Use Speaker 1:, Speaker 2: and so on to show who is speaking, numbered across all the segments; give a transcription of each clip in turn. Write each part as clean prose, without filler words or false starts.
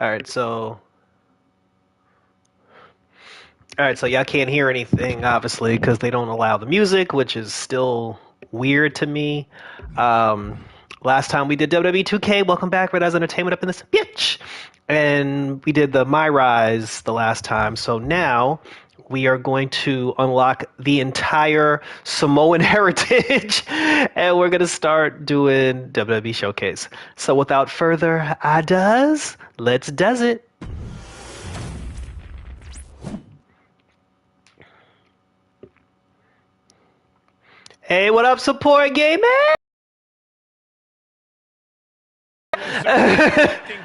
Speaker 1: All right, so y'all can't hear anything obviously because they don't allow the music, which is still weird to me. Um, Last time we did WWE 2K, welcome back, Red Eyes Entertainment up in this bitch, and we did the My Rise the last time. So now we are going to unlock the entire Samoan heritage, and we're gonna start doing WWE Showcase. So without further ado, let's does it. Hey, what up, support gaming?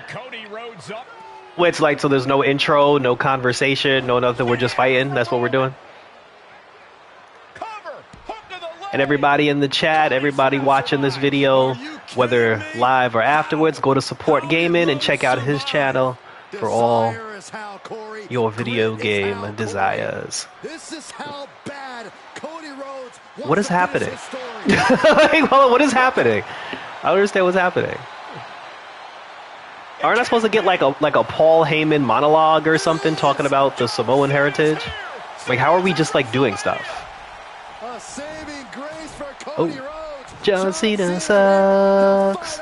Speaker 2: Cody Rhodes up.
Speaker 1: It's like, so there's no intro, no conversation, no nothing. We're just fighting. That's what we're doing. And everybody in the chat, everybody watching this video, whether live or afterwards, go to Support Gaming and check out his channel for all your video game desires. What is happening? Like, hold on, what is happening? I don't understand what's happening. Aren't I supposed to get like a Paul Heyman monologue or something talking about the Samoan heritage? Like, how are we just like doing stuff? Oh, John Cena sucks.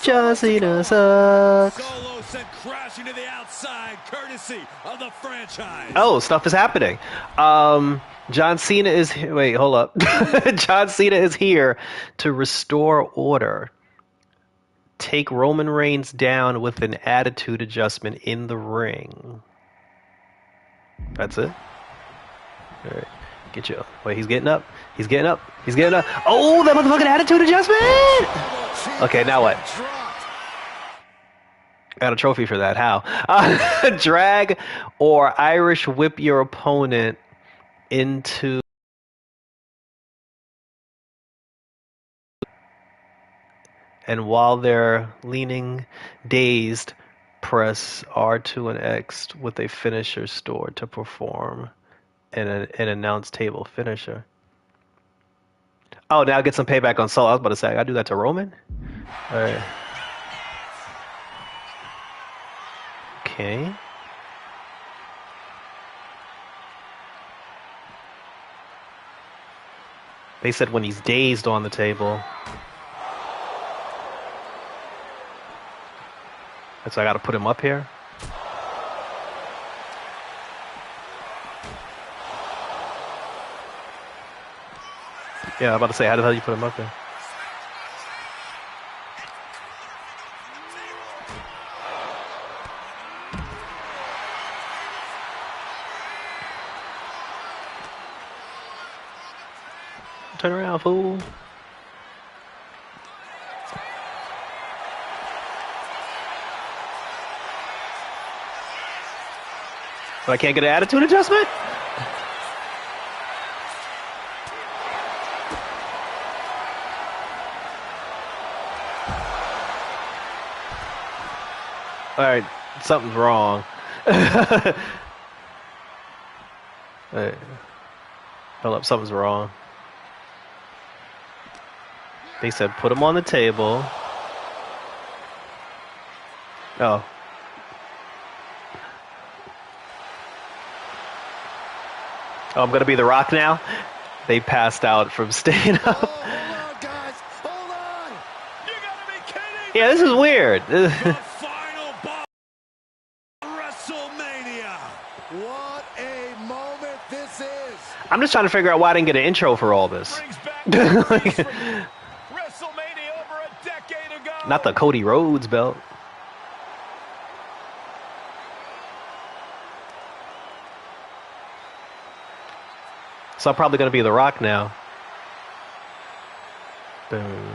Speaker 1: John Cena sucks.
Speaker 2: Solo sent crashing to the outside, courtesy of the franchise.
Speaker 1: Oh, stuff is happening. John Cena is here. Wait, hold up. John Cena is here to restore order. Take Roman Reigns down with an attitude adjustment in the ring. That's it. All right. Get you. Wait, he's getting up. He's getting up. He's getting up. Oh, that motherfucking attitude adjustment! Okay, now what? Got a trophy for that. How? Drag or Irish whip your opponent into... And while they're leaning, dazed, press R2 and X with a finisher stored to perform an announce table finisher. Oh, now get some payback on Solo. I was about to say, I gotta do that to Roman? Alright. Okay. They said when he's dazed on the table. So I gotta put him up here? Yeah, I'm about to say, how the hell you put him up there? Turn around, fool. But I can't get an attitude adjustment? Alright, something's wrong. Alright. Hold up, something's wrong. They said put him on the table. Oh. Oh, I'm gonna be The Rock now? They passed out from staying up.
Speaker 2: Oh, hold on, guys. Hold on. You gotta be kidding me.
Speaker 1: Yeah, this is weird.
Speaker 2: The final boss of WrestleMania. What a moment this is.
Speaker 1: I'm just trying to figure out why I didn't get an intro for all this.
Speaker 2: Brings back memories from WrestleMania over a decade ago.
Speaker 1: Not the Cody Rhodes belt. So I'm probably going to be The Rock now. Boom.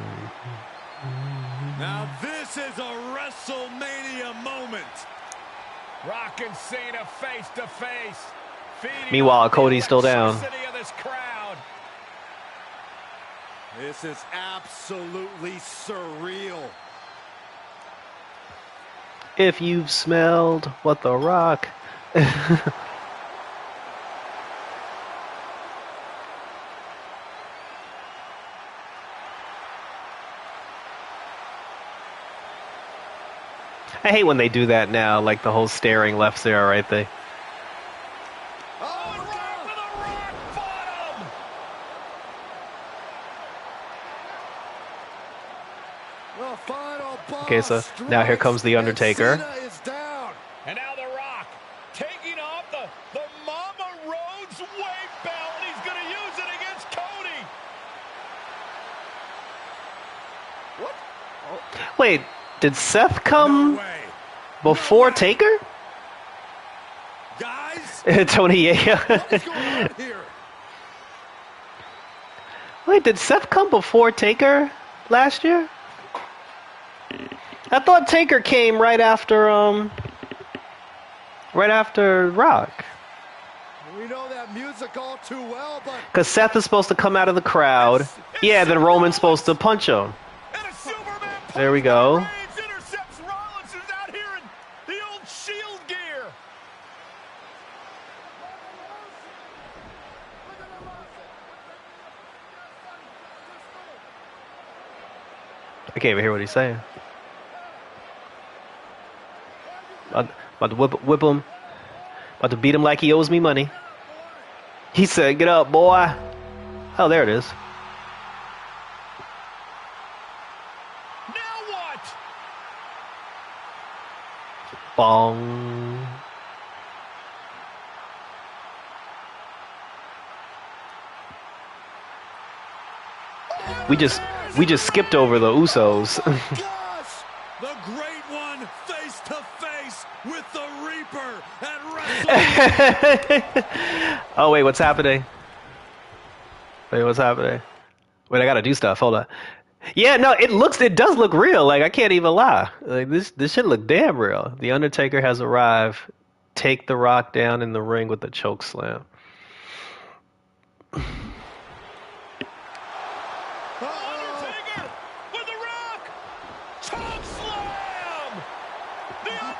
Speaker 2: Now this is a WrestleMania moment. Rock and Cena face to face.
Speaker 1: Meanwhile, Cody's still down.
Speaker 2: This is absolutely surreal.
Speaker 1: If you've smelled what The Rock... I hate when they do that now, like the whole staring left there, right there.
Speaker 2: Oh, and Rock with a rock bottom.
Speaker 3: The final
Speaker 1: Okay,
Speaker 3: boss
Speaker 1: so now here
Speaker 3: strikes,
Speaker 1: comes The
Speaker 3: and
Speaker 1: Undertaker.
Speaker 3: Cena is down.
Speaker 2: And now The Rock taking off the Mama Rhodes weight belt. He's going to use it against Cody.
Speaker 3: What? Oh,
Speaker 1: Wait, did Seth
Speaker 2: No
Speaker 1: come
Speaker 2: way.
Speaker 1: before
Speaker 2: No way.
Speaker 1: Taker?
Speaker 2: Guys,
Speaker 1: Tony, yeah.
Speaker 3: what is going on here?
Speaker 1: Wait, did Seth come before Taker last year? I thought Taker came right after Rock.
Speaker 3: We know that music all too well, but
Speaker 1: Because Seth is supposed to come out of the crowd. Yeah, then Roman's supposed to punch him.
Speaker 2: and a Superman
Speaker 1: There we
Speaker 2: punch
Speaker 1: go.
Speaker 2: by Reigns intercepts Rollins, who's out here in the old Shield gear.
Speaker 1: I can't even hear what he's saying. About to whip him. About to beat him like he owes me money. He said, "Get up, boy." Oh, there it is.
Speaker 2: Now what?
Speaker 1: Bong. We just skipped over the Usos.
Speaker 3: gosh!
Speaker 2: The Great One face to face with the Reaper at WrestleMania.
Speaker 1: Oh wait, what's happening? Wait, what's happening? Wait, I gotta do stuff. Hold on. Yeah, no, it does look real. Like I can't even lie. Like this shit look damn real. The Undertaker has arrived. Take the Rock down in the ring with the choke slam.
Speaker 2: Undertaker with the Rock. Choke slam.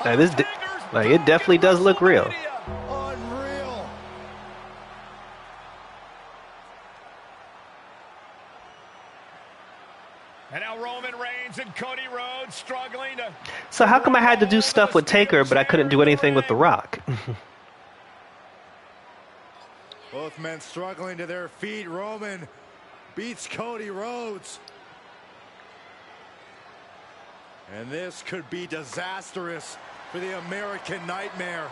Speaker 1: Now, like it definitely does look real.
Speaker 3: Unreal.
Speaker 2: And now Roman Reigns and Cody Rhodes struggling to.
Speaker 1: So how come I had to do stuff with Taker, but I couldn't do anything with The Rock?
Speaker 3: Both men struggling to their feet. Roman beats Cody Rhodes. And this could be disastrous for the American Nightmare.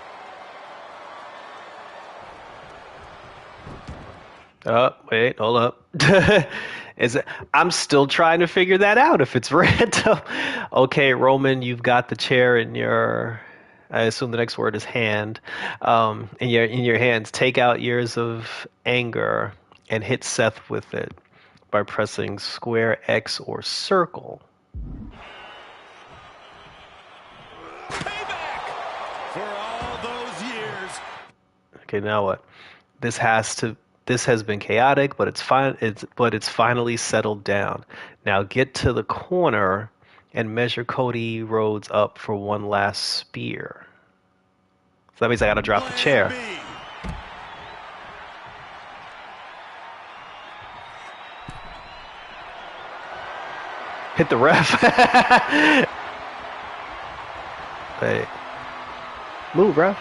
Speaker 1: Oh, wait, hold up. I'm still trying to figure that out if it's random. Okay, Roman, you've got the chair in your, I assume the next word is hand. In your hands. Take out years of anger and hit Seth with it by pressing square, X, or circle.
Speaker 2: Payback for all those years.
Speaker 1: Okay, now what? This has been chaotic, but it's fine. It's finally settled down. Now get to the corner and measure Cody Rhodes up for one last spear. So that means I gotta drop the chair. Hit the ref. Hey, move, ref.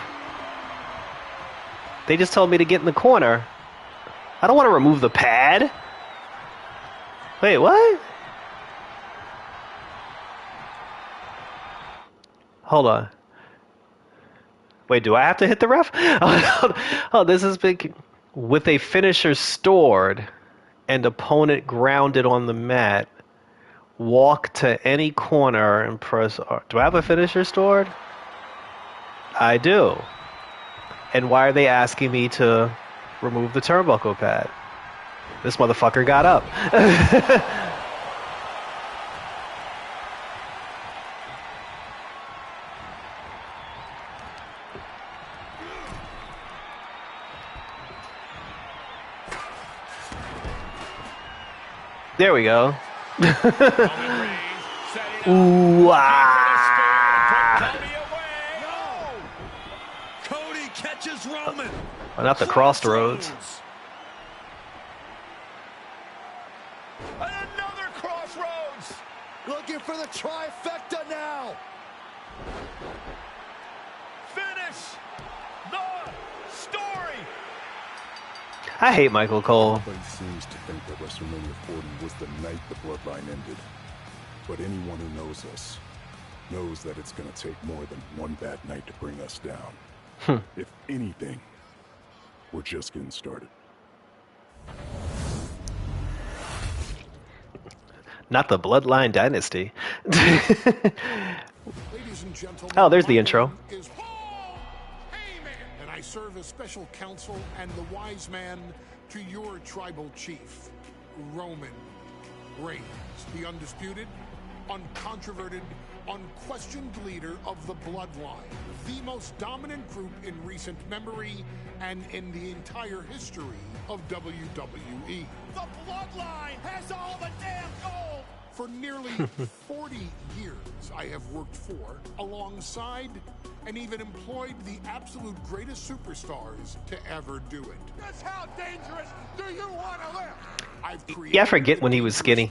Speaker 1: They just told me to get in the corner. I don't want to remove the pad. Wait, what? Hold on. Wait, do I have to hit the ref? Oh, this is big. With a finisher stored and opponent grounded on the mat, walk to any corner and press R. Do I have a finisher stored? I do. And why are they asking me to remove the turnbuckle pad? This motherfucker got up. There we go. Ooh, ah.
Speaker 2: Cody catches Roman.
Speaker 1: Oh, not the crossroads.
Speaker 2: Another crossroads.
Speaker 3: Looking for the trifecta now.
Speaker 1: I hate Michael Cole.
Speaker 4: Everybody seems to think that WrestleMania 40 was the night the bloodline ended. But anyone who knows us knows that it's going to take more than one bad night to bring us down. If anything, we're just getting started.
Speaker 1: Not the Bloodline Dynasty.
Speaker 5: Ladies and gentlemen,
Speaker 1: Oh, there's the intro.
Speaker 5: Is Paul Heyman, and I serve as special counsel and the wise man to your tribal chief, Roman Reigns, the undisputed, uncontroverted, unquestioned leader of the Bloodline, the most dominant group in recent memory and in the entire history of WWE.
Speaker 2: The Bloodline has all the damn gold.
Speaker 5: For nearly 40 years, I have worked for, alongside, and even employed the absolute greatest superstars to ever do it.
Speaker 2: Just how dangerous do you want to live?
Speaker 5: I've created
Speaker 1: Yeah, I forget when he was skinny.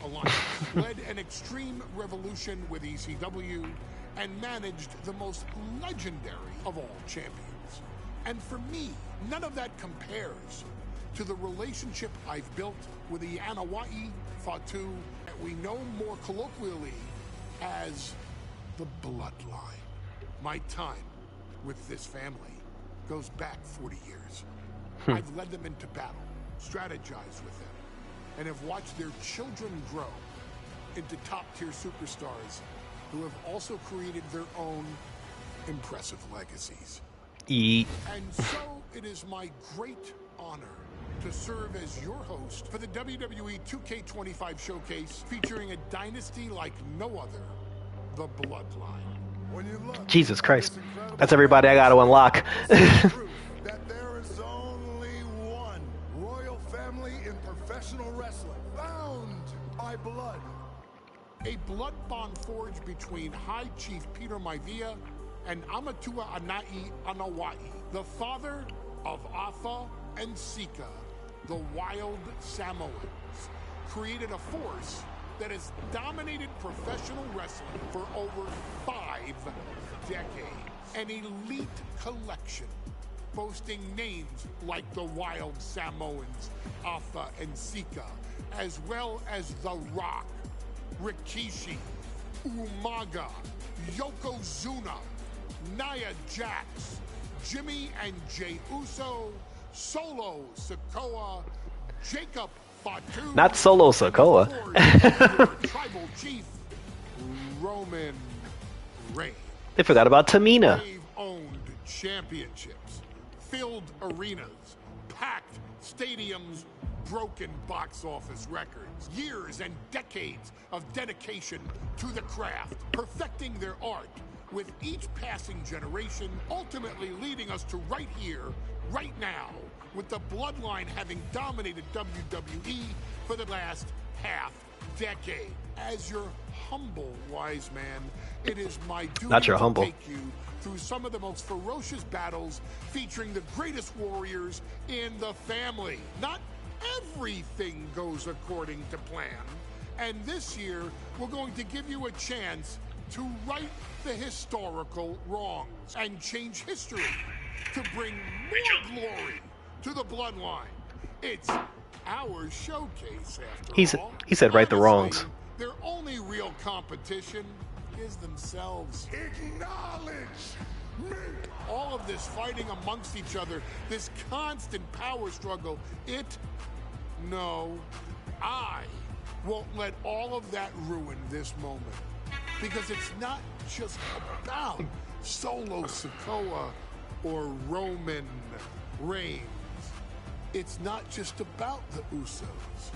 Speaker 5: led an extreme revolution with ECW, and managed the most legendary of all champions. And for me, none of that compares to the relationship I've built with the Anawa'i Fatu that we know more colloquially as the Bloodline. My time with this family goes back 40 years. I've led them into battle, strategized with them, and have watched their children grow into top-tier superstars who have also created their own impressive legacies.
Speaker 1: Eat.
Speaker 5: And so it is my great honor to serve as your host for the WWE 2K25 showcase featuring a dynasty like no other, the Bloodline.
Speaker 3: When you look
Speaker 1: Jesus
Speaker 3: at
Speaker 1: Christ.
Speaker 3: this incredible
Speaker 1: That's everybody I got to unlock.
Speaker 3: proof that there is only one royal family in professional wrestling, bound by blood.
Speaker 5: A blood bond forged between High Chief Peter Maivia and Amatua Anai Anawa'i, the father of Afa and Sika, the wild Samoans, created a force that has dominated professional wrestling for over 5 decades. An elite collection boasting names like the wild Samoans, Afa and Sika, as well as The Rock, Rikishi, Umaga, Yokozuna, Nia Jax, Jimmy and Jey Uso, Solo Sikoa, Jacob Fatu,
Speaker 1: Not Solo Sikoa.
Speaker 5: tribal chief Roman Reigns.
Speaker 1: They forgot about Tamina.
Speaker 5: They've owned championships, filled arenas, packed stadiums, broken box office records, years and decades of dedication to the craft, perfecting their art with each passing generation, ultimately leading us to right here, right now, with the Bloodline having dominated WWE for the last half decade. As your humble wise man, it is my duty
Speaker 1: Not your
Speaker 5: to
Speaker 1: humble.
Speaker 5: take you through some of the most ferocious battles featuring the greatest warriors in the family. Not everything goes according to plan, and this year we're going to give you a chance to right the historical wrongs and change history to bring more glory to the Bloodline. It's our showcase, after all.
Speaker 1: He said right the
Speaker 5: Honestly,
Speaker 1: wrongs.
Speaker 5: their only real competition is themselves.
Speaker 3: Acknowledge me.
Speaker 5: All of this fighting amongst each other, this constant power struggle, I won't let all of that ruin this moment. Because it's not just about Solo Sikoa or Roman Reigns. It's not just about the Usos.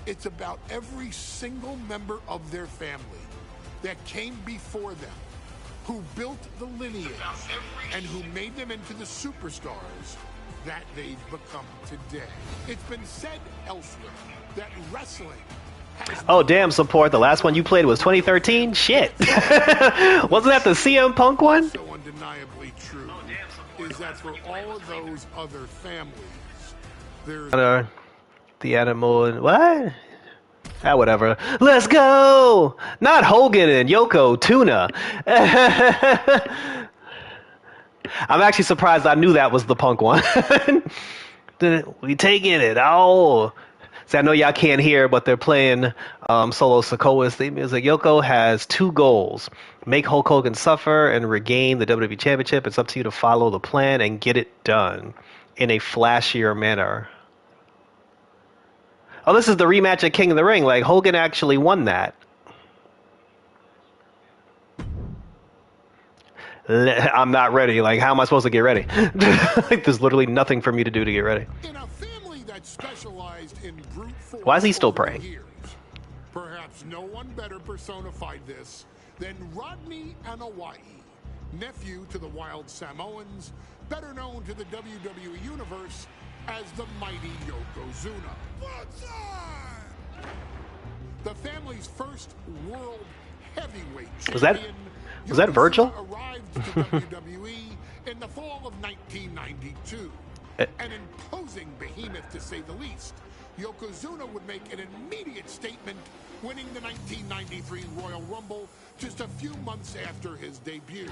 Speaker 5: It's about every single member of their family that came before them, who built the lineage and who made them into the superstars that they've become today. It's been said elsewhere that wrestling has
Speaker 1: Oh, damn, support. The last one you played was 2013? Shit. Wasn't that the CM Punk one?
Speaker 5: so undeniably true is that for all of those other families, there's
Speaker 1: The animal. What? Ah, whatever. Let's go! Not Hogan and Yoko Tuna. I'm actually surprised I knew that was the Punk one. We taking it. Oh. See, I know y'all can't hear, but they're playing Solo Sikoa's theme music. Yoko has two goals: make Hulk Hogan suffer and regain the WWE Championship. It's up to you to follow the plan and get it done in a flashier manner. Oh, this is the rematch at King of the Ring. Like, Hogan actually won that. I'm not ready. Like, how am I supposed to get ready? Like, there's literally nothing for me to do to get ready.
Speaker 5: In a family that specialized in brute force
Speaker 1: Why is he still
Speaker 5: over the
Speaker 1: praying?
Speaker 5: years, perhaps no one better personified this than Rodney Anawai, nephew to the Wild Samoans, better known to the WWE Universe as the mighty Yokozuna. The family's first world heavyweight
Speaker 1: Was that-
Speaker 5: champion,
Speaker 1: was that Virgil?
Speaker 5: arrived to WWE in the fall of 1992. An imposing behemoth, to say the least. Yokozuna would make an immediate statement, winning the 1993 Royal Rumble just a few months after his debut.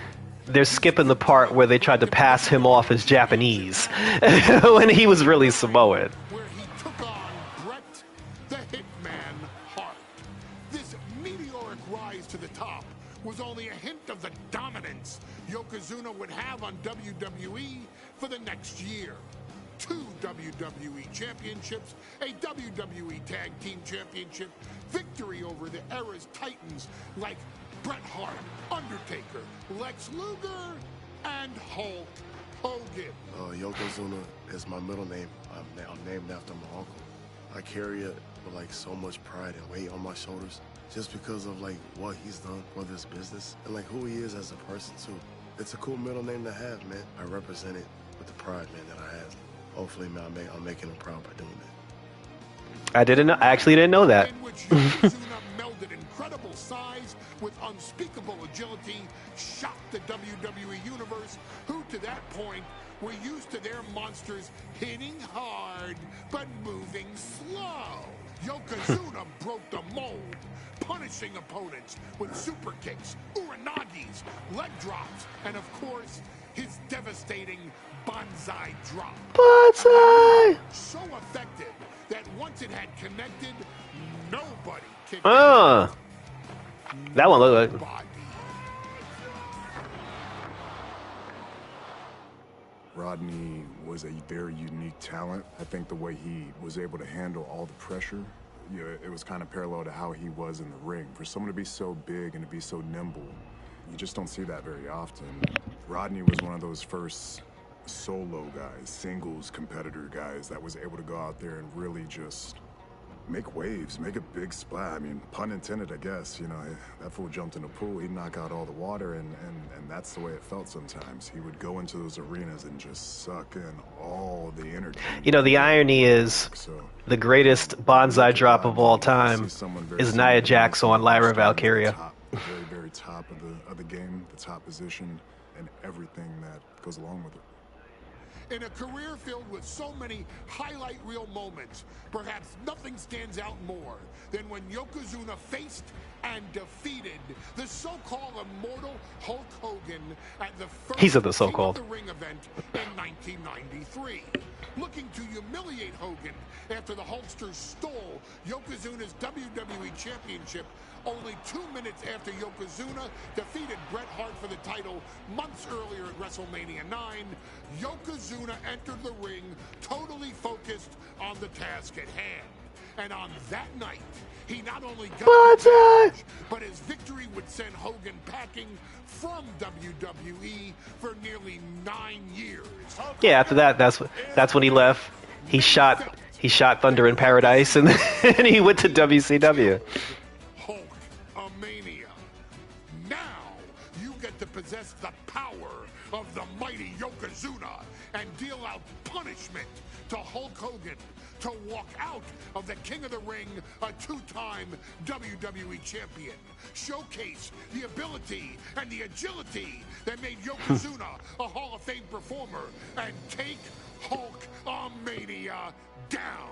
Speaker 1: They're skipping the part where they tried to pass him off as Japanese when he was really Samoan.
Speaker 5: Where he took on Bret the Hitman Hart. This meteoric rise to the top was only a hint of the dominance Yokozuna would have on WWE for the next year. 2 WWE championships, a WWE Tag Team Championship, victory over the era's titans like Bret Hart, Undertaker, Lex Luger, and Hulk Hogan.
Speaker 6: Yokozuna is my middle name. I'm named after my uncle. I carry it with like so much pride and weight on my shoulders just because of like what he's done for this business and like who he is as a person too. It's a cool middle name to have, man. I represent it with the pride, man, that I have. Hopefully, man, I'm making him proud by doing that.
Speaker 1: I didn't know. I actually didn't know that.
Speaker 5: In which Yokozuna melded incredible size with unspeakable agility, shocked the WWE Universe, who to that point were used to their monsters hitting hard but moving slow. Yokozuna broke the mold, punishing opponents with super kicks, uranagis, leg drops, and of course, his devastating Banzai drop.
Speaker 1: Banzai!
Speaker 5: So effective that once it had connected, nobody kicked
Speaker 1: that one looked like.
Speaker 5: nobody.
Speaker 4: Rodney was a very unique talent. I think the way he was able to handle all the pressure, it was kind of parallel to how he was in the ring. For someone to be so big and to be so nimble, you just don't see that very often. Rodney was one of those first solo guys, singles competitor guys that was able to go out there and really just make waves, make a big splash. I mean, pun intended, I guess. That fool jumped in the pool, he'd knock out all the water, and that's the way it felt sometimes. He would go into those arenas and just suck in all the energy.
Speaker 1: The irony is the greatest bonsai drop of all time is Nia Jax on Lyra Valkyria.
Speaker 4: Very, very top of the game, the top position, and everything that goes along with it.
Speaker 5: In a career filled with so many highlight reel moments, perhaps nothing stands out more than when Yokozuna faced and defeated the so-called immortal Hulk Hogan at the first
Speaker 1: He said the so-called.
Speaker 5: King of the Ring event in 1993. Looking to humiliate Hogan after the Hulkster stole Yokozuna's WWE Championship only 2 minutes after Yokozuna defeated Bret Hart for the title months earlier at WrestleMania 9, Yokozuna entered the ring totally focused on the task at hand. And on that night, he not only got the challenge, but his victory would send Hogan packing from WWE for nearly 9 years.
Speaker 1: Yeah, after that, that's when he left. He shot Thunder in Paradise, and then he went to WCW.
Speaker 5: Hulk-a-mania. Now you get to possess the power of the mighty Yokozuna and deal out punishment to Hulk Hogan to walk out of the King of the Ring, a 2-time WWE champion. Showcase the ability and the agility that made Yokozuna a Hall of Fame performer and take Hulk-a-mania down.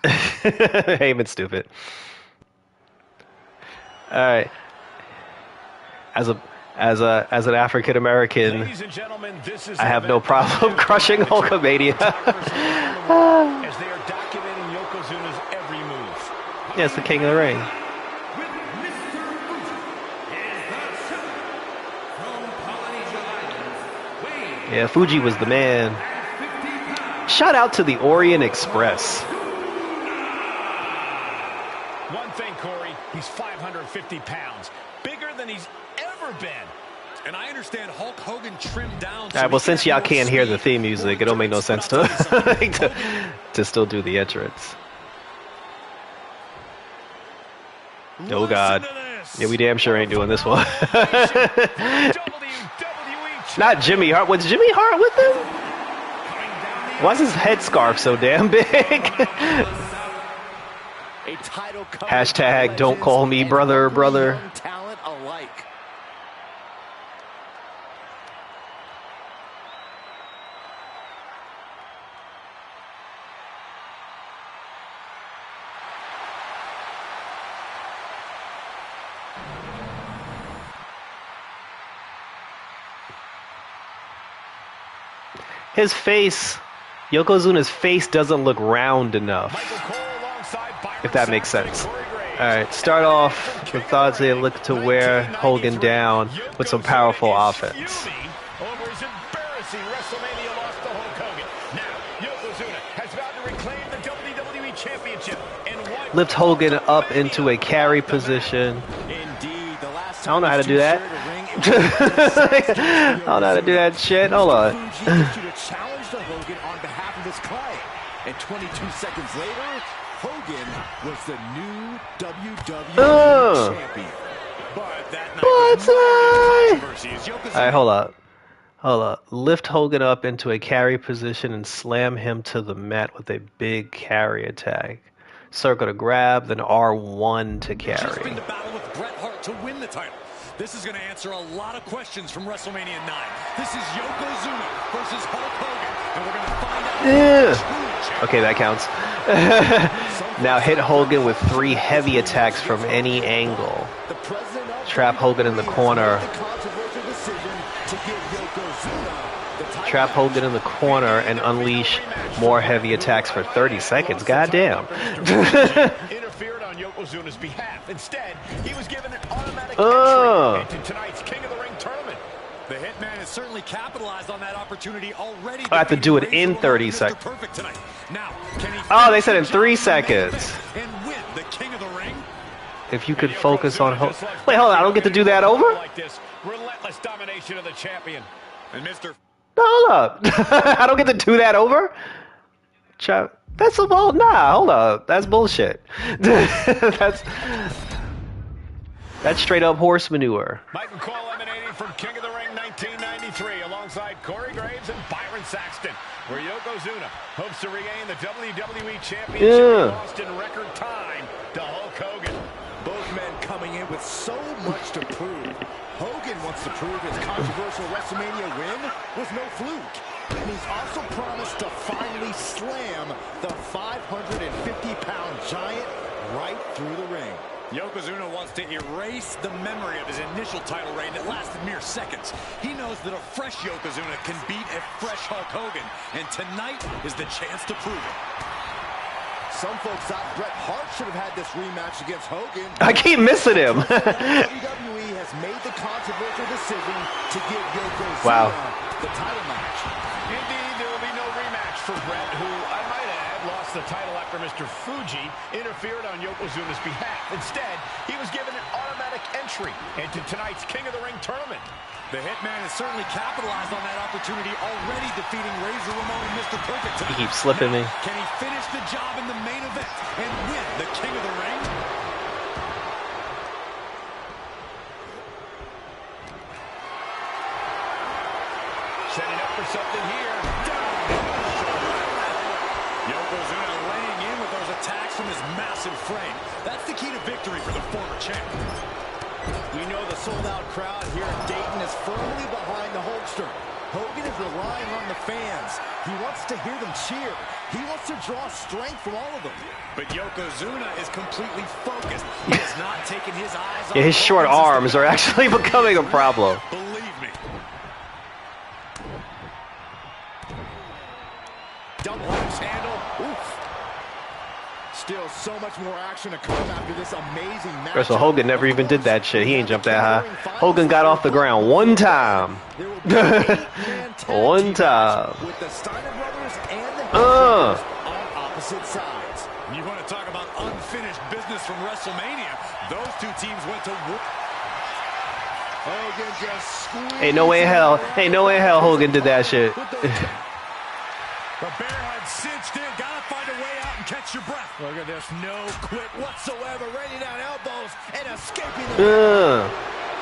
Speaker 1: Heyman's stupid. All right. As an African American,
Speaker 2: Ladies and gentlemen, this is
Speaker 1: I
Speaker 2: an
Speaker 1: have no
Speaker 2: event that
Speaker 1: problem
Speaker 2: has
Speaker 1: crushing
Speaker 2: captured
Speaker 1: Hulkamania.
Speaker 2: photographers from around the world as they are documenting Yokozuna's every move.
Speaker 1: Yeah, it's the king of the ring. Yeah, Fuji was the man. Shout out to the Orient Express.
Speaker 2: One thing, Corey, he's 550 pounds, bigger than he's ever been.
Speaker 7: And I understand Hulk Hogan trimmed down.
Speaker 1: All right, well, since y'all can't hear the theme music, it don't make no sense to to still do the entrance. Oh God, yeah, we damn sure ain't doing this one. Not Jimmy Hart. Was Jimmy Hart with him? Why is his headscarf so damn big? Hashtag don't call me brother, brother.
Speaker 2: Talent alike.
Speaker 1: His face, Yokozuna's face doesn't look round enough, if that makes sense. Alright, start off with thoughts they look to wear Hogan down with some powerful offense.
Speaker 2: Over his embarrassing WrestleMania loss to Hulk Hogan. Now, Yokozuna has vowed to reclaim the WWE Championship. And
Speaker 1: Lift Hogan up into a carry position.
Speaker 2: indeed, the last
Speaker 1: I don't know how to do that. I don't know how to do that shit. Hold on.
Speaker 2: to challenge the Hogan on behalf of his client. And 22 seconds later, Hogan was the new WWE champion. But that night was marred in controversy.
Speaker 1: Alright, hold up. Hold up. Lift Hogan up into a carry position and slam him to the mat with a big carry attack. Circle to grab, then R1 to
Speaker 7: Just
Speaker 1: carry.
Speaker 7: been to battle with Bret Hart to win the title. This is going to answer a lot of questions from WrestleMania 9. This is Yokozuna versus Hulk Hogan, and we're going to find out.
Speaker 1: Yeah. Okay, that counts. Now hit Hogan with 3 heavy attacks from any angle. Trap Hogan in the corner. Trap Hogan in the corner and unleash more heavy attacks for 30 seconds. Goddamn.
Speaker 2: Interfered on Yokozuna's behalf. Instead, he was given an automatic entry into tonight's King of the Ring tournament.
Speaker 7: The Hitman has certainly capitalized on that opportunity already.
Speaker 1: I have to do it in 30 seconds.
Speaker 7: Now, can he
Speaker 1: Oh, they said in 3 seconds.
Speaker 7: and win the King of the Ring?
Speaker 1: If you could focus on Hogan. Wait, hold on. I don't get to do that over?
Speaker 2: Like this relentless domination of the champion.
Speaker 7: And Mr.
Speaker 1: No, hold up. I don't get to do that over? That's a bull. Nah, hold up. That's bullshit. that's straight up horse manure.
Speaker 2: Michael Cole emanating from King of the Ring 1993 alongside Corey Graves and Byron Saxton, where Yokozuna hopes to regain the WWE Championship he lost in record time to Hulk Hogan. Both men coming in with so much to prove. Hogan wants to prove his controversial WrestleMania win was no fluke. And he's also promised to finally slam the 550-pound giant right through the ring.
Speaker 7: Yokozuna wants to erase the memory of his initial title reign that lasted mere seconds. He knows that a fresh Yokozuna can beat a fresh Hulk Hogan, and tonight is the chance to prove it.
Speaker 2: Some folks thought Bret Hart should have had this rematch against Hogan.
Speaker 1: I keep missing him.
Speaker 2: WWE has made the controversial decision to give Yokozuna the title match. Indeed, there will be no rematch for Bret, who, I might add, lost the title after Mr. Fuji interfered on Yokozuna's behalf. Instead, he was given an automatic entry into tonight's King of the Ring tournament.
Speaker 7: The Hitman has certainly capitalized on that opportunity, already defeating Razor Ramon and Mr. Perfect tonight.
Speaker 1: He keeps slipping me.
Speaker 7: Can he finish the job in the main event and win the King of the Ring?
Speaker 2: Setting up for something here.
Speaker 7: Yokozuna laying in with those attacks from his massive frame. That's the key to victory for the former champ.
Speaker 2: We know the sold-out crowd here in Dayton is firmly behind the Hulkster.
Speaker 8: Hogan is relying on the fans. He wants to hear them cheer. He wants to draw strength from all of them.
Speaker 7: But Yokozuna is completely focused. He has not taken his eyes off
Speaker 1: Yeah, his short arms are actually becoming a problem.
Speaker 7: Believe me. Double axe handle. Oof.
Speaker 8: Still so much more action to come after this amazing match.
Speaker 1: Russell Hogan never even did that shit. He ain't jumped that high. Hogan got off the ground one time. One time.
Speaker 8: With the Steiner brothers and the on opposite sides.
Speaker 7: You want to talk about unfinished business from WrestleMania? Those two teams went to war.
Speaker 8: Hogan just squeezed.
Speaker 1: Ain't no way in hell. Ain't no way in hell Hogan did that shit.
Speaker 7: The bear hug cinched in. Gotta find a way out and catch your breath. Look at this. No quit whatsoever. Raining down elbows and escaping the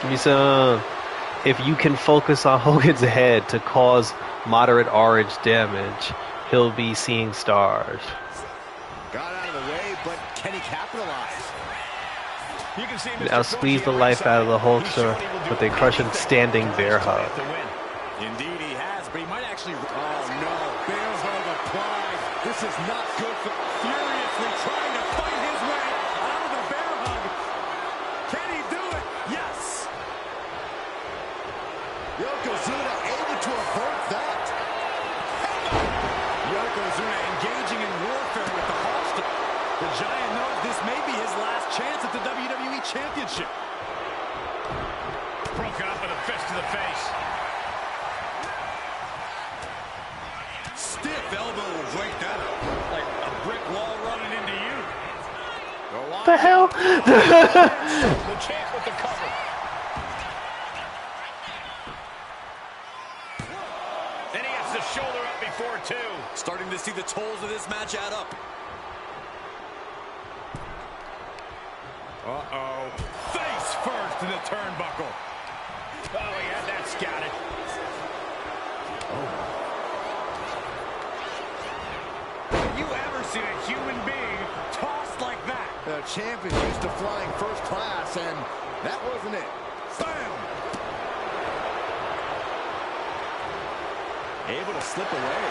Speaker 1: Give me some. If you can focus on Hogan's head to cause moderate orange damage, he'll be seeing stars.
Speaker 8: Got out of the way, but can he capitalize?
Speaker 2: You can see
Speaker 1: Now squeeze the life out of the Hulkster with a crushing standing bear hug.
Speaker 7: Indeed he has, but he might actually...
Speaker 8: Oh no, bear hug applied. This is not good for... Furiously trying to fight his way out of the bear hug. Can he do it? Yes. Yokozuna able to avert that.
Speaker 7: Yokozuna engaging in warfare with the Hulkster. The Giant knows this may be his last chance at the WWE Championship.
Speaker 2: Broken up with a fist to the face.
Speaker 7: Stiff elbow will break that up. Like a brick wall running into you.
Speaker 1: The hell?
Speaker 2: The champ with the cover. And he gets the shoulder up before two.
Speaker 7: Starting to see the tolls of this match add up. Uh-oh. Face first to the turnbuckle.
Speaker 2: Oh, he had that scouted.
Speaker 7: Have you ever seen a human being tossed like that?
Speaker 8: The champ is used to flying first class, and that wasn't it.
Speaker 7: Bam!
Speaker 8: Able to slip away.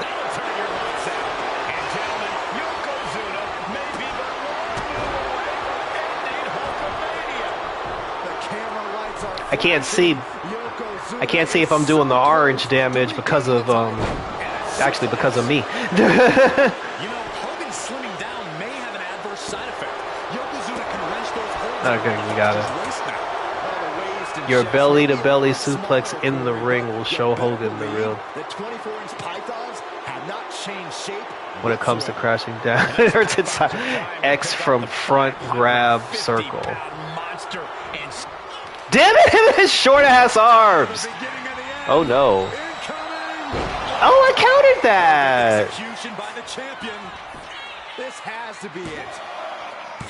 Speaker 2: That'll turn your lights out. And gentlemen, Yokozuna may be the one move away from ending Hulkamania.
Speaker 8: The camera lights are...
Speaker 1: I can't see.
Speaker 8: Yokozuna
Speaker 1: I can't see if I'm doing the orange damage because of actually because of me.
Speaker 7: You know, Hogan slimming down may have an adverse side effect. Yokozuna can wrench those holds.
Speaker 1: Okay, you got it. Your belly-to-belly suplex in the ring will show Hogan the real.
Speaker 8: The 24-inch pythons have not changed shape
Speaker 1: When it comes to crashing down, it hurts inside. X from front grab circle.
Speaker 2: Monster and
Speaker 1: Damn it! Him and his short-ass arms. Oh no. Oh, I countered that.
Speaker 7: Execution by the champion.
Speaker 8: This has to be it.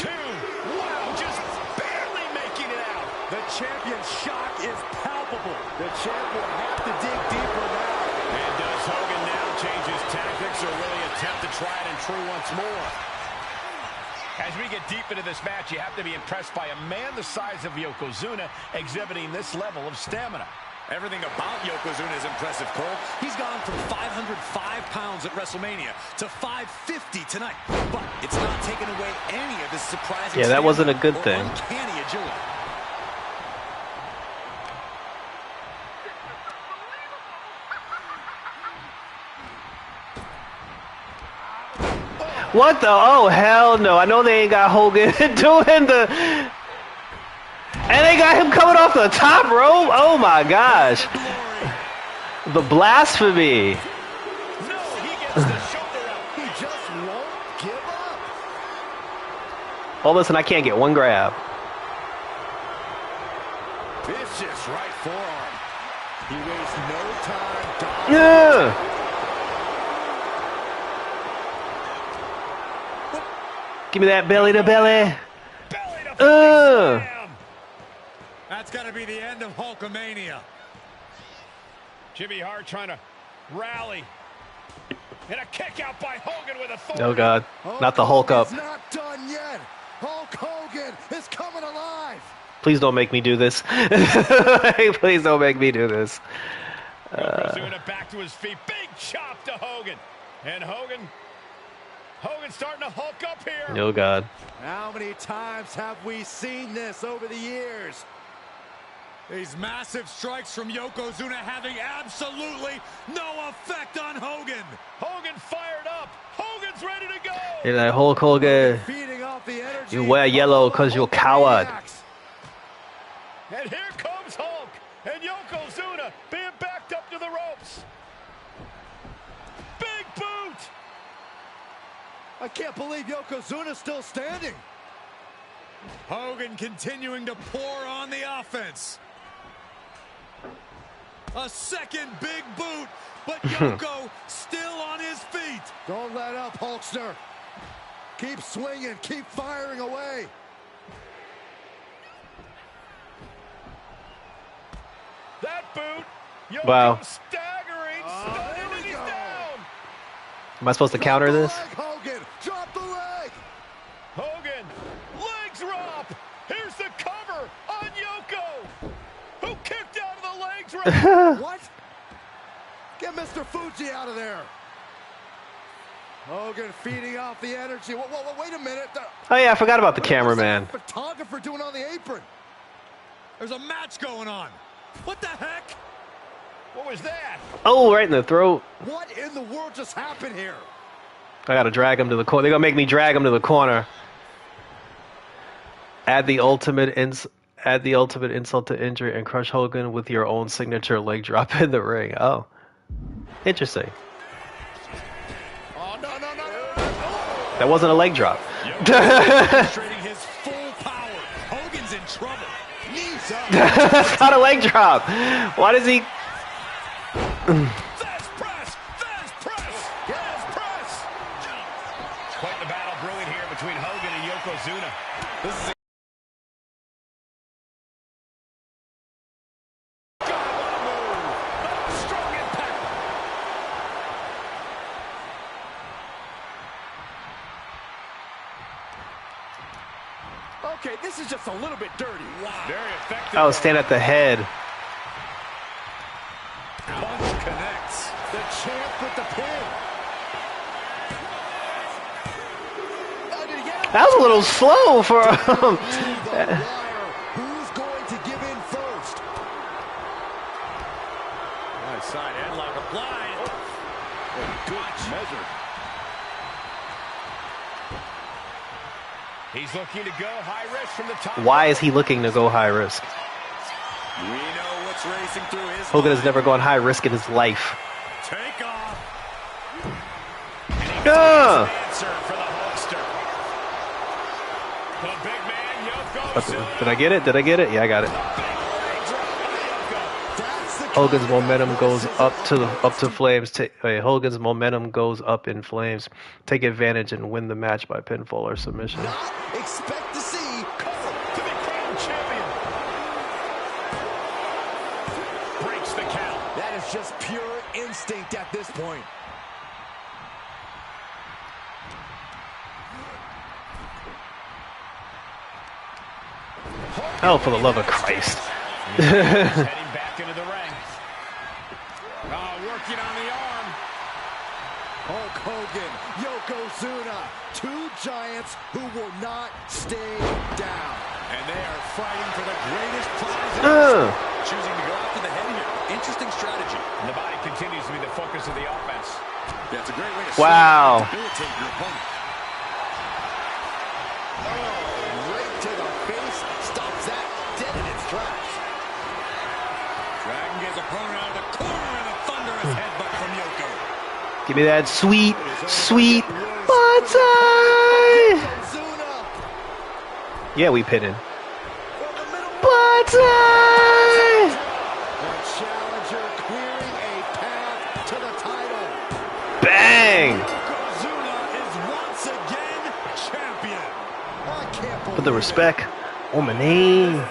Speaker 2: two. Wow, just barely making it out.
Speaker 8: The champion's shock is palpable. The champ will have to dig deeper now.
Speaker 2: And does Hogan now change his tactics or really attempt to try it and true once more? As we get deep into this match, you have to be impressed by a man the size of Yokozuna exhibiting this level of stamina.
Speaker 7: Everything about Yokozuna is impressive, Cole. He's gone from 505 pounds at WrestleMania to 550 tonight. But it's not taking away any of his surprising
Speaker 1: Yeah, that wasn't a good
Speaker 7: stamina
Speaker 1: thing.
Speaker 7: or uncanny agility.
Speaker 1: What the? Oh, hell no. I know they ain't got Hogan doing the... And they got him coming off the top rope? Oh, my gosh. The blasphemy.
Speaker 2: No, he gets the shoulder up.
Speaker 8: He just won't give up.
Speaker 1: Oh, listen, I can't get one grab.
Speaker 8: Vicious right forearm. He wastes no time.
Speaker 1: Yeah. Give me that belly to belly.
Speaker 2: Belly to face slam.
Speaker 7: That's got to be the end of Hulkamania.
Speaker 2: Jimmy Hart trying to rally. And a kick out by Hogan with authority.
Speaker 1: Oh, God. Not the Hulk up.
Speaker 8: It's not done yet. Hulk Hogan is coming alive.
Speaker 1: Please don't make me do this. Please don't make me do this.
Speaker 2: Yokozuna back to his feet. Big chop to Hogan. And Hogan's starting to hulk up here.
Speaker 1: Oh, God.
Speaker 8: How many times have we seen this over the years?
Speaker 7: These massive strikes from Yokozuna having absolutely no effect on Hogan.
Speaker 2: Hogan fired up. Hogan's ready to go.
Speaker 1: You're like, Hulk Hogan,
Speaker 8: Feeding off the energy.
Speaker 1: you wear yellow because you're a coward.
Speaker 2: And here comes Hulk. And Yokozuna being backed up to the ropes. Big boot.
Speaker 8: I can't believe Yokozuna's still standing.
Speaker 7: Hogan continuing to pour on the offense. A second big boot, but Yoko still on his feet.
Speaker 8: Don't let up, Hulkster. Keep swinging, keep firing away.
Speaker 2: That boot. Yoko
Speaker 1: Wow.
Speaker 2: staggering. Stunning, and he's down.
Speaker 1: Am I supposed to counter this?
Speaker 8: Hogan, drop the leg.
Speaker 2: Hogan, leg drop. Here's the cover on Yoko, who kicked out of the leg drop.
Speaker 8: What? Get Mr. Fuji out of there. Hogan feeding off the energy. Whoa, wait a minute.
Speaker 1: Oh, yeah, I forgot about the cameraman.
Speaker 8: Photographer doing on the apron.
Speaker 7: There's a match going on. What the heck?
Speaker 2: What was that?
Speaker 1: Oh, right in the throat.
Speaker 8: What in the world just happened here?
Speaker 1: I got to drag him to the corner. They're going to make me drag him to the corner. Add the ultimate insult to injury and crush Hogan with your own signature leg drop in the ring. Oh, interesting.
Speaker 8: Oh, no.
Speaker 1: That wasn't a leg drop.
Speaker 7: Demonstrating his full power. Hogan's in trouble.
Speaker 8: Knees up.
Speaker 1: That's not a leg drop. Why does he?
Speaker 2: Fast press. Quite the battle brewing here between Hogan and Yokozuna. This is
Speaker 8: Okay, this is just a little bit dirty. Wow.
Speaker 2: very effective.
Speaker 1: Oh, stand at the head.
Speaker 7: Punch connects.
Speaker 8: The champ with the pin. Did he get it?
Speaker 1: That was a little slow for him.
Speaker 8: To the wire. Who's going to give in first?
Speaker 7: Right side headlock applied. Good measure.
Speaker 2: He's looking to go high risk from the top.
Speaker 1: Why is he looking to go high risk?
Speaker 7: We know what's racing through his
Speaker 1: Hogan has
Speaker 7: mind.
Speaker 1: never gone high risk in his life.
Speaker 7: Take off.
Speaker 2: Answer for the Hulkster. The big man, Yokozuna.
Speaker 1: Did I get it? Yeah, I got it.
Speaker 8: That's the
Speaker 1: Hogan's momentum goes up to flames. Hogan's momentum goes up in flames. Take advantage and win the match by pinfall or submission.
Speaker 8: not expect to see.
Speaker 2: To be crowned champion. Breaks the count.
Speaker 8: That is just pure instinct at this point.
Speaker 1: Oh, for the love of Christ.
Speaker 2: Heading back into the ring. Working on the arm.
Speaker 8: Hulk Hogan, Yokozuna, two giants who will not stay down.
Speaker 7: And they are fighting for the greatest prize. Choosing to go after the head here. Interesting strategy.
Speaker 2: And the body continues to be the focus of the offense.
Speaker 7: That's a great way to
Speaker 1: Wow.
Speaker 7: debilitate your opponent.
Speaker 8: Right to the face, stops that dead in its tracks.
Speaker 7: Dragging his opponent out of the corner and a thunderous headbutt from Yoko.
Speaker 1: Give me that sweet butter.
Speaker 8: Yokozuna
Speaker 1: Yeah, we pin in.
Speaker 8: from the middle.
Speaker 1: Butter.
Speaker 8: The challenger clearing a path to the title.
Speaker 1: Bang.
Speaker 7: Yokozuna is once again champion.
Speaker 8: I can't believe
Speaker 1: Put the respect on my name.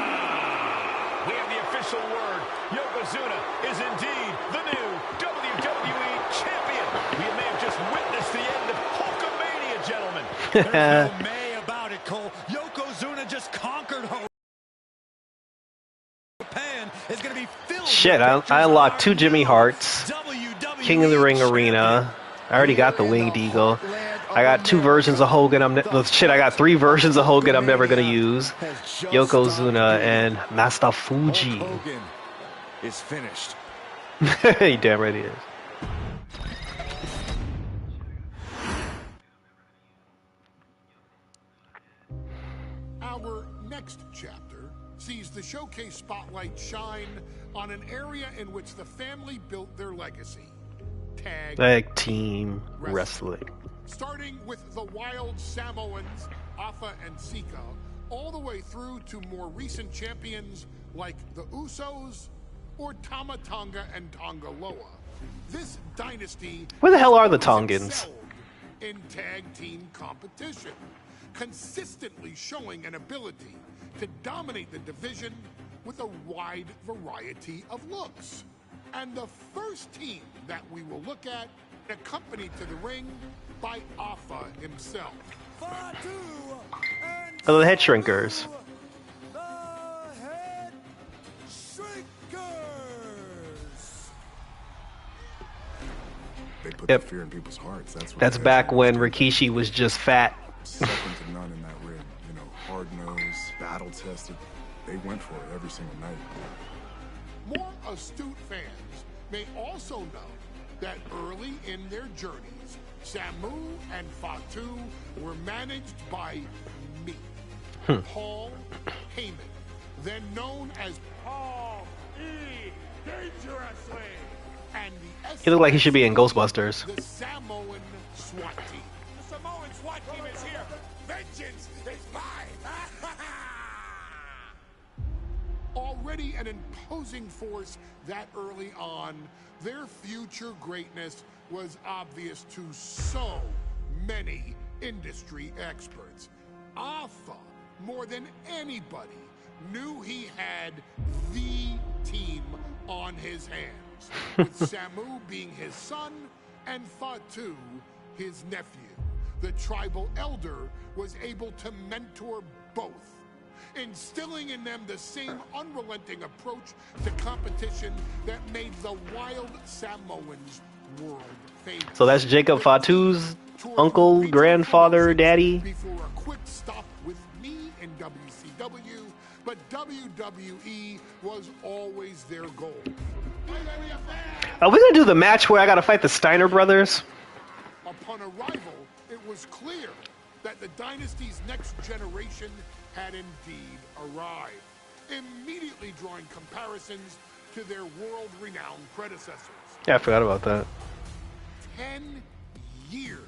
Speaker 2: We have the official word. Yokozuna is indeed the new WWE champion. We may have just witnessed the end of Hulkamania, gentlemen.
Speaker 7: There's no may about it, Cole. Yokozuna have just conquered Japan is going to be filled.
Speaker 1: Shit, I unlocked 2 Jimmy Harts, King of the Ring Arena. I already got the Winged Eagle. I got 2 versions of Hogan. I got 3 versions of Hogan I'm never gonna use. Yokozuna and Master Fuji.
Speaker 8: Hogan is finished.
Speaker 1: He damn right he is.
Speaker 5: Our next chapter sees the showcase spotlight shine on an area in which the family built their legacy.
Speaker 1: Tag team wrestling.
Speaker 5: Starting with the wild Samoans, Afa and Sika, all the way through to more recent champions like the Usos or Tama Tonga and Tonga Loa. This dynasty...
Speaker 1: Where the hell are the Tongans?
Speaker 5: ...in tag team competition, consistently showing an ability to dominate the division with a wide variety of looks. And the first team that we will look at, accompanied to the ring by Afa himself.
Speaker 1: Oh, the Head Shrinkers.
Speaker 8: The Head Shrinkers.
Speaker 4: They put
Speaker 1: Yep.
Speaker 4: the fear in people's hearts.
Speaker 1: That's back when Rikishi was just fat.
Speaker 4: Second to none in that ring. You know, hard-nosed, battle-tested. They went for it every single night.
Speaker 5: More astute fans may also know that early in their journeys, Samu and Fatu were managed by me, Paul Heyman, then known as Paul E. Dangerously, and the
Speaker 1: He looked like he should be in Ghostbusters.
Speaker 5: the Samoan SWAT team.
Speaker 8: The Samoan SWAT team is here. Vengeance is mine.
Speaker 5: Already an imposing force that early on, their future greatness was obvious to so many industry experts. Alpha, more than anybody, knew he had the team on his hands, with Samu being his son and Fatu his nephew. The tribal elder was able to mentor both, instilling in them the same unrelenting approach to competition that made the wild Samoans world famous.
Speaker 1: So that's Jacob Fatu's uncle, grandfather, daddy.
Speaker 5: Before a quick stop with me in WCW, but WWE was always their goal.
Speaker 1: Are we gonna do the match where I gotta fight the Steiner brothers?
Speaker 5: Upon arrival, it was clear that the dynasty's next generation had indeed arrived, immediately drawing comparisons to their world-renowned predecessors.
Speaker 1: Yeah, I forgot about that.
Speaker 5: 10 years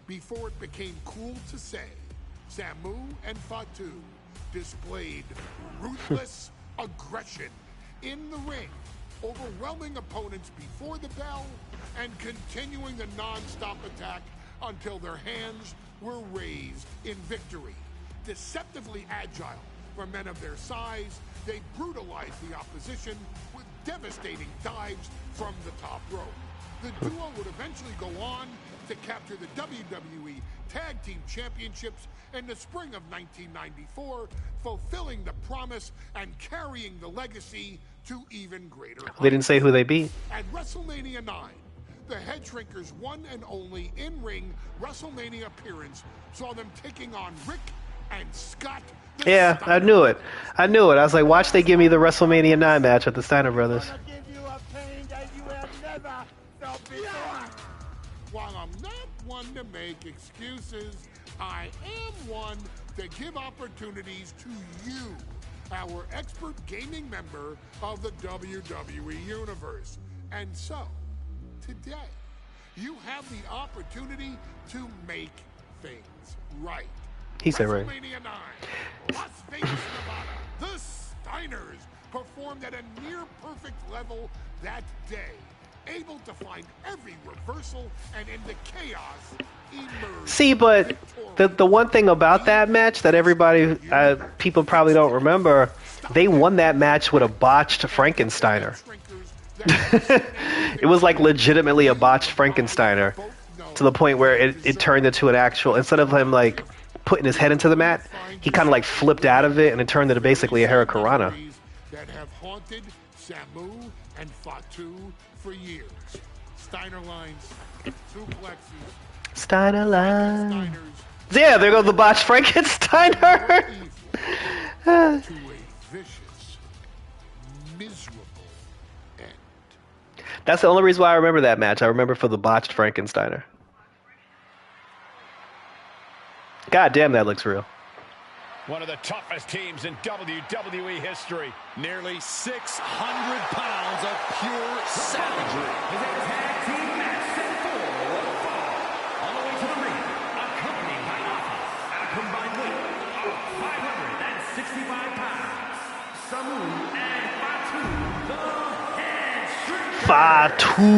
Speaker 5: before it became cool to say, Samu and Fatu displayed ruthless aggression in the ring, overwhelming opponents before the bell and continuing the non-stop attack until their hands were raised in victory. Deceptively agile for men of their size, they brutalized the opposition with devastating dives from the top rope. The duo would eventually go on to capture the WWE Tag Team Championships in the spring of 1994, fulfilling the promise and carrying the legacy to even greater heights.
Speaker 1: They didn't say who they beat.
Speaker 5: At WrestleMania 9, the Head Shrinkers' one and only in-ring WrestleMania appearance saw them taking on Rick and Scott.
Speaker 1: Yeah, I knew it. I was like, watch they give me the WrestleMania 9 match with the Steiner brothers.
Speaker 5: While I'm not one to make excuses, I am one to give opportunities to you, our expert gaming member of the WWE Universe. And so, today, you have the opportunity to make things right.
Speaker 1: He said right.
Speaker 5: WrestleMania 9, Las Vegas, Nevada. The Steiners performed at a near-perfect level that day, able to find every reversal and in the chaos emerge.
Speaker 1: See, but the one thing about that match that everybody, people probably don't remember, they won that match with a botched Frankensteiner. It was like legitimately a botched Frankensteiner to the point where it turned into an actual, instead of him like putting his head into the mat, he kind of like flipped out of it and it turned into basically a Hurricanrana.
Speaker 5: That have haunted Samu and Fatu for years. Steiner lines, suplexes,
Speaker 1: Steiner line.
Speaker 5: Steiners.
Speaker 1: Yeah, there goes the botched Frankensteiner.
Speaker 5: To a vicious, miserable end.
Speaker 1: That's the only reason why I remember that match. I remember for the botched Frankensteiner. God damn, that looks real.
Speaker 2: One of the toughest teams in WWE history.
Speaker 7: Nearly 600 pounds of pure savagery.
Speaker 9: Is a tag team match set for one fall. On the way to the ring, accompanied by Alpha, at a combined weight of 565 pounds. Samu and Fatu, the head striker.
Speaker 1: Fatu.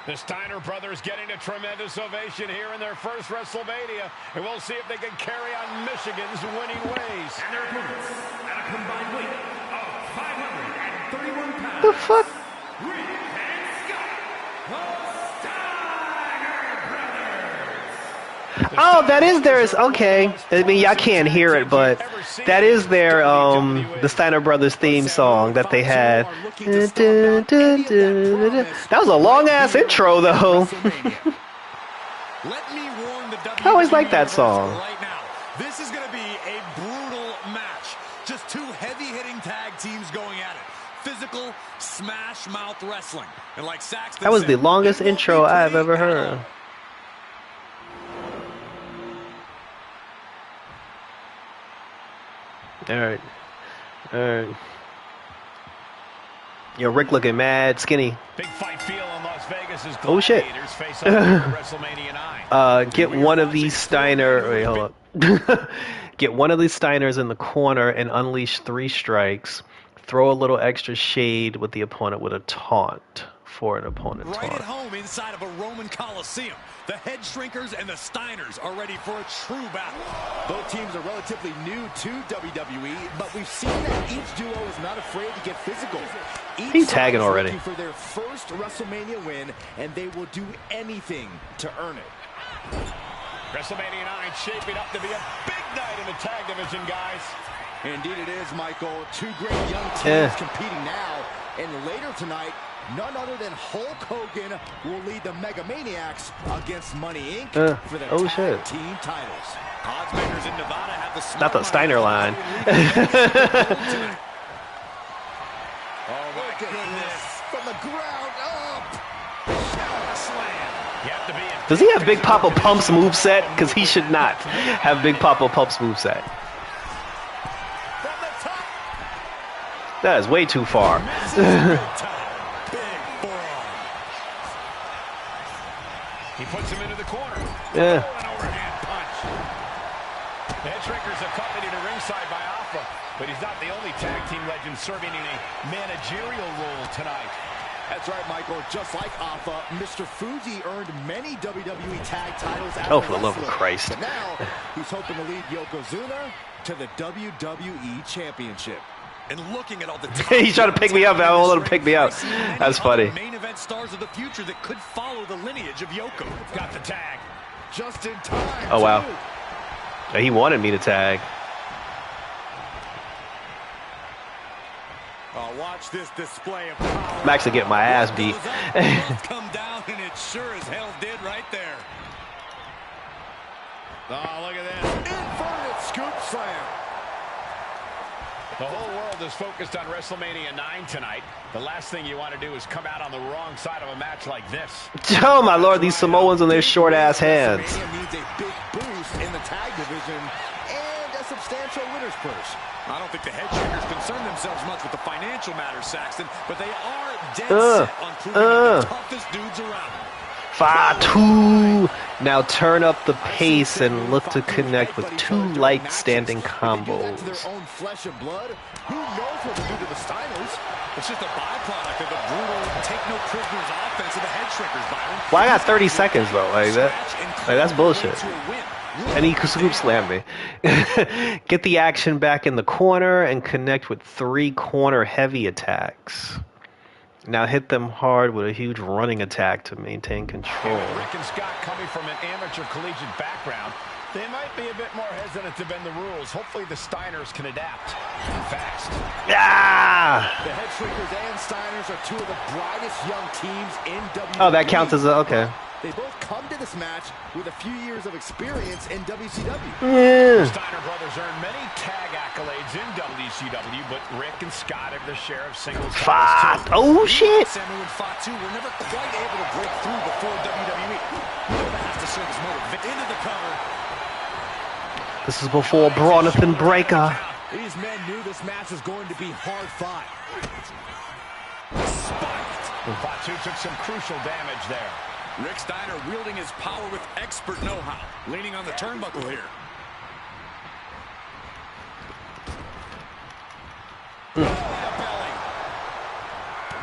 Speaker 2: The Steiner brothers getting a tremendous ovation here in their first WrestleMania, and we'll see if they can carry on Michigan's winning ways.
Speaker 9: And their opponents, at a combined weight of 531 pounds.
Speaker 1: The fuck?
Speaker 9: Rick and Scott, the Steiner brothers.
Speaker 1: Oh, that is theirs. Okay. I mean, y'all can't hear it, but that is their the Steiner Brothers theme song that they had. That was a long ass intro, though.
Speaker 7: Let me warn the WWE
Speaker 1: I always like that song.
Speaker 7: right now. This is going to be a brutal match. Just two heavy-hitting tag teams going at it. Physical, smash-mouth wrestling. And like Saxton
Speaker 1: That was
Speaker 7: said,
Speaker 1: the longest
Speaker 7: it won't
Speaker 1: intro
Speaker 7: be
Speaker 1: I've
Speaker 7: pretty
Speaker 1: ever
Speaker 7: at
Speaker 1: heard.
Speaker 7: all.
Speaker 1: Alright. Alright. Yo, Rick looking mad skinny.
Speaker 2: Big fight feel in Las Vegas as
Speaker 1: Oh, shit.
Speaker 2: Gladiators face off at WrestleMania 9.
Speaker 1: Get one of these Steiner. Wait, hold up. Get one of these Steiners in the corner and unleash 3 strikes. Throw a little extra shade with the opponent with a taunt for an opponent
Speaker 7: Right at
Speaker 1: taunt.
Speaker 7: home inside of a Roman Coliseum. The head shrinkers and the Steiners are ready for a true battle.
Speaker 10: Both teams are relatively new to WWE, but we've seen that each duo is not afraid to get physical. Each
Speaker 1: He's tagging
Speaker 10: side is
Speaker 1: already.
Speaker 10: looking for their first WrestleMania win, and they will do anything to earn it.
Speaker 2: WrestleMania 9 shaping up to be a big night in the tag division, guys.
Speaker 10: Indeed it is, Michael. Two great young teams competing now, and later tonight, none other than Hulk Hogan will lead the Mega Maniacs against Money Inc. for the tag team titles.
Speaker 7: Oddsmakers in Nevada have the
Speaker 1: Not the Steiner line.
Speaker 7: Oh my goodness.
Speaker 10: From the ground up.
Speaker 2: Slam. You have to be in.
Speaker 1: Does he have Big Papa Pump's moveset? Because he should not have Big Papa Pump's moveset.
Speaker 10: From the top.
Speaker 1: That is way too far.
Speaker 7: Big forearm.
Speaker 2: He puts him into the corner.
Speaker 1: Yeah.
Speaker 2: Oh, an overhand punch. The head shrinker's accompanied to ringside by Alpha, but he's not the only tag team legend serving in a managerial role tonight.
Speaker 10: That's right, Michael. Just like Alpha, Mr. Fuji earned many WWE tag titles as
Speaker 1: Oh,
Speaker 10: a
Speaker 1: for the love of
Speaker 10: wrestler.
Speaker 1: Christ.
Speaker 10: But now, he's hoping to lead Yokozuna to the WWE Championship.
Speaker 7: And looking at all the
Speaker 1: He's trying to pick me up. I won't let him pick me up. That's funny.
Speaker 7: Main event stars of the future that could follow the lineage of Yoko.
Speaker 2: Got the tag.
Speaker 10: Just in time.
Speaker 1: Oh, wow.
Speaker 10: too.
Speaker 1: He wanted me to tag.
Speaker 7: Oh, watch this display of power.
Speaker 1: I'm actually getting my ass beat.
Speaker 7: Come down, and it sure as hell did right there.
Speaker 2: Oh, look at this.
Speaker 10: Inverted scoop slam.
Speaker 2: The whole world is focused on WrestleMania 9 tonight. The last thing you want to do is come out on the wrong side of a match like this.
Speaker 1: Oh my lord, these Samoans and their short ass hands.
Speaker 10: WrestleMania needs a big boost in the tag division and a substantial winner's purse.
Speaker 7: I don't think the head shakers concern themselves much with the financial matters, Saxton, but they are dead set on proving the toughest dudes around.
Speaker 1: Fatu. Now turn up the pace and look to connect with 2 light standing
Speaker 10: To
Speaker 1: combos.
Speaker 10: their own flesh and blood, who knows what to do to the Steiners?
Speaker 7: It's just a byproduct of the brutal take-no-prisoners offense of the head shrinkers, Byron.
Speaker 1: Well, I got 30 seconds though. Like that's bullshit.
Speaker 7: To a win.
Speaker 1: And he scoop slammed me. Get the action back in the corner and connect with 3 corner heavy attacks. Now hit them hard with a huge running attack to maintain control.
Speaker 2: With Rick and Scott coming from an amateur collegiate background, they might be a bit more hesitant to bend the rules. Hopefully the Steiners can adapt fast.
Speaker 1: Ah!
Speaker 10: The Head Shrinkers and Steiners are two of the brightest young teams in WWE.
Speaker 1: Oh, that counts as a, okay.
Speaker 10: They both come to this match with a few years of experience in WCW.
Speaker 1: Yeah.
Speaker 2: The Steiner brothers earned many tag accolades in WCW, but Rick and Scott have their share of singles titles too.
Speaker 1: Oh shit!
Speaker 7: Samu and Fatu were never quite able to break through before WWE. That has to serve as motive. Into the cover.
Speaker 1: This is before Bronathan Breaker.
Speaker 10: These men knew this match was going to be hard fought.
Speaker 2: Spiked. Fatu took some crucial damage there.
Speaker 7: Rick Steiner wielding his power with expert know-how, leaning on the turnbuckle here. Belly.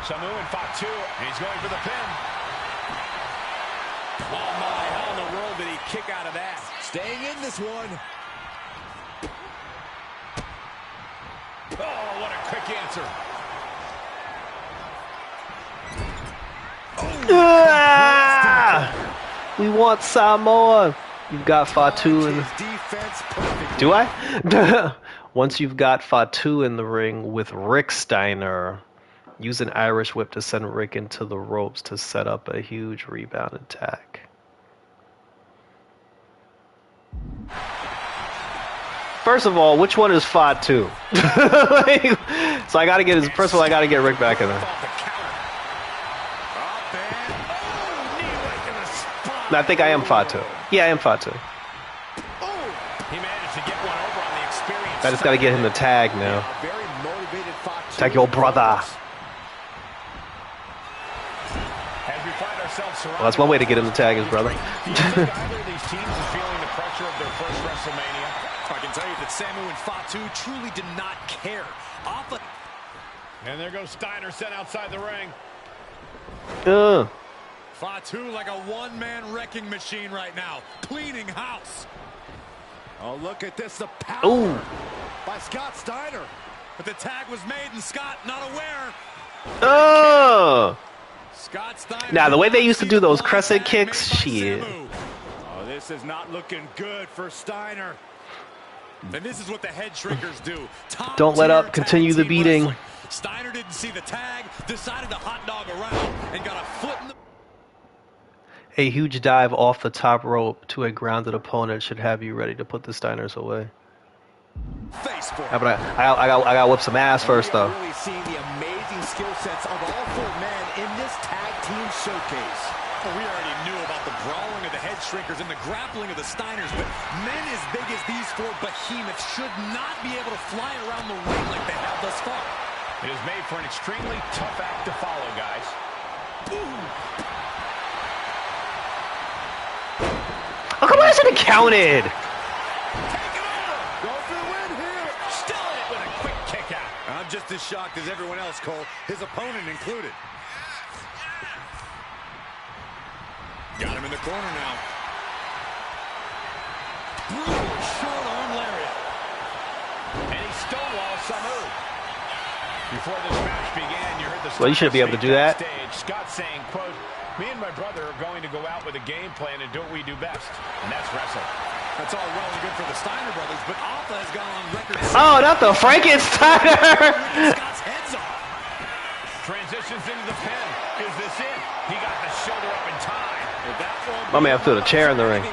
Speaker 2: Samu and Fatu, and he's going for the pin.
Speaker 7: Oh my, how in the world did he kick out of that?
Speaker 10: Staying in this one.
Speaker 2: Oh, what a quick answer.
Speaker 1: We want Samoa. You've got Fatu in. Do I? Once you've got Fatu in the ring with Rick Steiner, use an Irish whip to send Rick into the ropes to set up a huge rebound attack. First of all, which one is Fatu? Like, so I gotta get his. First of all, I gotta get Rick back in there. I think I am Fatu. Yeah, I am Fatu.
Speaker 2: He managed to get one over on the experience.
Speaker 1: I just gotta get him to tag now.
Speaker 10: Very motivated Fatu.
Speaker 1: Tag your brother.
Speaker 2: As we find ourselves surrounded.
Speaker 1: Well, that's one way to get him to tag his brother.
Speaker 2: Do you think either of these teams is feeling the pressure of their first WrestleMania?
Speaker 7: I can tell you that Samu and Fatu truly did not care.
Speaker 2: And there goes Steiner sent outside the ring.
Speaker 7: Fatu like a one-man wrecking machine right now, cleaning house.
Speaker 10: Oh, look at this, the power
Speaker 1: Ooh.
Speaker 10: by Scott Steiner.
Speaker 7: But the tag was made and Scott not aware. Scott Steiner.
Speaker 1: Now, the way they used to do those crescent kicks, shit.
Speaker 10: Oh, this is not looking good for Steiner.
Speaker 7: And this is what the Head Shrinkers do.
Speaker 1: Don't let up. Continue the beating.
Speaker 7: Wrestling. Steiner didn't see the tag, decided to hot dog around, and got a foot in the...
Speaker 1: A huge dive off the top rope to a grounded opponent should have you ready to put the Steiners away.
Speaker 7: Face for
Speaker 1: Yeah, but I got whip some ass first though.
Speaker 10: Really seeing the amazing skill sets of all four men in this tag team showcase.
Speaker 7: We already knew about the brawling of the Head Shrinkers and the grappling of the Steiners, but men as big as these four behemoths should not be able to fly around the ring like they have thus far.
Speaker 2: It is made for an extremely tough act to follow, guys.
Speaker 1: Oh, come on, I should have counted.
Speaker 10: Go for the win here.
Speaker 2: Still in it with a quick kick out.
Speaker 7: I'm just as shocked as everyone else, Cole, his opponent included. Got him in the corner now.
Speaker 2: Brutal short arm lariat. And he stonewalls Samu. Before this match began, you heard the
Speaker 1: Well, you should be able to do that.
Speaker 2: Stage. Scott saying, quote, "Me and my brother are going to go out with a game plan and do what we do best, and that's wrestle."
Speaker 7: That's all well and good for the Steiner brothers, but Alpha has gone on record.
Speaker 1: Oh, not the Frankensteiner.
Speaker 7: Scott's heads off.
Speaker 2: Transitions into the pin. Is this it? He got the shoulder up in time. If that one
Speaker 1: My man threw the chair in the ring.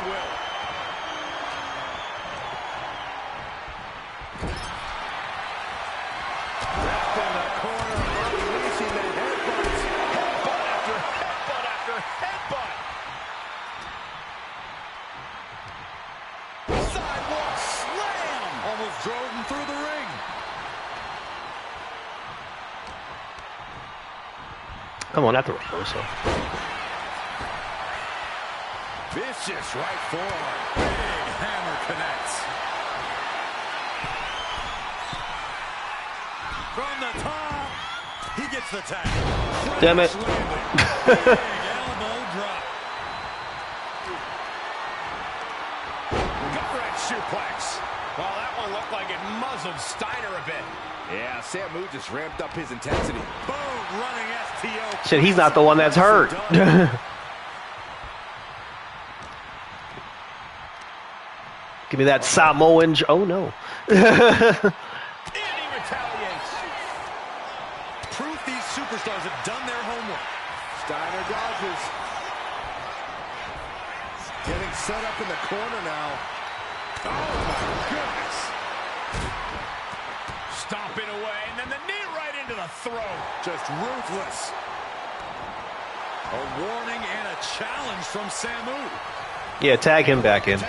Speaker 7: Drove him through the ring.
Speaker 1: Come on, not the reversal.
Speaker 7: Vicious right forearm. Big hammer connects. From the top. He gets the tag.
Speaker 1: Damn it.
Speaker 7: Big elbow drop.
Speaker 2: Gut wrench suplex. Well, that one looked like it muzzled Steiner a bit.
Speaker 10: Yeah, Samu just ramped up his intensity.
Speaker 8: Boom, running STO.
Speaker 1: Shit, he's not the one that's hurt. Give me that Samoan. Oh no.
Speaker 2: And he retaliates.
Speaker 7: Proof these superstars have done their homework.
Speaker 10: Steiner dodges. Getting set up in the corner now.
Speaker 2: Oh, my goodness. Stomping away, and then the knee right into the throat.
Speaker 8: Just ruthless.
Speaker 7: A warning and a challenge from Samu.
Speaker 1: Yeah, tag him back in.
Speaker 7: Boy,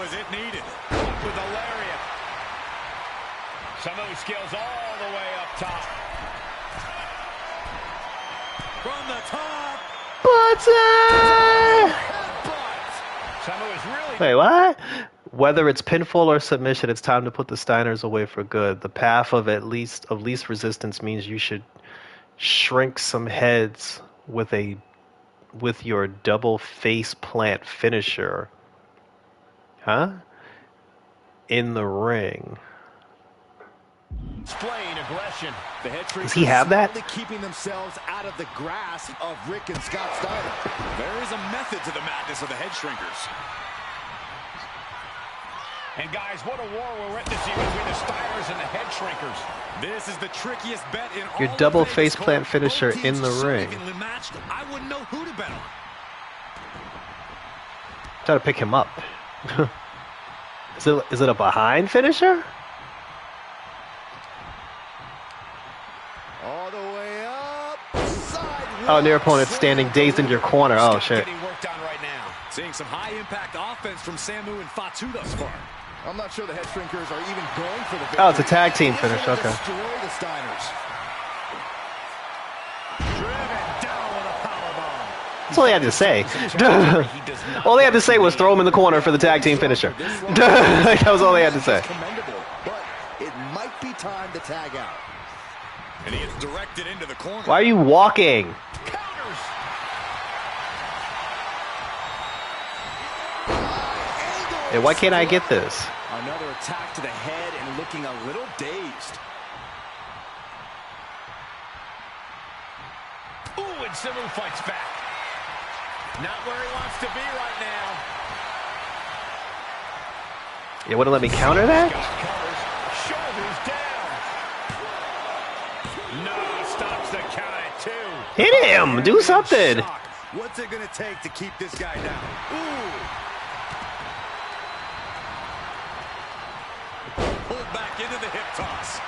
Speaker 7: was it needed.
Speaker 2: With the lariat. Samu scales all the way up top.
Speaker 7: From the top.
Speaker 2: Samu is really...
Speaker 1: Wait, what? Whether it's pinfall or submission, it's time to put the Steiners away for good. The path of least resistance means you should shrink some heads with your double face plant finisher. Huh? In the ring.
Speaker 2: Displaying aggression.
Speaker 10: The head
Speaker 1: Does he have that?
Speaker 10: keeping themselves out of the grasp of Rick and Scott Steiner.
Speaker 7: There is a method to the madness of the head shrinkers.
Speaker 2: And guys, what a war we're witnessing between the Steiners and the head shrinkers.
Speaker 7: This is the trickiest bet in all.
Speaker 1: Your double
Speaker 7: of
Speaker 1: face
Speaker 7: Vegas,
Speaker 1: plant
Speaker 7: Cole.
Speaker 1: finisher
Speaker 7: Both
Speaker 1: in
Speaker 7: teams
Speaker 1: the
Speaker 7: so
Speaker 1: ring.
Speaker 7: evenly matched, I wouldn't know who to bet on.
Speaker 1: Try to pick him up. Is it a behind finisher?
Speaker 10: All the way up.
Speaker 1: Oh, and your opponent's standing dazed in your corner. Oh shit.
Speaker 2: Getting worked on right now.
Speaker 7: Seeing some high-impact offense from Samu and Fatu thus far.
Speaker 10: I'm not sure the head shrinkers are even going for the victory.
Speaker 1: Oh, it's a tag team finish.
Speaker 10: They
Speaker 1: Okay.
Speaker 10: destroy the Steiners.
Speaker 2: Driven down with a powerbomb.
Speaker 1: That's all they had to say. All they had to say was throw him in the corner for the tag team finisher. That was all they had to say.
Speaker 10: Commendable, but it might be time to tag out.
Speaker 7: And he gets directed into the corner.
Speaker 1: Why are you walking?
Speaker 2: Counters.
Speaker 1: Hey, why can't I get this?
Speaker 10: Another attack to the head and looking a little dazed.
Speaker 2: Ooh, and Samu fights back. Not where he wants to be right now.
Speaker 1: You wouldn't let me counter that?
Speaker 2: Scott covers. Shoulders down. No, stops the count at 2.
Speaker 1: Hit him! Do something!
Speaker 8: What's it going to take to keep this guy down? Ooh.
Speaker 7: Pulled back into the hip toss.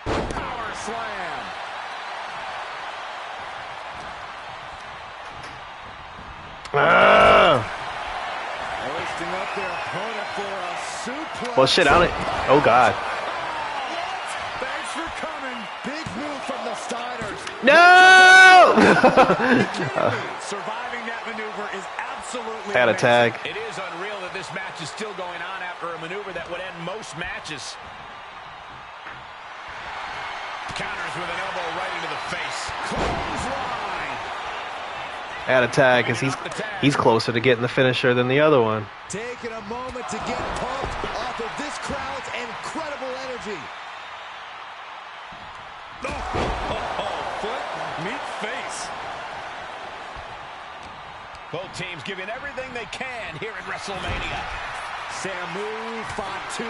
Speaker 8: Power slam. Hoisting up their opponent for a suplex.
Speaker 1: Well, shit, I don't. Oh, God.
Speaker 8: Thanks for coming.
Speaker 10: Big move from the Steiners.
Speaker 1: No!
Speaker 2: Surviving that maneuver is absolutely
Speaker 1: Had a
Speaker 2: amazing.
Speaker 1: tag.
Speaker 2: It is unreal that this match is still going on after a maneuver that would end most matches. Counters with an elbow right into the face. Clothesline.
Speaker 1: Had a tag because he's closer to getting the finisher than the other one.
Speaker 10: Taking a moment to get pumped off of this crowd's incredible energy.
Speaker 7: Foot meet face.
Speaker 2: Both teams giving everything they can here at WrestleMania.
Speaker 10: Samu, Fatu,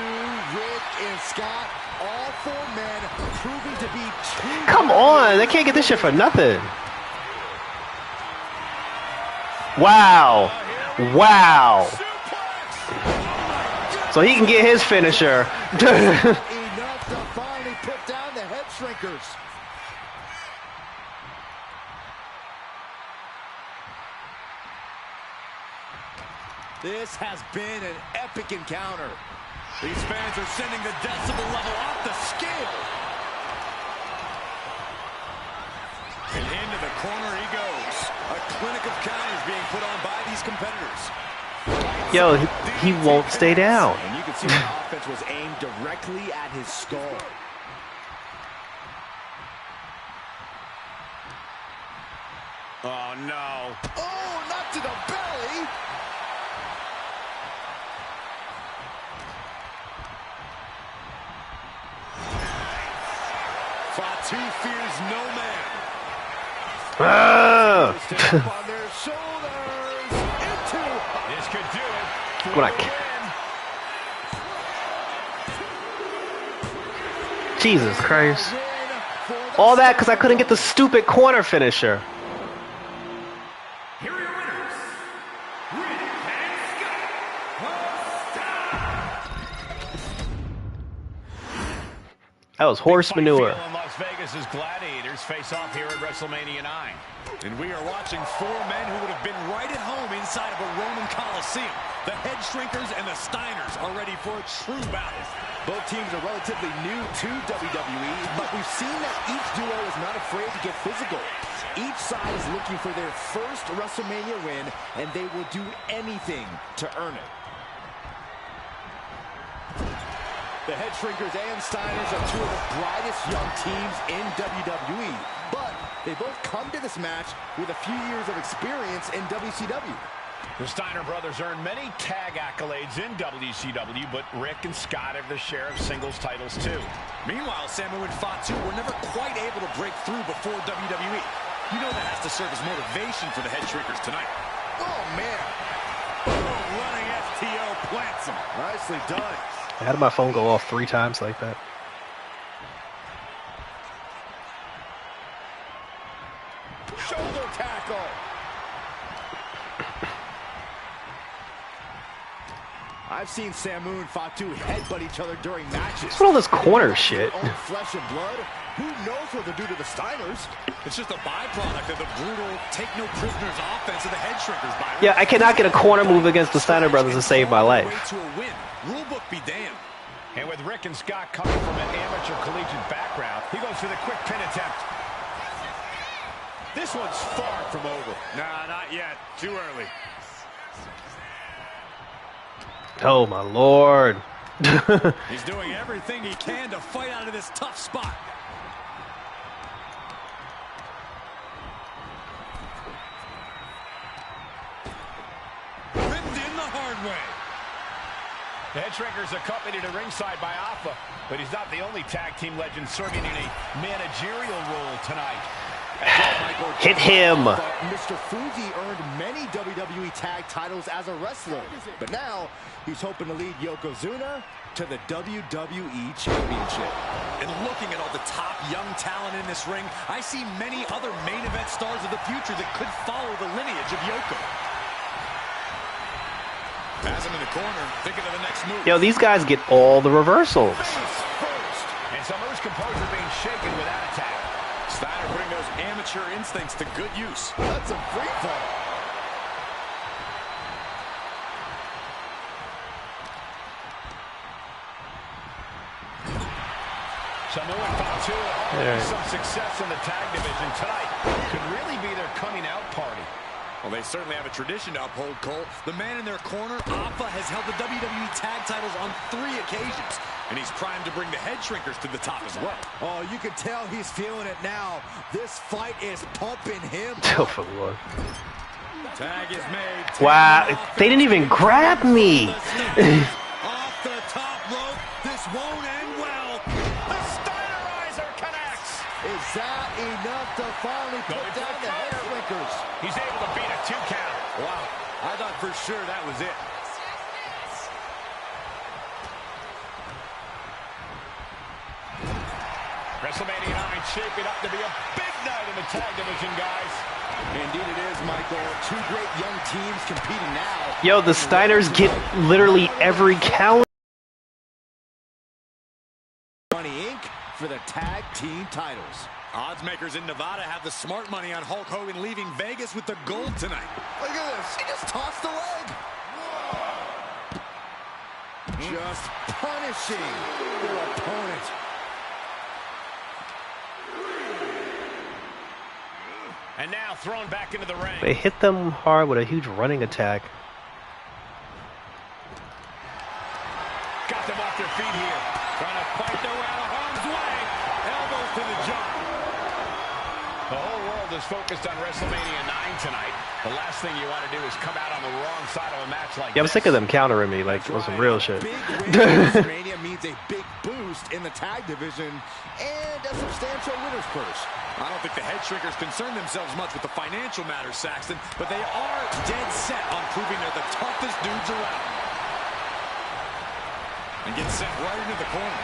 Speaker 10: Rick, and Scott, all 4 men proving to be true.
Speaker 1: Come on, they can't get this shit for nothing. Wow. Wow. So he can get his finisher.
Speaker 10: Enough to finally put down the head shrinkers. This has been an epic encounter.
Speaker 7: These fans are sending the decibel level off the scale. And into the corner he goes. A clinic of counters being put on by these competitors.
Speaker 1: Yo, he won't stay down.
Speaker 10: And you can see the offense was aimed directly at his skull.
Speaker 2: Oh, no.
Speaker 10: Oh, not to the belly. Fatu fears no man. Stand up on their shoulders. Into.
Speaker 2: This could do it.
Speaker 1: What Jesus Christ. All that because I couldn't get the stupid corner finisher.
Speaker 9: Here are your winners, Rick and
Speaker 1: That was horse manure.
Speaker 2: Las Vegas's Gladiators face off here at WrestleMania 9.
Speaker 7: And we are watching four men who would have been right at home inside of a Roman Coliseum. The Head Shrinkers and the Steiners are ready for a true battle.
Speaker 10: Both teams are relatively new to WWE, but we've seen that each duo is not afraid to get physical. Each side is looking for their first WrestleMania win, and they will do anything to earn it. The Head Shrinkers and Steiners are two of the brightest young teams in WWE, but they both come to this match with a few years of experience in WCW.
Speaker 2: The Steiner brothers earned many tag accolades in WCW, but Rick and Scott have their share of singles titles too.
Speaker 7: Meanwhile, Samu and Fatu were never quite able to break through before WWE. You know that has to serve as motivation for the Head Shrinkers tonight.
Speaker 10: Oh, man.
Speaker 7: Boom, running FTO plants him.
Speaker 10: Nicely done.
Speaker 1: How did my phone go off 3 times like that?
Speaker 10: Shoulder tackle. I've seen Samu and Fatu headbutt each other during matches.
Speaker 1: What's with all this corner shit?
Speaker 10: Own flesh and blood. Who knows what they'll do to the Steiners?
Speaker 7: It's just a byproduct of the brutal take-no-prisoners offense of the Head Shrinkers.
Speaker 1: Yeah, I cannot get a corner move against the Steiner brothers to save my life.
Speaker 7: To a win. Rule book be damned.
Speaker 2: And with Rick and Scott coming from an amateur collegiate background, he goes for the quick pin attempt.
Speaker 8: This one's far from over. Nah, not yet. Too early.
Speaker 1: Oh, my Lord.
Speaker 7: He's doing everything he can to fight out of this tough spot. Ripped in the hard way.
Speaker 2: The Head Shrinkers accompanied to ringside by Alpha, but he's not the only tag team legend serving in a managerial role tonight.
Speaker 1: Hit him.
Speaker 10: Mr. Fuji earned many WWE tag titles as a wrestler, but now he's hoping to lead Yokozuna to the WWE Championship.
Speaker 7: And looking at all the top young talent in this ring, I see many other main event stars of the future that could follow the lineage of Yoko. Has him in the corner, thinking of the next move.
Speaker 1: Yo, these guys get all the reversals.
Speaker 2: And Samu's composure being shaken with that attack.
Speaker 7: Steiner putting those amateur instincts to good use.
Speaker 10: That's a free fall.
Speaker 2: Samu and Fatu having some success in the tag division tonight. Could really be their coming out party.
Speaker 7: Well, they certainly have a tradition to uphold, Cole. The man in their corner, Alpha, has held the WWE tag titles on 3 occasions, and he's primed to bring the Head Shrinkers to the top as well.
Speaker 10: Oh, you can tell he's feeling it now. This fight is pumping him.
Speaker 1: Oh, for the Lord.
Speaker 7: Tag is made.
Speaker 1: Wow, they didn't even grab me.
Speaker 7: Off the top rope. This won't end well.
Speaker 2: The Steinerizer connects.
Speaker 10: Is that enough to finally put down the Head Shrinkers?
Speaker 2: He's able to beat a 2 count.
Speaker 7: Wow, I thought for sure that was it.
Speaker 2: WrestleMania 9 shaping up to be a big night in the tag division, guys.
Speaker 10: Indeed it is, Michael. 2 great young teams competing now.
Speaker 1: Yo, the Steiners get literally every count.
Speaker 10: Money Inc. for the tag team titles.
Speaker 7: Odds makers in Nevada have the smart money on Hulk Hogan leaving Vegas with the gold tonight.
Speaker 10: Look at this. He just tossed the leg. Just punishing their opponent.
Speaker 2: And now thrown back into the ring.
Speaker 1: They hit them hard with a huge running attack.
Speaker 2: Got them off their feet here. Trying to fight their way out of harm's way. Elbows to the jaw. The whole world is focused on WrestleMania 9 tonight. The last thing you want to do is come out on the wrong side of a match like
Speaker 1: Yeah, I'm
Speaker 2: this.
Speaker 1: sick of them countering me like it was some real shit.
Speaker 10: Big win at WrestleMania means a big boost in the tag division and a substantial winner's purse.
Speaker 7: I don't think the head shrinkers concern themselves much with the financial matters, Saxton, but they are dead set on proving they're the toughest dudes around. And get sent right into the corner.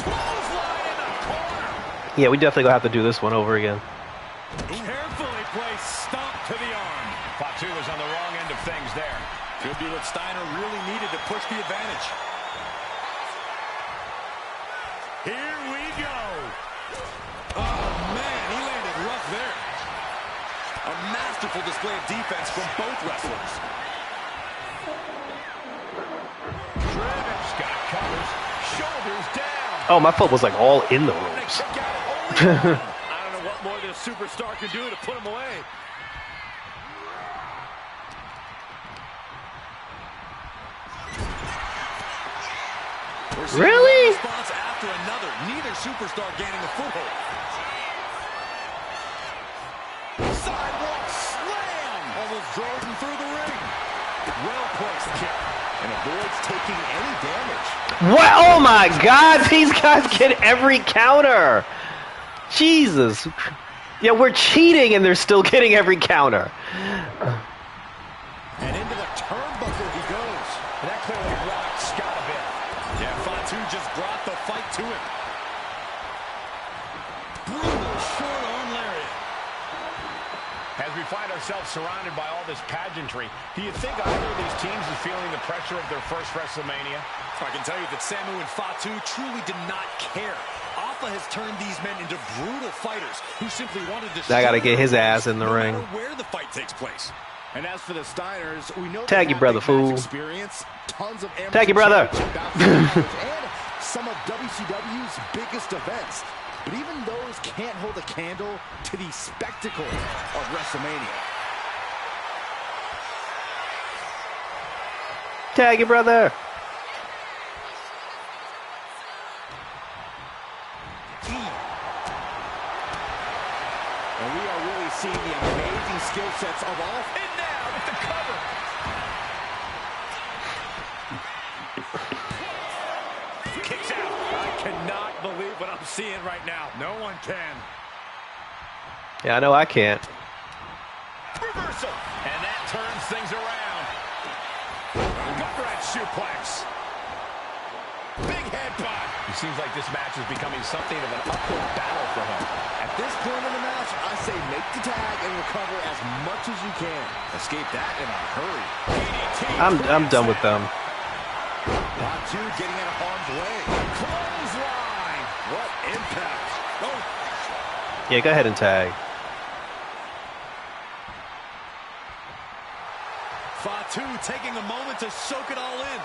Speaker 7: Clothesline in the corner.
Speaker 1: Yeah, we definitely gonna have to do this one over again.
Speaker 7: Carefully placed stomp to the arm.
Speaker 2: Fatu was on the wrong end of things there.
Speaker 7: Could be what Steiner really needed to push the advantage. Here we go. Oh, man, he landed rough there. A masterful display of defense from both wrestlers.
Speaker 2: Driven. Scott covers. Shoulders down.
Speaker 1: Oh, my foot was like all in the ropes.
Speaker 8: I don't know what more than a superstar can do to put him away.
Speaker 1: Really?
Speaker 7: One response after another. Neither superstar gaining a foothold. Sidewalk slam. Almost drove him through the ring. Well-placed kick. And avoids taking any damage.
Speaker 1: What? Oh my God! These guys get every counter. Jesus. Yeah, we're cheating and they're still getting every counter.
Speaker 10: And into the turnbuckle he goes.
Speaker 2: And that clearly rocked Scott a bit.
Speaker 7: Yeah, Fatu just brought the fight to him. Brutal short arm lariat.
Speaker 2: As we find ourselves surrounded by all this pageantry, do you think either of these teams is feeling the pressure of their first WrestleMania?
Speaker 7: I can tell you that Samu and Fatu truly did not care. Alpha has turned these men into brutal fighters who simply wanted to.
Speaker 1: I gotta get his ass in the
Speaker 7: no
Speaker 1: ring.
Speaker 7: matter where the fight takes place.
Speaker 10: And as for the Steiners, we know
Speaker 1: Tag
Speaker 10: they
Speaker 1: your
Speaker 10: have
Speaker 1: brother,
Speaker 10: big
Speaker 1: fool.
Speaker 10: match experience, tons of amateur
Speaker 1: Tag your brother.
Speaker 10: championship bouts and some of WCW's biggest events. But even those can't hold a candle to the spectacle of WrestleMania.
Speaker 1: Tag your brother.
Speaker 10: And we are really seeing the amazing skill sets of all.
Speaker 2: And now with the cover.
Speaker 8: Kicks out. I cannot believe what I'm seeing right now. No one can.
Speaker 1: Yeah, I know I can't.
Speaker 2: Reversal. And that turns things around. Gut-wrench suplex. Big headbutt. It seems like this match is becoming something of an uphill battle for him.
Speaker 10: At this point in the match, I say make the tag and recover as much as you can.
Speaker 7: Escape that in a hurry.
Speaker 1: I'm done with them.
Speaker 10: Fatu getting out of harm's way.
Speaker 8: Clothesline. What impact. Oh.
Speaker 1: Yeah, go ahead and tag.
Speaker 7: Fatu taking a moment to soak it all in.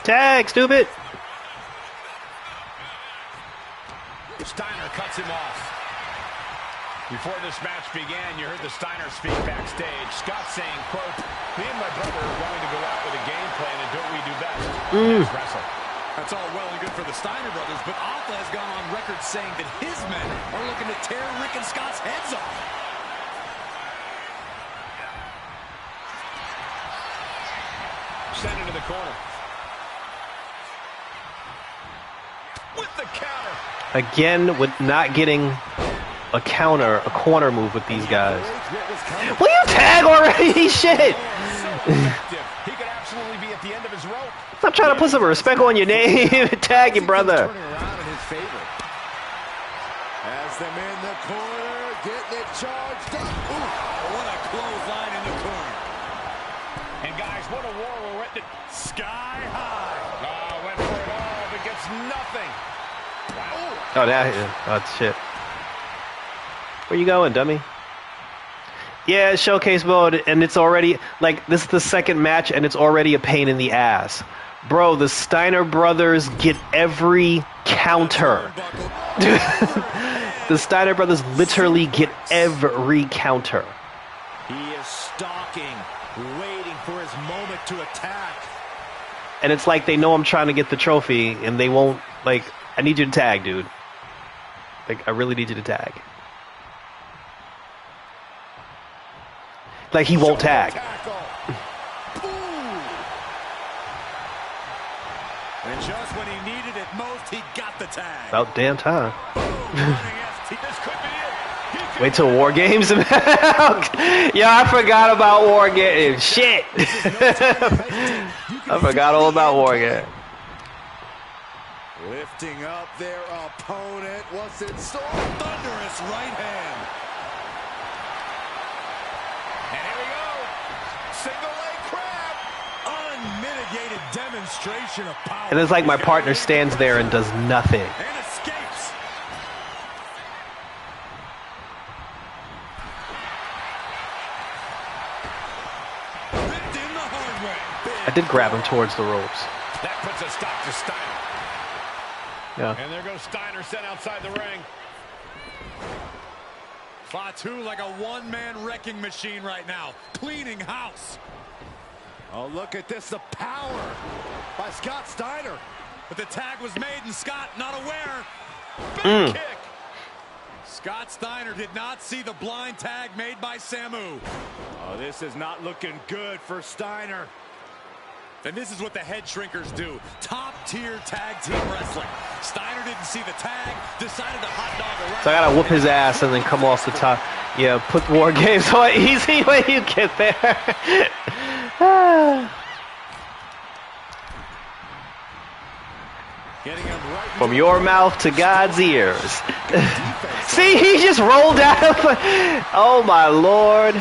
Speaker 1: Tag, stupid.
Speaker 2: Steiner cuts him off. Before this match began, you heard the Steiner speak backstage. Scott saying, quote, "Me and my brother are going to go out with a game plan and do what we do best. That's wrestle."
Speaker 7: That's all well and good for the Steiner brothers, but Alpha has gone on record saying that his men are looking to tear Rick and Scott's heads off.
Speaker 2: Sent into the corner. With the counter.
Speaker 1: Again, with not getting a counter, a corner move with these guys. Will you tag already? Shit!
Speaker 2: He could absolutely be at the end of his rope.
Speaker 1: Stop trying to put some respect on your name. Tag your brother.
Speaker 10: Turning around in his favor. As them in the corner, getting it charged up. Ooh,
Speaker 7: What a clothesline in the corner.
Speaker 2: And guys, what a war we're witnessing.
Speaker 8: Sky high.
Speaker 2: Went for it all, but gets nothing. Wow.
Speaker 1: Oh, oh, shit. Where you going, dummy? Yeah, it's showcase mode, and it's already, like, this is the second match, and it's already a pain in the ass. Bro, the Steiner brothers get every counter. The Steiner brothers literally get every counter.
Speaker 10: he is stalking, waiting for his moment to attack.
Speaker 1: And it's like they know I'm trying to get the trophy, and they won't, like, I need you to tag, dude. Like, I really need you to tag. Like, he won't tag.
Speaker 7: And just when he needed it most, he got the tag.
Speaker 1: About damn time.
Speaker 2: This could be it.
Speaker 1: Wait till War Games. Yeah, I forgot about War Games. Shit. I forgot all about War Games.
Speaker 10: Lifting up their opponent. What's in store? Thunderous right hand.
Speaker 2: And here we go. Single leg crab.
Speaker 10: Unmitigated demonstration of power.
Speaker 1: And it's like my partner stands there and does nothing.
Speaker 10: And escapes. Ripped in the hard way.
Speaker 1: I did grab him towards the ropes.
Speaker 2: That puts a stop to Steiner.
Speaker 1: Yeah.
Speaker 2: And there goes Steiner sent outside the ring.
Speaker 7: Fatu like a one-man wrecking machine right now, cleaning house.
Speaker 10: Oh, look at this, the power by Scott Steiner.
Speaker 7: But the tag was made and Scott not aware.
Speaker 2: Big kick.
Speaker 7: Scott Steiner did not see the blind tag made by Samu.
Speaker 10: Oh, this is not looking good for Steiner.
Speaker 7: And this is what the head shrinkers do. Top-tier tag team wrestling. Steiner didn't see the tag, decided to hot dog around.
Speaker 1: So I gotta whoop his ass and then come off the top. Yeah, put War Games on easy when you get there.
Speaker 10: Getting him right
Speaker 1: From your mouth to God's ears. See, he just rolled out of. Oh my Lord.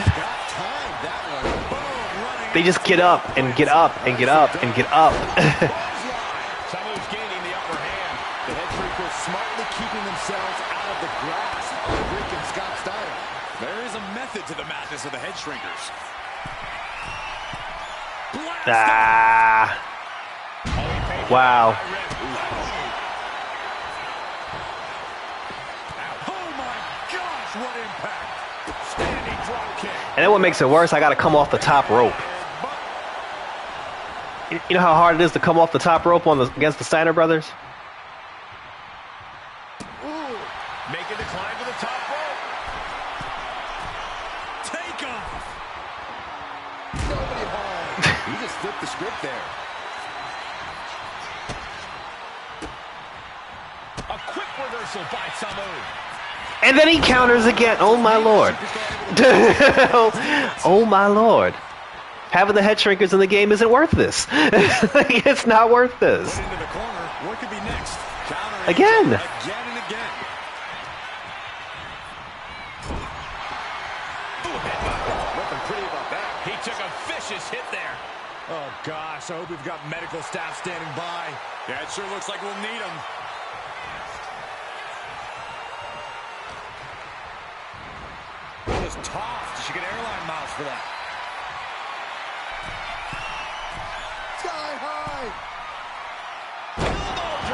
Speaker 1: They just get up and get up and get up and get up.
Speaker 2: Samu's gaining the upper hand.
Speaker 10: The head shrinkers smartly keeping themselves out of the grasp of Rick and Scott Steiner.
Speaker 7: There is a method to the madness of the head shrinkers. Blast
Speaker 1: Ah. Wow.
Speaker 10: Oh my gosh, what impact. Standing drop kick.
Speaker 1: And then what makes it worse, I gotta come off the top rope. You know how hard it is to come off the top rope against the Steiner brothers?
Speaker 2: Ooh, making the climb to the top rope.
Speaker 10: Take off. Nobody home. He just flipped the script there.
Speaker 2: A quick reversal by Samu.
Speaker 1: And then he counters again. Oh my Lord. Oh my Lord. Having the head shrinkers in the game isn't worth this. It's not worth this.
Speaker 7: into the corner. What could be next? Counter
Speaker 1: Again.
Speaker 7: Again and again.
Speaker 10: Nothing pretty about that.
Speaker 2: He took a vicious hit there.
Speaker 10: Oh gosh, I hope we've got medical staff standing by.
Speaker 7: Yeah, it sure looks like we'll need them.
Speaker 10: Just tossed. She get airline miles for that. Sky high.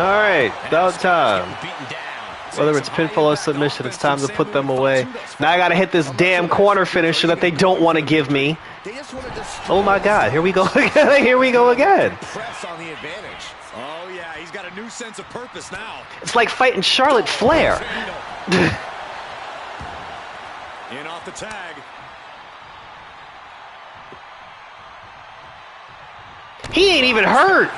Speaker 1: All right, about time. Whether it's pinfall or submission, it's time to put them away. Now I gotta hit this damn corner finisher that they don't want to give me. Oh my God, here we go again. Here we go again.
Speaker 10: Press on the advantage.
Speaker 7: Oh, yeah, he's got a new sense of purpose now.
Speaker 1: It's like fighting Charlotte Flair.
Speaker 7: In off the tag.
Speaker 1: He ain't even hurt.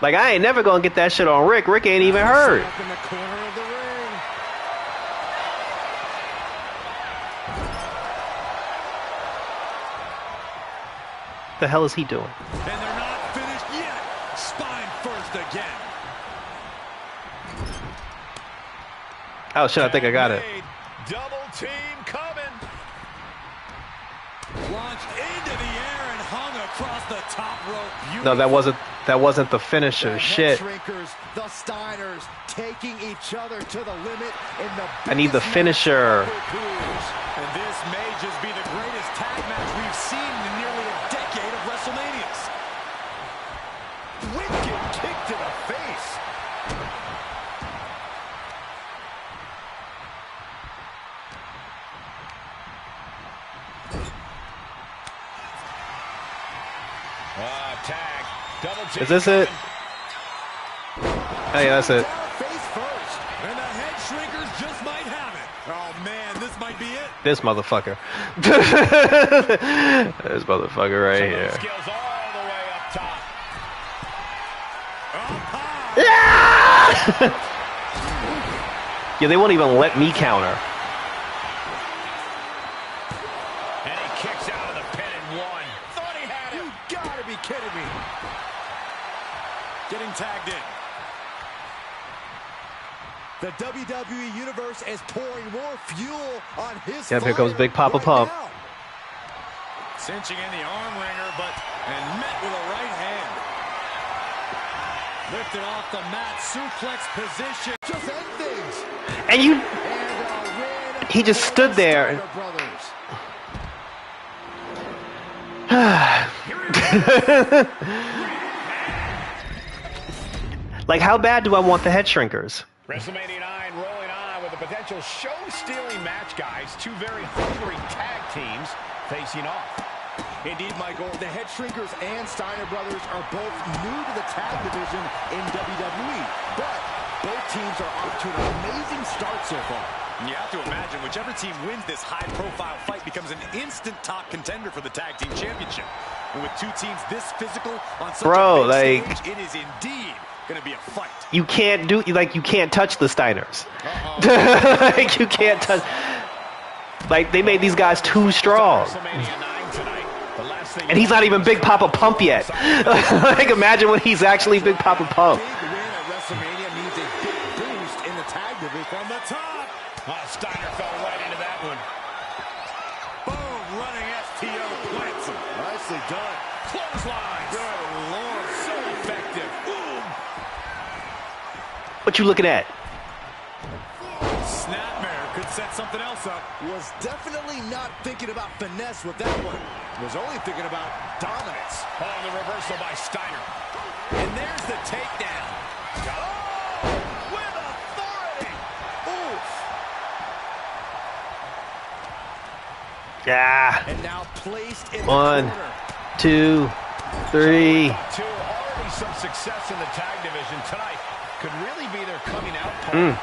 Speaker 1: Like, I ain't never gonna get that shit on Rick. Rick ain't even hurt.
Speaker 10: Up in the corner of the ring.
Speaker 1: What the hell is he doing?
Speaker 7: And they're not finished yet. Spine first again.
Speaker 1: Oh shit, I think I got it.
Speaker 2: Double team coming.
Speaker 7: Launched into the air and hung across the top rope.
Speaker 1: No, that wasn't the finisher.
Speaker 10: The
Speaker 1: Shit.
Speaker 10: Shrinkers, the Steiners, taking each other to the limit in the
Speaker 1: I need the
Speaker 10: biggest
Speaker 1: finisher.
Speaker 10: match of their careers.
Speaker 7: And this may just be the greatest tag match we've seen in nearly a decade of WrestleManias.
Speaker 10: Wicked kick to the face.
Speaker 2: Tag. Double team.
Speaker 1: Is this it? Oh, yeah, that's it.
Speaker 10: Face first.
Speaker 8: And the head shrinkers just might have it. Oh, man, this might be it.
Speaker 1: This motherfucker. This motherfucker right here.
Speaker 2: Skills all the way up top.
Speaker 1: Yeah! Yeah, they won't even let me counter.
Speaker 2: And he kicks out of the pin and one.
Speaker 10: Thought he had it. You gotta be kidding me.
Speaker 8: Getting tagged in.
Speaker 10: The WWE Universe is pouring more fuel on his
Speaker 1: Yep, here comes Big Papa Pump.
Speaker 10: now.
Speaker 8: Cinching in the arm wringer, and met with a right hand. Lifted off the mat, suplex position.
Speaker 10: Just end things.
Speaker 1: And you,
Speaker 10: And a win
Speaker 1: he just
Speaker 10: for
Speaker 1: stood
Speaker 10: the
Speaker 1: there.
Speaker 10: Steiner brothers.
Speaker 1: Like, how bad do I want the head shrinkers?
Speaker 2: WrestleMania 9 rolling on with a potential show-stealing match, guys. Two very hungry tag teams facing off.
Speaker 10: Indeed, Michael, the Head Shrinkers and Steiner brothers are both new to the tag division in WWE, but both teams are off to an amazing start so far.
Speaker 7: You have to imagine whichever team wins this high-profile fight becomes an instant top contender for the tag team championship. And with two teams this physical on such a big stage, it is indeed going to be a fight.
Speaker 1: You can't do, like, you can't touch the Steiners. Like, you can't touch. Like, they made these guys too strong. And he's not even Big Papa Pump yet. Like, imagine when he's actually Big Papa Pump.
Speaker 10: Big win at WrestleMania means a big boost in the tag division.
Speaker 2: From the top. Steiner fell right into that one.
Speaker 8: Boom, running STO plants him.
Speaker 10: Nicely done.
Speaker 2: Clotheslines.
Speaker 8: Good Lord.
Speaker 2: So effective. Boom.
Speaker 1: What you looking at?
Speaker 8: Snapmare could set something else up.
Speaker 10: Was definitely not thinking about finesse with that one. Was only thinking about dominance.
Speaker 2: Oh, the reversal by Steiner.
Speaker 7: And there's the takedown.
Speaker 2: Oh, with authority.
Speaker 10: Oof.
Speaker 1: Yeah.
Speaker 10: And now placed in
Speaker 1: 1,
Speaker 10: the corner.
Speaker 1: 2, 3.
Speaker 2: Two, already some success in the tag division tonight. Could really be their coming out party.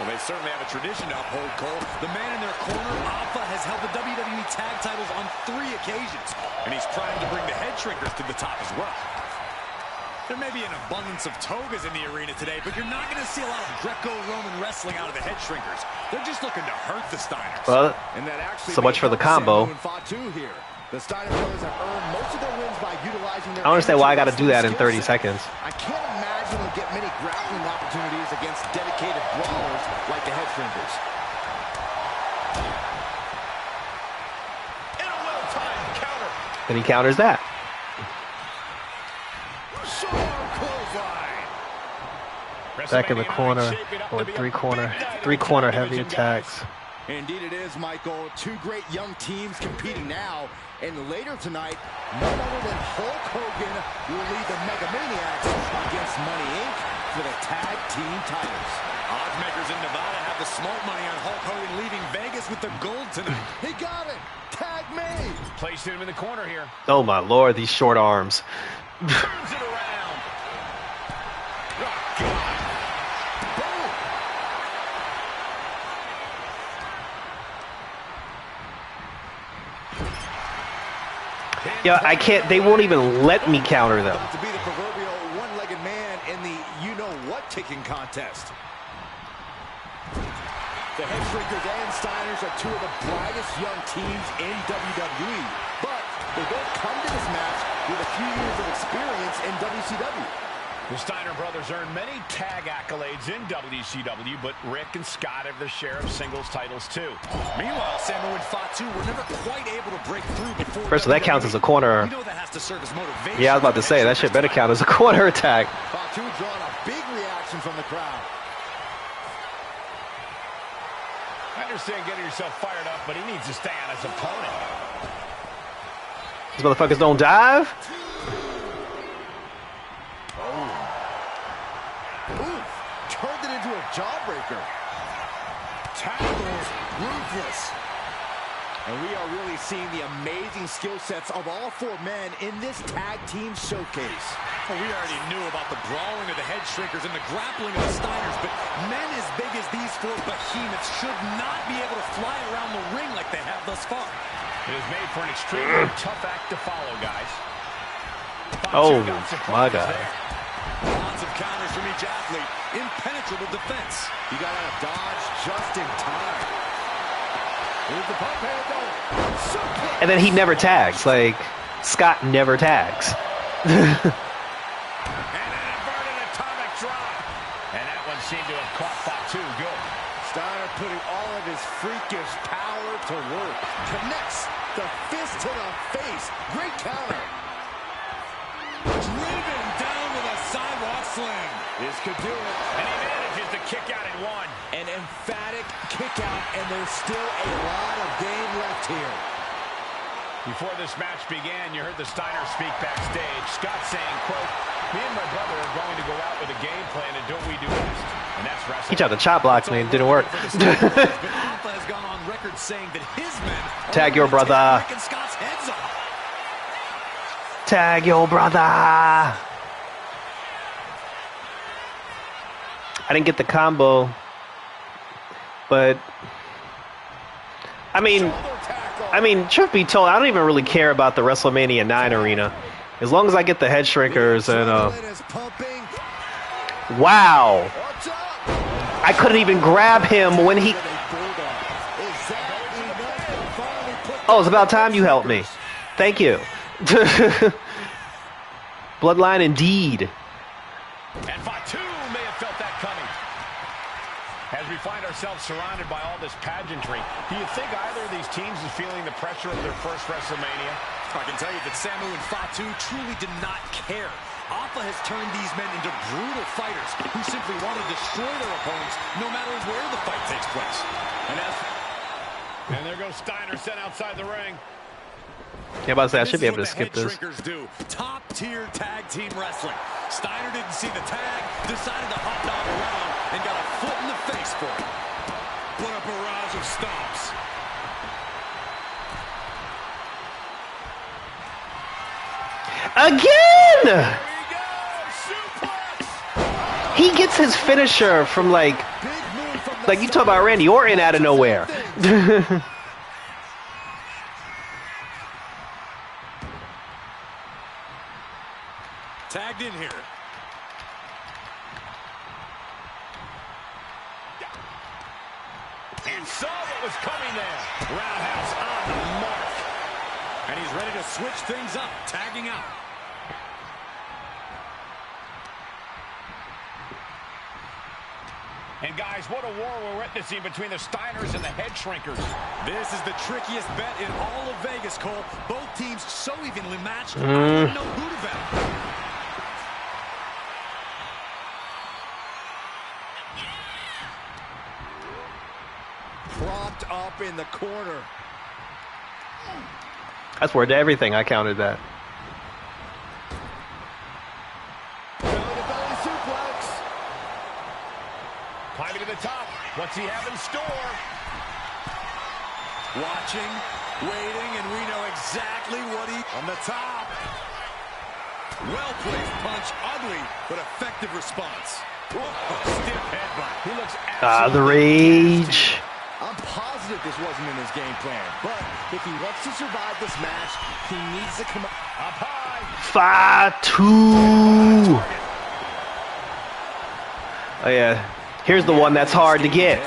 Speaker 7: Well, they certainly have a tradition to uphold, Cole. The man in their corner, Alpha, has held the WWE tag titles on 3 occasions, and he's trying to bring the head shrinkers to the top as well. There may be an abundance of togas in the arena today, but you're not going to see a lot of Greco-Roman wrestling out of the head shrinkers. They're just looking to hurt the Steiners.
Speaker 1: Well,
Speaker 10: And that actually
Speaker 1: so much for the combo.
Speaker 10: Here. The Steiner brothers have earned most of their wins by utilizing their
Speaker 1: I don't understand why I got to do that in
Speaker 10: skill
Speaker 1: 30
Speaker 10: set.
Speaker 1: seconds.
Speaker 10: I can't imagine they'll get many grappling opportunities against dedicated brawlers like the Head Shrinkers.
Speaker 2: And a well-timed counter.
Speaker 1: And he counters that. Back in the corner, or three corner heavy attacks.
Speaker 10: Indeed it is, Michael. Two great young teams competing now. And later tonight, none other than Hulk Hogan will lead the Megamaniacs against Money Inc. for the tag team titles.
Speaker 7: Oddsmakers in Nevada have the smart money on Hulk Hogan leaving Vegas with the gold tonight.
Speaker 10: He got it! Tag me!
Speaker 2: Placed him in the corner here.
Speaker 1: Oh my lord, these short arms.
Speaker 2: Turns it around. Oh, God.
Speaker 10: Boom!
Speaker 1: Yeah, I can't, they won't even let me counter them.
Speaker 10: To be the proverbial one-legged man in the you-know-what kicking contest. The Head Shrinkers and Steiners are two of the brightest young teams in WWE, but they both come to this match with a few years of experience in WCW.
Speaker 2: The Steiner brothers earned many tag accolades in WCW, but Rick and Scott have their share of singles titles too.
Speaker 7: Meanwhile, Samu and Fatu were never quite able to break through before.
Speaker 1: First of all, that counts as a corner.
Speaker 7: You know that has to serve as motivation.
Speaker 1: Yeah, I was about to say, that shit better count as a corner attack.
Speaker 10: Fatu drawing a big reaction from the crowd.
Speaker 2: I understand getting yourself fired up, but he needs to stay on his opponent.
Speaker 1: These motherfuckers don't dive.
Speaker 10: Ooh, turned it into a jawbreaker. Tackles ruthless. And we are really seeing the amazing skill sets of all four men in this tag team showcase.
Speaker 7: Well, we already knew about the brawling of the head shrinkers and the grappling of the Steiners, but men as big as these four behemoths should not be able to fly around the ring like they have thus far.
Speaker 2: It is made for an extremely tough act to follow, guys.
Speaker 1: Oh, my God.
Speaker 7: Lots of counters from each athlete. Impenetrable defense.
Speaker 10: You got out of dodge just in time. Here's the pump handle.
Speaker 1: And then he never tags. Like, Scott never tags.
Speaker 2: And an inverted atomic drop. And that one seemed to have caught Fatu good.
Speaker 10: Steiner putting all of his freakish power to work. Connects the fist to the face. Great counter.
Speaker 7: Driven down with a sidewalk slam.
Speaker 10: This could do it.
Speaker 2: And he manages to kick out in one.
Speaker 10: An emphatic kick out, and there's still a lot of game left here.
Speaker 2: Before this match began, you heard the Steiners speak backstage. Scott saying, quote, "Me and my brother are going to go out with a game plan, and don't we do best?" And that's wrestling.
Speaker 1: He tried to chop block me and it didn't work.
Speaker 7: Alpha has gone on record saying that his men
Speaker 1: Tag your brother.
Speaker 7: Scott's heads off.
Speaker 1: Tag your brother. I didn't get the combo, but I mean, truth be told, I don't even really care about the WrestleMania 9 arena. As long as I get the head shrinkers and wow. I couldn't even grab him when he... Oh, it's about time you helped me. Thank you. Bloodline indeed.
Speaker 2: And Fatu may have felt that coming. As we find ourselves surrounded by all this pageantry, do you think either of these teams is feeling the pressure of their first WrestleMania?
Speaker 7: I can tell you that Samu and Fatu truly did not care. Alpha has turned these men into brutal fighters who simply want to destroy their opponents no matter where the fight takes place.
Speaker 2: And there goes Steiner sent outside the ring.
Speaker 1: Yeah, about to say, I should be able to skip this.
Speaker 7: Do top-tier tag team wrestling. Steiner didn't see the tag, decided to hot dog around, and got a foot in the face for it. What a barrage of stomps.
Speaker 1: Again! He gets his finisher from like you talk about Randy Orton out of nowhere.
Speaker 7: Tagged in here.
Speaker 2: And saw what was coming there. Roundhouse on the mark.
Speaker 7: And he's ready to switch things up, tagging out.
Speaker 2: And guys, what a war we're witnessing between the Steiners and the head shrinkers.
Speaker 7: This is the trickiest bet in all of Vegas, Cole. Both teams so evenly matched, I don't know who to bet.
Speaker 10: Propped up in the corner.
Speaker 1: That's worth everything. I counted that.
Speaker 10: Belly suplex.
Speaker 2: Climbing to the top. What's he have in store?
Speaker 7: Watching, waiting, and we know exactly what he... On the top. Well-placed punch. Ugly, but effective response.
Speaker 2: Stiff headbutt. He looks absolutely...
Speaker 1: The rage.
Speaker 10: I'm positive this wasn't in his game plan, but if he wants to survive this match, he needs to come up
Speaker 2: high.
Speaker 1: Fatu. Oh yeah, here's the one that's hard to get.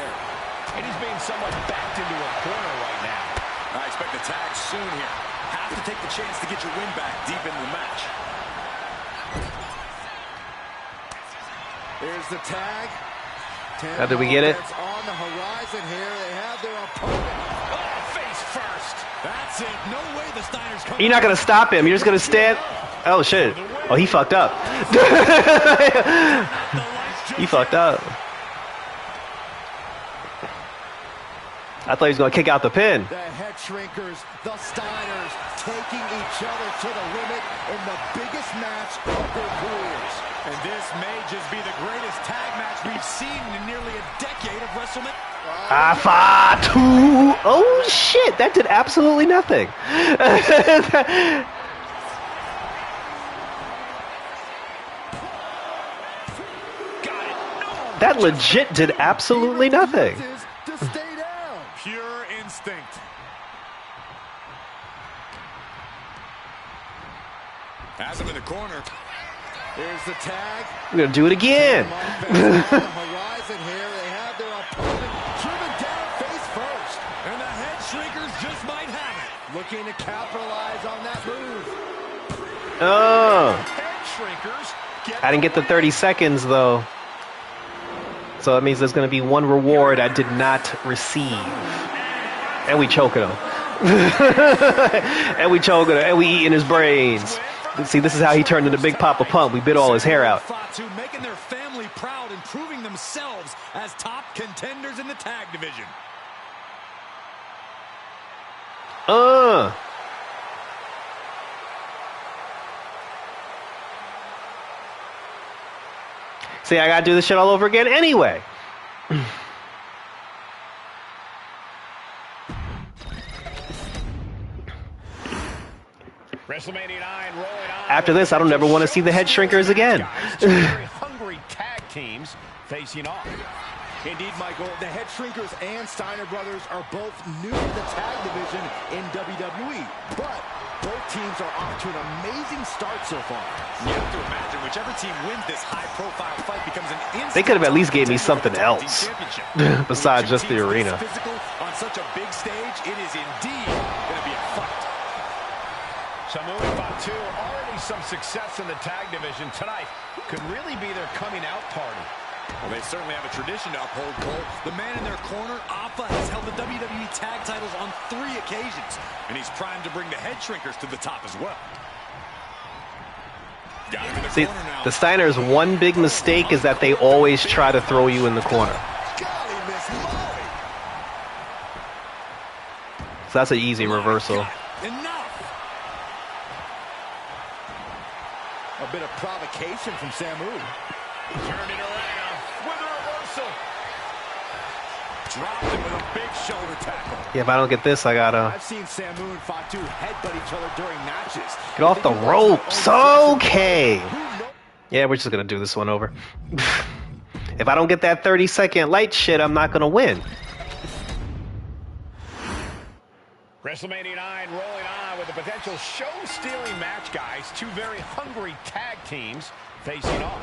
Speaker 2: And he's being somewhat backed into a corner right now.
Speaker 7: I expect a tag soon here. Have to take the chance to get your win back deep into the match.
Speaker 10: There's the tag.
Speaker 1: How did we get it?
Speaker 10: On the horizon here, they have their opponent.
Speaker 2: Oh, face first.
Speaker 7: That's it. No way the Steiners come.
Speaker 1: You're not gonna stop him. You're just gonna stand. Oh shit. Oh, he fucked up. He fucked up. I thought he was gonna kick out the pin.
Speaker 10: The head shrinkers, the Steiners, taking each other to the limit in the biggest match of their careers.
Speaker 7: And this may just be the greatest tag match we've seen in nearly a decade of WrestleMania.
Speaker 1: Alpha 2. Oh shit, that did absolutely nothing. That legit did absolutely nothing.
Speaker 10: To stay down.
Speaker 8: Pure instinct. Has him in the corner.
Speaker 10: Here's the tag.
Speaker 1: We're gonna do it again.
Speaker 10: On the horizon here, they have their opponent driven down face first.
Speaker 8: And the head shrinkers just might have it.
Speaker 10: Looking to capitalize on that move.
Speaker 1: Oh.
Speaker 2: Head shrinkers get
Speaker 1: I didn't get the 30 seconds though. So that means there's going to be one reward I did not receive. And we choking him. And we choking him. And we eating his brains. See, this is how he turned into Big Papa Pump. We bit all his hair out.
Speaker 7: Making their family proud and proving themselves as top contenders in the tag division.
Speaker 1: See, I gotta do this shit all over again anyway.
Speaker 2: WrestleMania 9 rolling on.
Speaker 1: After this, I don't ever want to see the head shrinkers again.
Speaker 2: Two very hungry tag teams facing off.
Speaker 10: Indeed, Michael, the Head Shrinkers and Steiner Brothers are both new to the tag division in WWE, but both teams are off to an amazing start so far.
Speaker 7: You have to imagine whichever team wins this high-profile fight becomes an instant.
Speaker 1: They could have at least gave me something else besides just the arena.
Speaker 7: Physical on such a big stage, it is indeed going to be a fight.
Speaker 2: Samu and Fatu, already some success in the tag division tonight, could really be their coming out party.
Speaker 7: Well, they certainly have a tradition to uphold, Cole. The man in their corner, Alpha, has held the WWE tag titles on 3 occasions, and he's primed to bring the Head Shrinkers to the top as well. Got him in the
Speaker 1: See,
Speaker 7: corner now.
Speaker 1: the Steiners' one big mistake is that they always try to throw you in the corner.
Speaker 10: Golly, Miss Molly.
Speaker 1: So that's an easy reversal.
Speaker 7: Enough.
Speaker 10: A bit of provocation from Samu.
Speaker 2: Turned it around with a reversal.
Speaker 8: Dropped him with a big shoulder tackle.
Speaker 1: Yeah, if I don't get this, I gotta
Speaker 10: I've seen Samu and Fatu headbutt each other during matches.
Speaker 1: get off the ropes. Okay. Yeah, we're just gonna do this one over. If I don't get that 30-second light shit, I'm not gonna win.
Speaker 2: WrestleMania 9 rolling on with a potential show-stealing match, guys. Two very hungry tag teams facing off.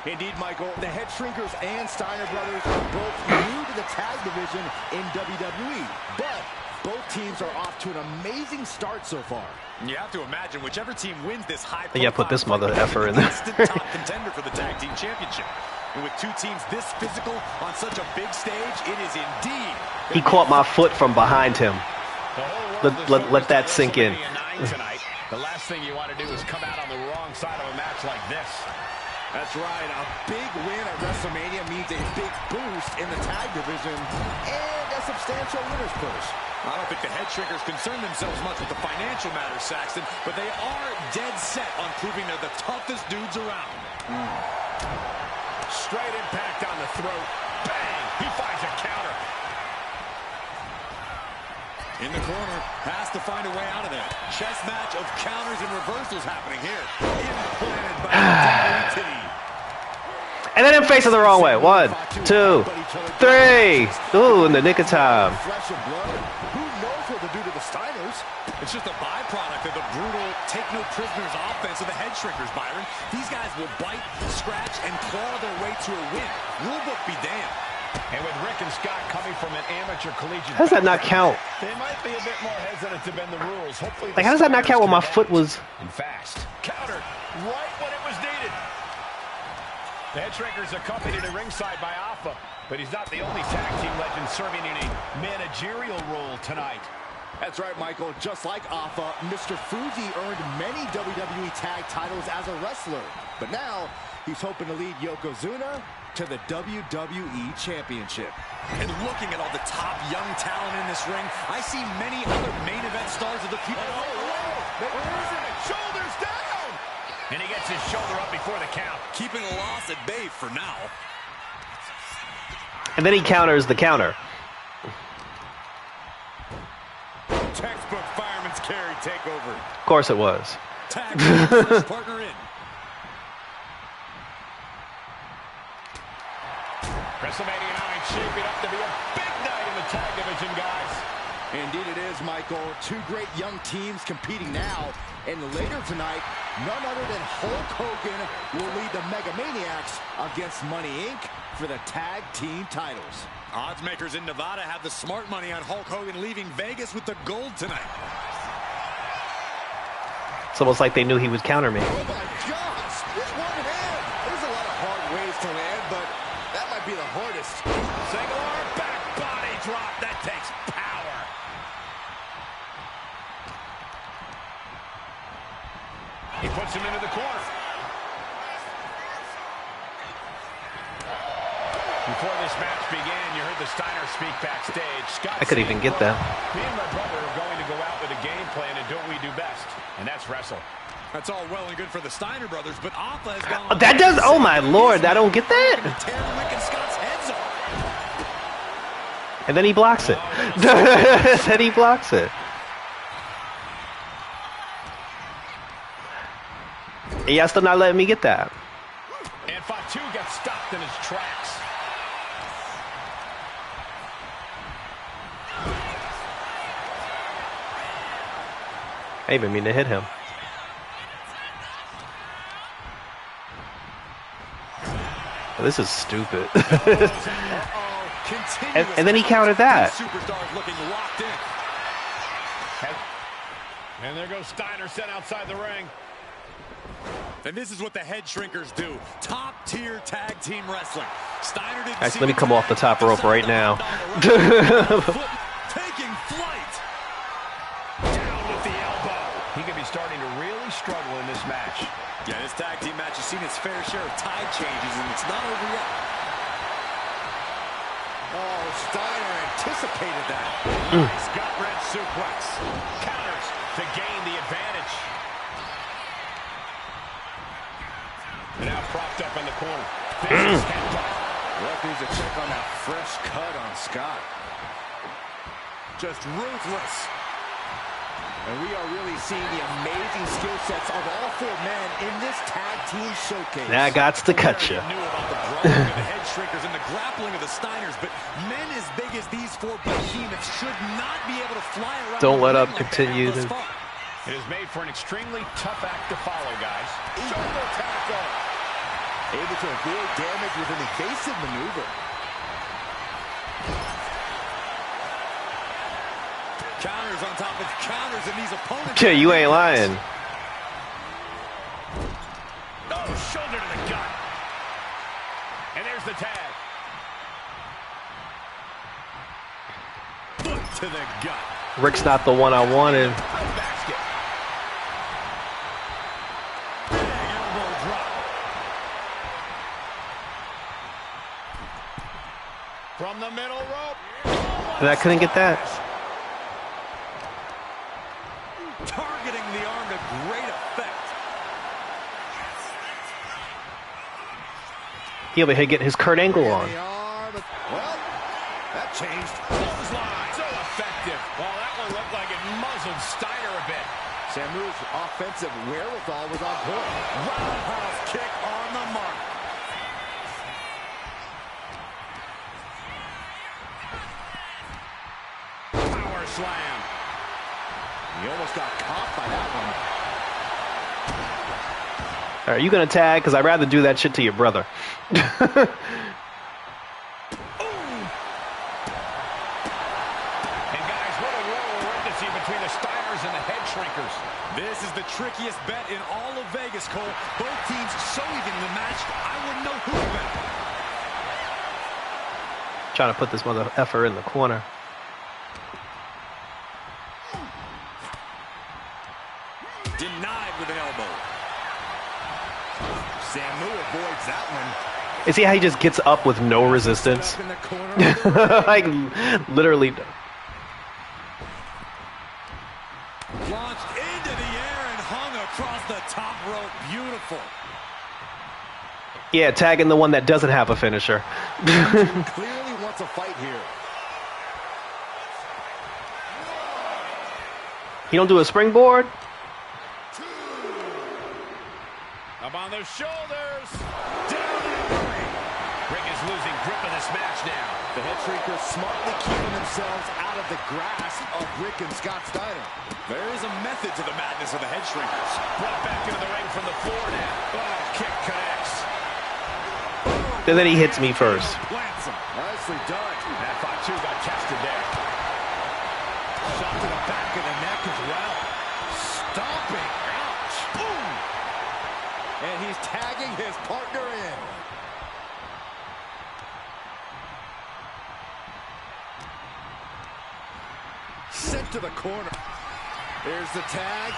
Speaker 10: Indeed, Michael, the Head Shrinkers and Steiner Brothers are both new to the tag division in WWE, but both teams are off to an amazing start so far.
Speaker 7: You have to imagine whichever team wins this high-profile
Speaker 1: Yeah, put this mother
Speaker 7: fight
Speaker 1: effer in
Speaker 7: becomes
Speaker 1: there.
Speaker 7: an instant top contender for the tag team championship. And with two teams this physical on such a big stage, it is indeed.
Speaker 1: He caught my foot from behind him. Let that sink in.
Speaker 2: Tonight. The last thing you want to do is come out on the wrong side of a match like this.
Speaker 10: That's right. A big win at WrestleMania means a big boost in the tag division and a substantial winner's push.
Speaker 7: I don't think the Head Shrinkers concern themselves much with the financial matters, Saxton, but they are dead set on proving they're the toughest dudes around.
Speaker 2: Straight impact on the throat. Bang! He finds a counter.
Speaker 7: In the corner, has to find a way out of there. Chess match of counters and reversals happening here. Implanted by the WWE.
Speaker 1: And then I'm facing the wrong way. 1, 2, 3. Ooh, in the nick of time.
Speaker 10: Flesh and blood. Who knows what to do to the Steiners?
Speaker 7: It's just a byproduct of the brutal take-no-prisoners offense of the Head Shrinkers, Byron. These guys will bite, scratch, and claw their way to a win. Rulebook be damned.
Speaker 2: And with Rick and Scott coming from an amateur collegiate,
Speaker 1: How does that not count?
Speaker 2: they might be a bit more hesitant to bend the rules. Hopefully,
Speaker 1: Like, how does that not count when my foot was...
Speaker 2: and fast countered right when it was needed. The Head Shrinkers accompanied at ringside by Alpha, but he's not the only tag team legend serving in a managerial role tonight.
Speaker 10: That's right, Michael. Just like Alpha, Mr. Fuji earned many WWE tag titles as a wrestler. But now, he's hoping to lead Yokozuna to the WWE Championship.
Speaker 7: And looking at all the top young talent in this ring, I see many other main event stars of the people.
Speaker 2: Shoulders down! And he gets his shoulder up before the count.
Speaker 7: Keeping the loss at bay for now.
Speaker 1: And then he counters the counter.
Speaker 7: Textbook fireman's carry takeover.
Speaker 1: Of course it was.
Speaker 7: Tag fresh partner in.
Speaker 2: WrestleMania 9 shaping up to be a big night in the tag division, guys.
Speaker 10: Indeed it is, Michael. Two great young teams competing now. And later tonight, none other than Hulk Hogan will lead the Megamaniacs against Money Inc. for the tag team titles.
Speaker 7: Odds makers in Nevada have the smart money on Hulk Hogan leaving Vegas with the gold tonight.
Speaker 1: It's almost like they knew he would counter me.
Speaker 10: Oh my gosh, with one hand. There's a lot of hard ways to land, but that might be the hardest.
Speaker 2: Single arm back body drop. That takes power. He puts him into the corner. Before this match began, you heard the Steiner speak backstage. Scott
Speaker 1: I could even get that.
Speaker 2: Me and my brother are going to go out with a game plan and do what we do best, and that's wrestle.
Speaker 7: That's all well and good for the Steiner brothers, but Alpha has gone.
Speaker 1: That does. Oh my lord! I don't get that.
Speaker 7: Tear Rick and Scott's heads off.
Speaker 1: And then he blocks it. Then he blocks it. Yeah, still not letting me get that.
Speaker 2: And Fatu gets stopped in his tracks.
Speaker 1: I even mean to hit him. This is stupid. and then he countered that.
Speaker 7: Superstars looking locked in.
Speaker 2: And there goes Steiner sent outside the ring.
Speaker 7: And this is what the head shrinkers do. Top-tier tag team wrestling. Steiner didn't
Speaker 1: Actually, let me come off the top rope right now.
Speaker 7: Taking flight.
Speaker 2: Down with the elbow. He could be starting to really struggle in this match.
Speaker 7: Yeah, this tag team match has seen its fair share of tide changes, and it's not over yet.
Speaker 10: Oh, Steiner anticipated that.
Speaker 2: Nice gut-wrench suplex. Counters to gain the advantage. And now propped up in the corner. Vicious headbutt.
Speaker 10: Ref needs to check on that fresh cut on Scott.
Speaker 7: Just ruthless.
Speaker 10: And we are really seeing the amazing skill sets of all four men in this tag team showcase.
Speaker 1: That got to cut you.
Speaker 7: Knew about the brawling of the head shrinkers and the grappling of the Steiners, but men as big as these four behemoths should not be able to fly around.
Speaker 1: Don't let up
Speaker 7: like
Speaker 1: continue
Speaker 7: thus
Speaker 1: to.
Speaker 7: far.
Speaker 2: It is made for an extremely tough act to follow, guys.
Speaker 10: Shoulder tackle. Able to avoid damage with an evasive maneuver.
Speaker 7: Counters on top of counters, and these opponents.
Speaker 1: Yeah, you ain't lying.
Speaker 2: Oh, shoulder to the gut. And there's the tag. Foot to the gut.
Speaker 1: Rick's not the one I wanted.
Speaker 2: Basket. Big elbow drop. From the middle rope.
Speaker 1: And I couldn't get that.
Speaker 7: Targeting the arm to great effect.
Speaker 1: He over here getting his Kurt Angle on.
Speaker 10: Well, that changed.
Speaker 2: Clothesline. So effective. Well, that one looked like it muzzled Steiner a bit.
Speaker 10: Samu's offensive wherewithal was on point.
Speaker 7: Roundhouse kick on the mark.
Speaker 2: Power slam.
Speaker 10: He almost got caught by that one.
Speaker 1: Are you gonna tag? Because I'd rather do that shit to your brother.
Speaker 2: And guys, what a war we're witnessing between the Steiners and the head shrinkers.
Speaker 7: This is the trickiest bet in all of Vegas, Cole. Both teams so evenly matched, I wouldn't know who to bet.
Speaker 1: Trying to put this mother effer in the corner.
Speaker 7: Denied with an elbow. Samu avoids that one.
Speaker 1: You see how he just gets up with no resistance?
Speaker 10: Up in the corner.
Speaker 1: Like, literally.
Speaker 7: Launched into the air and hung across the top rope. Beautiful.
Speaker 1: Yeah, tagging the one that doesn't have a finisher.
Speaker 10: Clearly wants a fight here.
Speaker 1: He don't do a springboard?
Speaker 2: Up on their shoulders. Down and away. Rick is losing grip of this match now.
Speaker 10: The head shrinkers smartly keeping themselves out of the grasp of Rick and Scott Steiner.
Speaker 7: There is a method to the madness of the head shrinkers.
Speaker 2: Brought back into the ring from the floor now. Oh, kick connects.
Speaker 1: And then he hits me first.
Speaker 10: Plants him. Nicely done.
Speaker 2: That 5-2 got tested there.
Speaker 10: Shot to the back of the neck as well. Stomping. Ouch. Boom. And he's tagging his partner in. Sent to the corner. Here's the tag.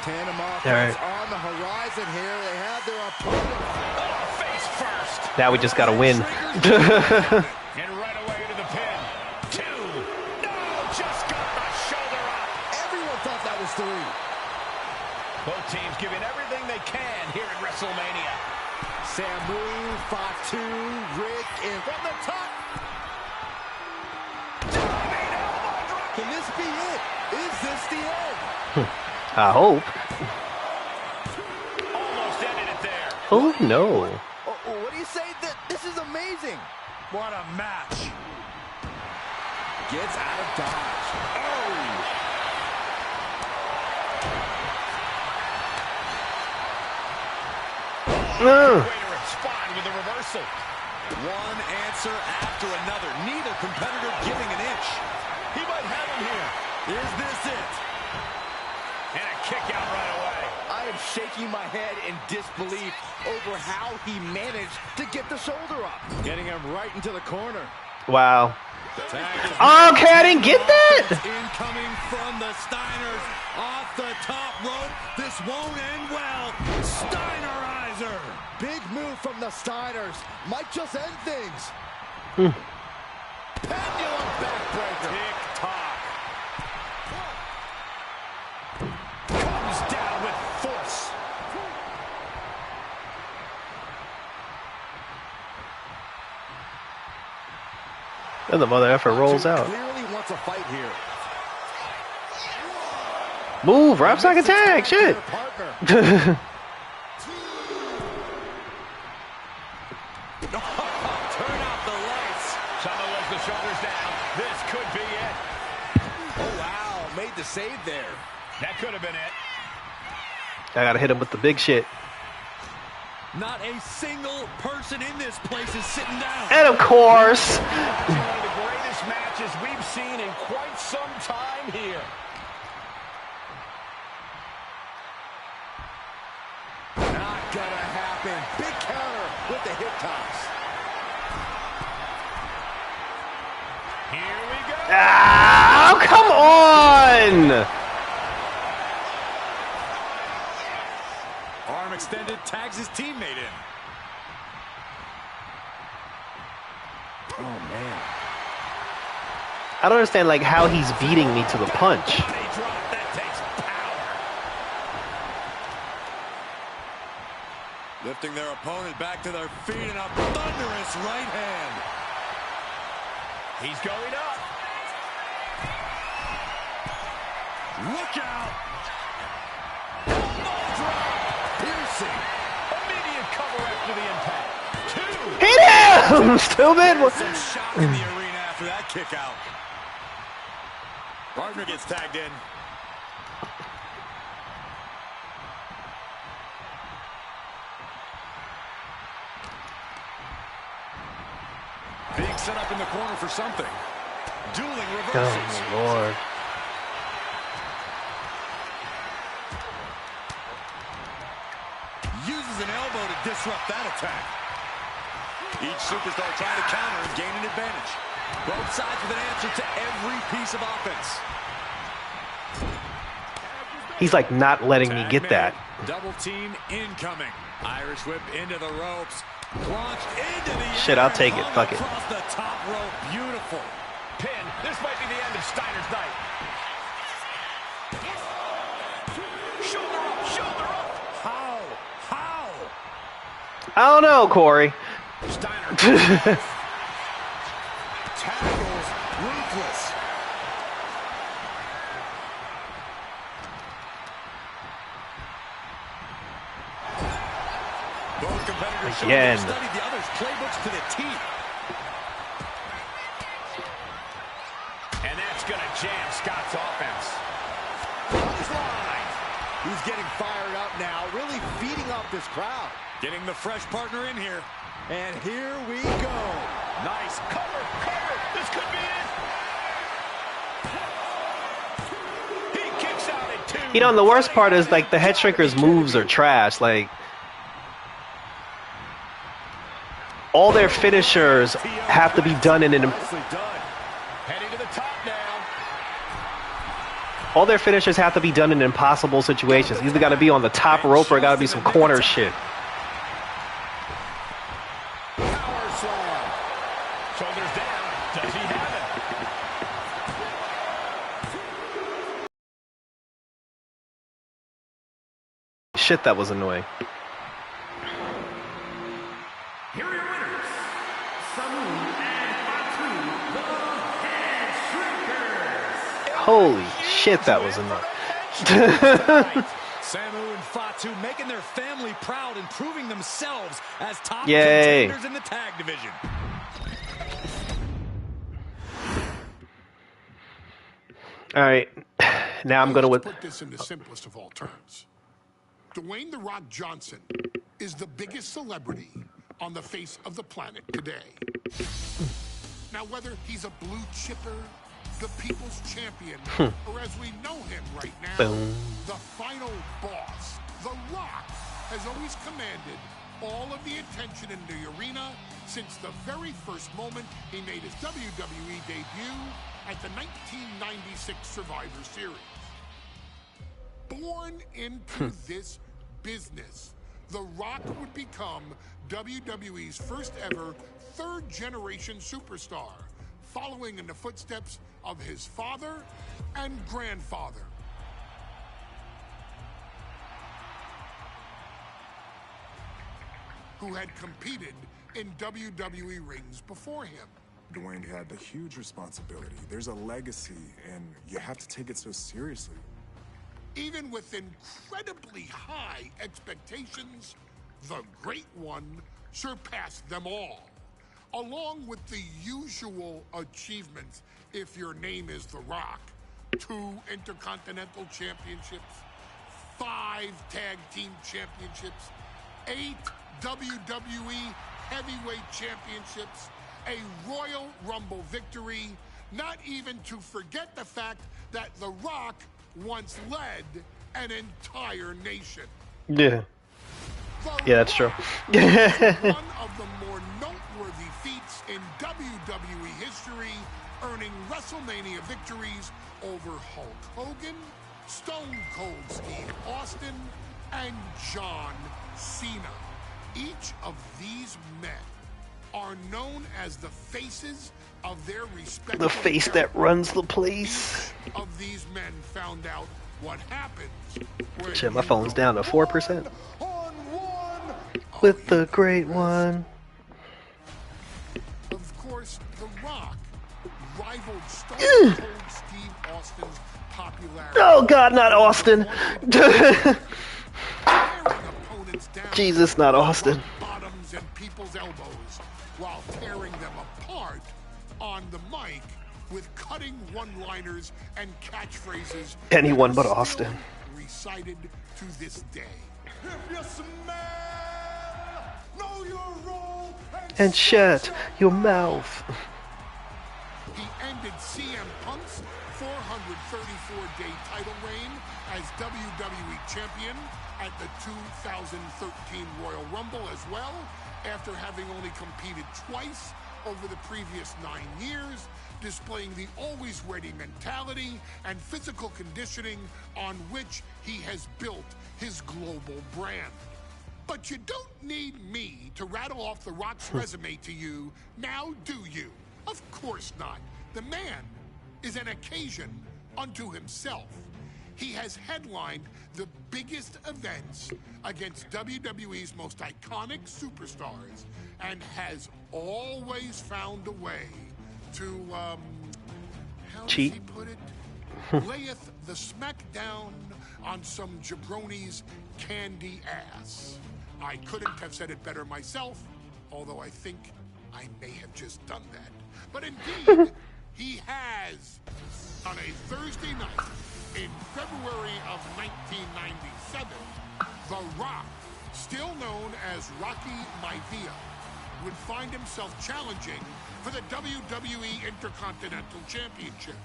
Speaker 10: Tandem offense on the horizon here. They have their opponent.
Speaker 2: Oh, face first.
Speaker 1: Now we just gotta win.
Speaker 2: And right away to the pin. 2. No, just got the shoulder up.
Speaker 10: Everyone thought that was 3.
Speaker 2: Both teams giving everything they can here at WrestleMania.
Speaker 10: Samu, Fatu, Rick, and from the top. Can this be it? Is this the end?
Speaker 1: I hope.
Speaker 2: Almost ended it there.
Speaker 1: Oh no.
Speaker 10: What do you say? This is amazing.
Speaker 8: What a match.
Speaker 10: Gets out of dodge.
Speaker 2: Way to respond with a reversal.
Speaker 7: One answer after another. Neither competitor giving an inch.
Speaker 2: He might have him here.
Speaker 7: Is this it?
Speaker 2: And a kick out right away.
Speaker 10: I am shaking my head in disbelief over how he managed to get the shoulder up. Getting him right into the corner.
Speaker 1: Wow. Okay, I didn't get that.
Speaker 8: Incoming from the Steiners off the top rope. This won't end well. Steinerizer.
Speaker 10: Big move from the Steiners. Might just end things. Pendulum backbreaker.
Speaker 2: Tick-tock. Comes down with force.
Speaker 1: And the mother effer rolls out.
Speaker 10: Clearly wants a fight here.
Speaker 1: Move, Rob Sock attack, shit.
Speaker 10: Turn out the lights.
Speaker 2: Sama was the shoulders down. This could be it.
Speaker 10: Oh, wow. Made the save there.
Speaker 2: That could have been it.
Speaker 1: I gotta hit him with the big shit.
Speaker 8: Not a single person in this place is sitting down.
Speaker 1: And of course.
Speaker 2: One of the greatest matches we've seen in quite some time here.
Speaker 10: Not gonna happen. Big counter with the hip toss.
Speaker 2: Here we go.
Speaker 1: Oh, come on.
Speaker 7: Arm extended, tags his teammate in.
Speaker 10: Oh, man.
Speaker 1: I don't understand like how he's beating me to the punch.
Speaker 2: Body drop. That takes power.
Speaker 7: Lifting their opponent back to their feet in a thunderous right hand.
Speaker 2: He's going up.
Speaker 7: Look out!
Speaker 2: Elbow drop.
Speaker 10: Piercing.
Speaker 2: Immediate cover after the impact. 2.
Speaker 1: Hit him! Stupid.
Speaker 7: Some shock in the arena after that kick out. Partner gets tagged in. Being set up in the corner for something. Dueling reversals.
Speaker 1: Oh, Lord.
Speaker 7: Uses an elbow to disrupt that attack. Each superstar trying to counter and gain an advantage. Both sides with an answer to every piece of offense.
Speaker 1: He's like not letting me get that.
Speaker 7: Double team incoming. Irish whip into the ropes. Launched into the
Speaker 1: Shit, I'll take it. Fuck it.
Speaker 7: across the top rope. Beautiful.
Speaker 2: Pin. This might be the end of Steiner's night. Shoulder up. Shoulder up.
Speaker 7: How?
Speaker 1: I don't know, Corey.
Speaker 2: Steiner.
Speaker 7: Both competitors showing
Speaker 1: Again.
Speaker 7: they've studied the other's playbooks to the teeth.
Speaker 2: And that's going to jam Scott's offense.
Speaker 10: He's getting fired up now, really feeding up this crowd.
Speaker 7: Getting the fresh partner in here.
Speaker 10: And here we go.
Speaker 2: Nice. Cover, cover. This could be it. He kicks out at 2.
Speaker 1: You know, and the worst part is, like, the head shrinker's moves are trash. Like, all their finishers have to be done in an...
Speaker 2: Heading to the top now.
Speaker 1: All their finishers have to be done in impossible situations. Either got to be on the top rope or got to be some corner shit.
Speaker 2: Power slam. Shoulders down. Does he have it?
Speaker 1: Shit, that was annoying.
Speaker 9: Here are your winners, Samu and Fatu, the Head Shrinkers.
Speaker 1: Holy shit, that was annoying.
Speaker 7: Samu and Fatu making their family proud and proving themselves as top
Speaker 1: Yay.
Speaker 7: contenders in the tag division.
Speaker 1: All right, now I'm going
Speaker 5: Let's
Speaker 1: to...
Speaker 5: put this in the simplest of all terms. Dwayne "The Rock" Johnson is the biggest celebrity on the face of the planet today. Now, whether he's a blue chipper, the people's champion, or as we know him right now,
Speaker 1: Boom.
Speaker 5: the final boss, The Rock has always commanded all of the attention in the arena since the very first moment he made his WWE debut at the 1996 Survivor Series. Born into this business, The Rock would become WWE's first ever third-generation superstar, following in the footsteps of his father and grandfather. Who had competed in WWE rings before him.
Speaker 4: Dwayne had the huge responsibility. There's a legacy, and you have to take it so seriously.
Speaker 5: Even with incredibly high expectations, the Great One surpassed them all. Along with the usual achievements, if your name is The Rock: 2 Intercontinental Championships, 5 Tag Team Championships, 8 WWE Heavyweight Championships, a Royal Rumble victory, not even to forget the fact that The Rock once led an entire nation.
Speaker 1: Yeah. Yeah, that's true.
Speaker 5: One of the more noteworthy feats in WWE history, earning WrestleMania victories over Hulk Hogan, Stone Cold Steve Austin, and John Cena. Each of these men are known as the faces of their respective
Speaker 1: The face that runs the place.
Speaker 5: Each of these men found out what happens when
Speaker 1: Shit, my
Speaker 5: you
Speaker 1: phone's
Speaker 5: go
Speaker 1: down to 4%.
Speaker 5: one-on-one
Speaker 1: With the Great One.
Speaker 5: Of course, The Rock rivaled Stone Cold Steve Austin's popularity.
Speaker 1: Oh God, not Austin.
Speaker 5: Tearing opponents down
Speaker 1: Jesus, not Austin.
Speaker 5: with bottoms and people's elbows, while tearing them apart on the mic with cutting one-liners and catchphrases.
Speaker 1: Anyone
Speaker 5: that
Speaker 1: but
Speaker 5: are
Speaker 1: Austin.
Speaker 5: still recited to this day.
Speaker 3: If you smell, know your role
Speaker 1: And shut your mouth.
Speaker 5: He ended CM Punk's 434-day title reign as WWE Champion at the 2013 Royal Rumble as well, after having only competed twice over the previous 9 years, displaying the always ready mentality and physical conditioning on which he has built his global brand. But you don't need me to rattle off The Rock's resume to you, now do you? Of course not. The man is an occasion unto himself. He has headlined the biggest events against WWE's most iconic superstars and has always found a way to, how does
Speaker 1: Cheat.
Speaker 5: he put it? Layeth the smackdown on some jabroni's candy ass. I couldn't have said it better myself, although I think I may have just done that. But indeed, he has. On a Thursday night in February of 1997, The Rock, still known as Rocky Maivia, would find himself challenging for the WWE Intercontinental Championship.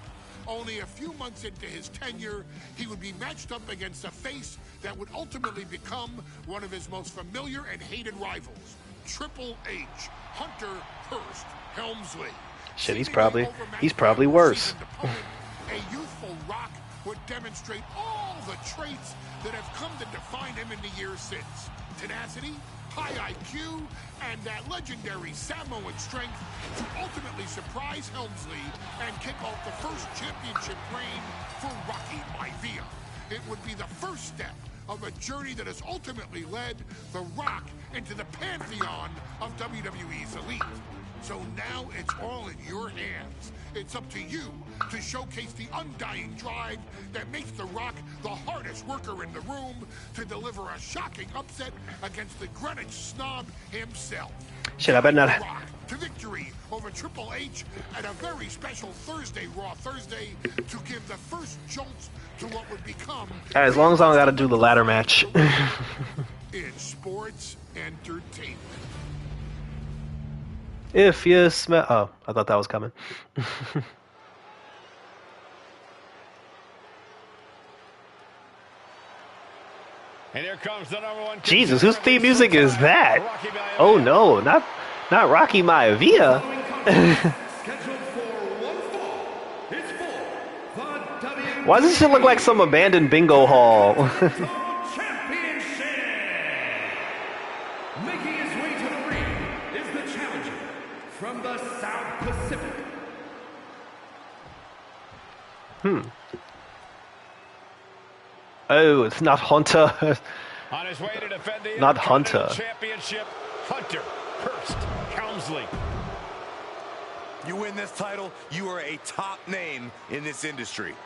Speaker 5: Only a few months into his tenure, he would be matched up against a face that would ultimately become one of his most familiar and hated rivals, Triple H, Hunter Hearst Helmsley.
Speaker 1: Shit, he's probably worse.
Speaker 5: A youthful Rock would demonstrate all the traits that have come to define him in the years since. Tenacity, high IQ, and that legendary Samoan strength to ultimately surprise Helmsley and kick off the first championship reign for Rocky Maivia. It would be the first step of a journey that has ultimately led The Rock into the pantheon of WWE's elite. So now it's all in your hands. It's up to you to showcase the undying drive that makes The Rock the hardest worker in the room to deliver a shocking upset against the Greenwich snob himself.
Speaker 1: Shit, I bet not.
Speaker 5: Rock to victory over Triple H at a very special Thursday, Raw Thursday, to give the first jolts to what would become.
Speaker 1: As long as I don't gotta do the ladder match.
Speaker 5: In sports entertainment.
Speaker 1: If you smell... Oh, I thought that was coming.
Speaker 2: And here comes the #1.
Speaker 1: Jesus, whose theme music is that? Oh no, not Rocky Maivia. Why does this shit look like some abandoned bingo hall? Oh, it's not Hunter.
Speaker 2: On his way to defend the
Speaker 1: Not Hunter.
Speaker 2: Championship, Hunter Hearst Helmsley.
Speaker 10: You win this title, you are a top name in this industry.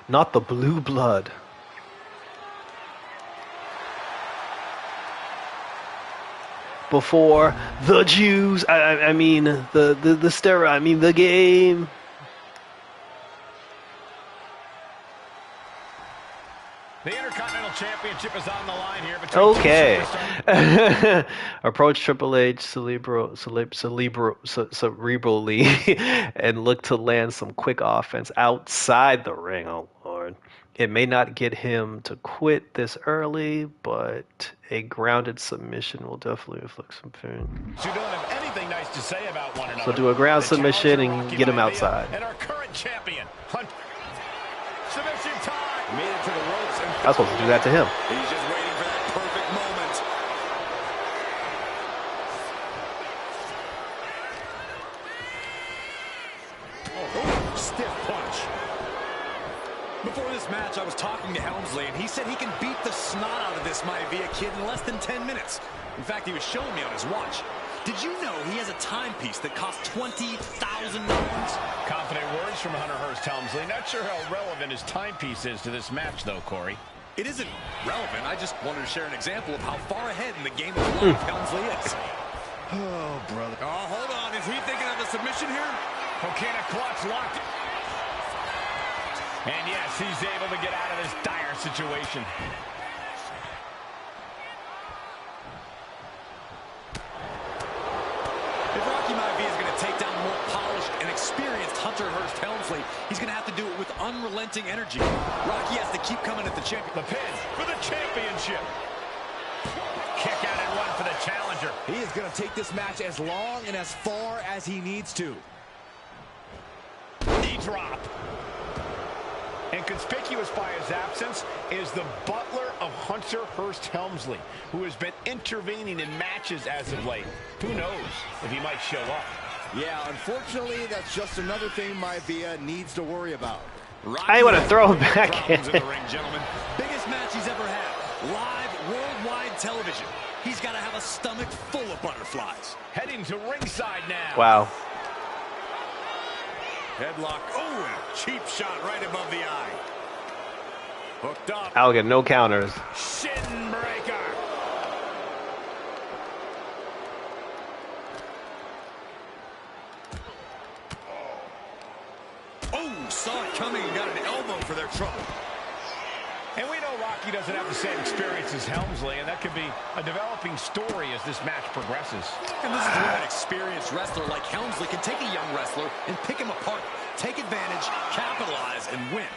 Speaker 1: Not the blue blood. Before the Jews, I mean the steroid, I mean the game.
Speaker 2: The Intercontinental Championship is on the line here.
Speaker 1: Okay. Approach Triple H cerebrally and look to land some quick offense outside the ring. Oh Lord. It may not get him to quit this early, but a grounded submission will definitely inflict some pain.
Speaker 2: So you don't have anything nice to say about one another.
Speaker 1: So do a ground submission and get him outside.
Speaker 2: And our current champion, Hunter. Submission time. Made it to the ropes.
Speaker 1: I was supposed to do that to him.
Speaker 10: He's just waiting for that perfect moment.
Speaker 7: Oh, stiff punch. Before this match, I was talking to Helmsley, and he said he can beat the snot out of this Maivia kid in less than 10 minutes. In fact, he was showing me on his watch. Did you know he has a timepiece that costs $20,000?
Speaker 2: Confident words from Hunter Hearst Helmsley. Not sure how relevant his timepiece is to this match, though, Corey.
Speaker 7: It isn't relevant. I just wanted to share an example of how far ahead in the game of life Helmsley is.
Speaker 10: Oh, brother.
Speaker 7: Oh, hold on. Is he thinking of a submission here?
Speaker 2: Coquina clutch locked. And yes, he's able to get out of this dire situation.
Speaker 7: If Rocky Maivia is going to take down more polished and experienced Hunter Hearst Helmsley, he's going to have to do it with unrelenting energy. Rocky has to keep coming at the champion.
Speaker 2: The pin for the championship. Kick out and one for the challenger.
Speaker 10: He is going to take this match as long and as far as he needs to.
Speaker 2: Knee drop. And conspicuous by his absence is the butler of Hunter Hearst Helmsley, who has been intervening in matches as of late. Who knows if he might show up.
Speaker 10: Yeah, unfortunately, that's just another thing Maivia needs to worry about.
Speaker 1: I want to throw him back in.
Speaker 7: The ring, gentlemen. Biggest match he's ever had. Live worldwide television. He's got to have a stomach full of butterflies.
Speaker 2: Heading to ringside now.
Speaker 1: Wow.
Speaker 7: Headlock. Oh! Ooh, and a cheap shot right above the eye. Hooked up.
Speaker 1: I'll get no counters.
Speaker 7: Shin breaker. Oh, saw it coming and got an elbow for their trouble.
Speaker 2: And we know Rocky doesn't have the same experience as Helmsley, and that could be a developing story as this match progresses.
Speaker 7: And this is where an experienced wrestler like Helmsley can take a young wrestler and pick him apart, take advantage, capitalize, and win.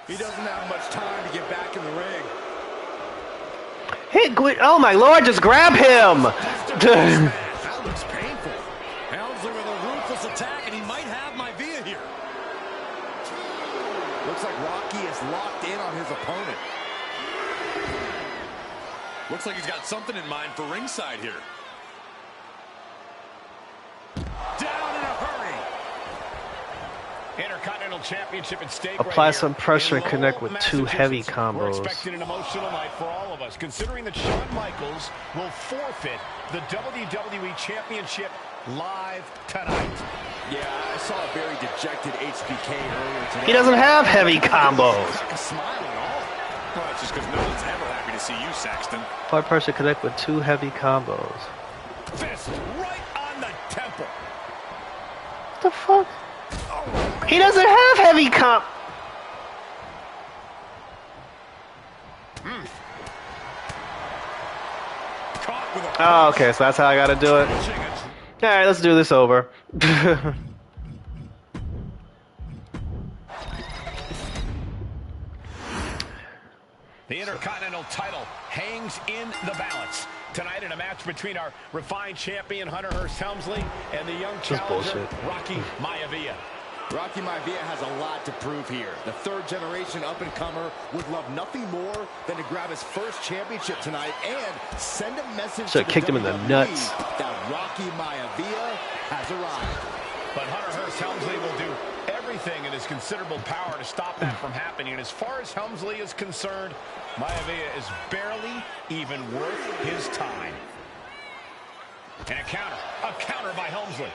Speaker 10: He doesn't have much time to get back in the ring.
Speaker 1: Hey, oh my lord, just grab him!
Speaker 7: That looks painful. Helmsley with a ruthless attack, and he might have my via here.
Speaker 10: Looks like Rocky is locked in on his opponent.
Speaker 7: Looks like he's got something in mind for ringside here. Down in a hurry.
Speaker 2: Intercontinental Championship at stake.
Speaker 1: Apply
Speaker 2: right
Speaker 1: some
Speaker 2: here
Speaker 1: pressure
Speaker 2: in
Speaker 1: and connect with
Speaker 2: Lowell,
Speaker 1: 2 heavy
Speaker 2: Massachusetts.
Speaker 1: combos.
Speaker 2: We're expecting an emotional night for all of us, considering that Shawn Michaels will forfeit the WWE Championship live tonight.
Speaker 10: Yeah, I saw a very dejected HBK earlier today.
Speaker 1: He doesn't have heavy combos.
Speaker 10: Not a smile at all.
Speaker 7: Well, that's just because no one's ever happy to see you, Saxton.
Speaker 1: Apply pressure connect with 2 heavy combos.
Speaker 2: Fist right on the temple.
Speaker 1: What the fuck? He doesn't have heavy comp. Oh, okay, so that's how I gotta do it. Alright, let's do this over.
Speaker 2: The Intercontinental title hangs in the balance tonight in a match between our refined champion Hunter Hearst Helmsley and the young challenger Rocky Maivia.
Speaker 10: Rocky Maivia has a lot to prove here. The third-generation up-and-comer would love nothing more than to grab his first championship tonight and send a message to the
Speaker 1: kicked him in the
Speaker 10: WWE
Speaker 1: nuts.
Speaker 10: that Rocky Maivia has arrived.
Speaker 2: But Hunter Hearst Helmsley will do everything in his considerable power to stop that from happening. And as far as Helmsley is concerned, Maivia is barely even worth his time. And a counter by Helmsley.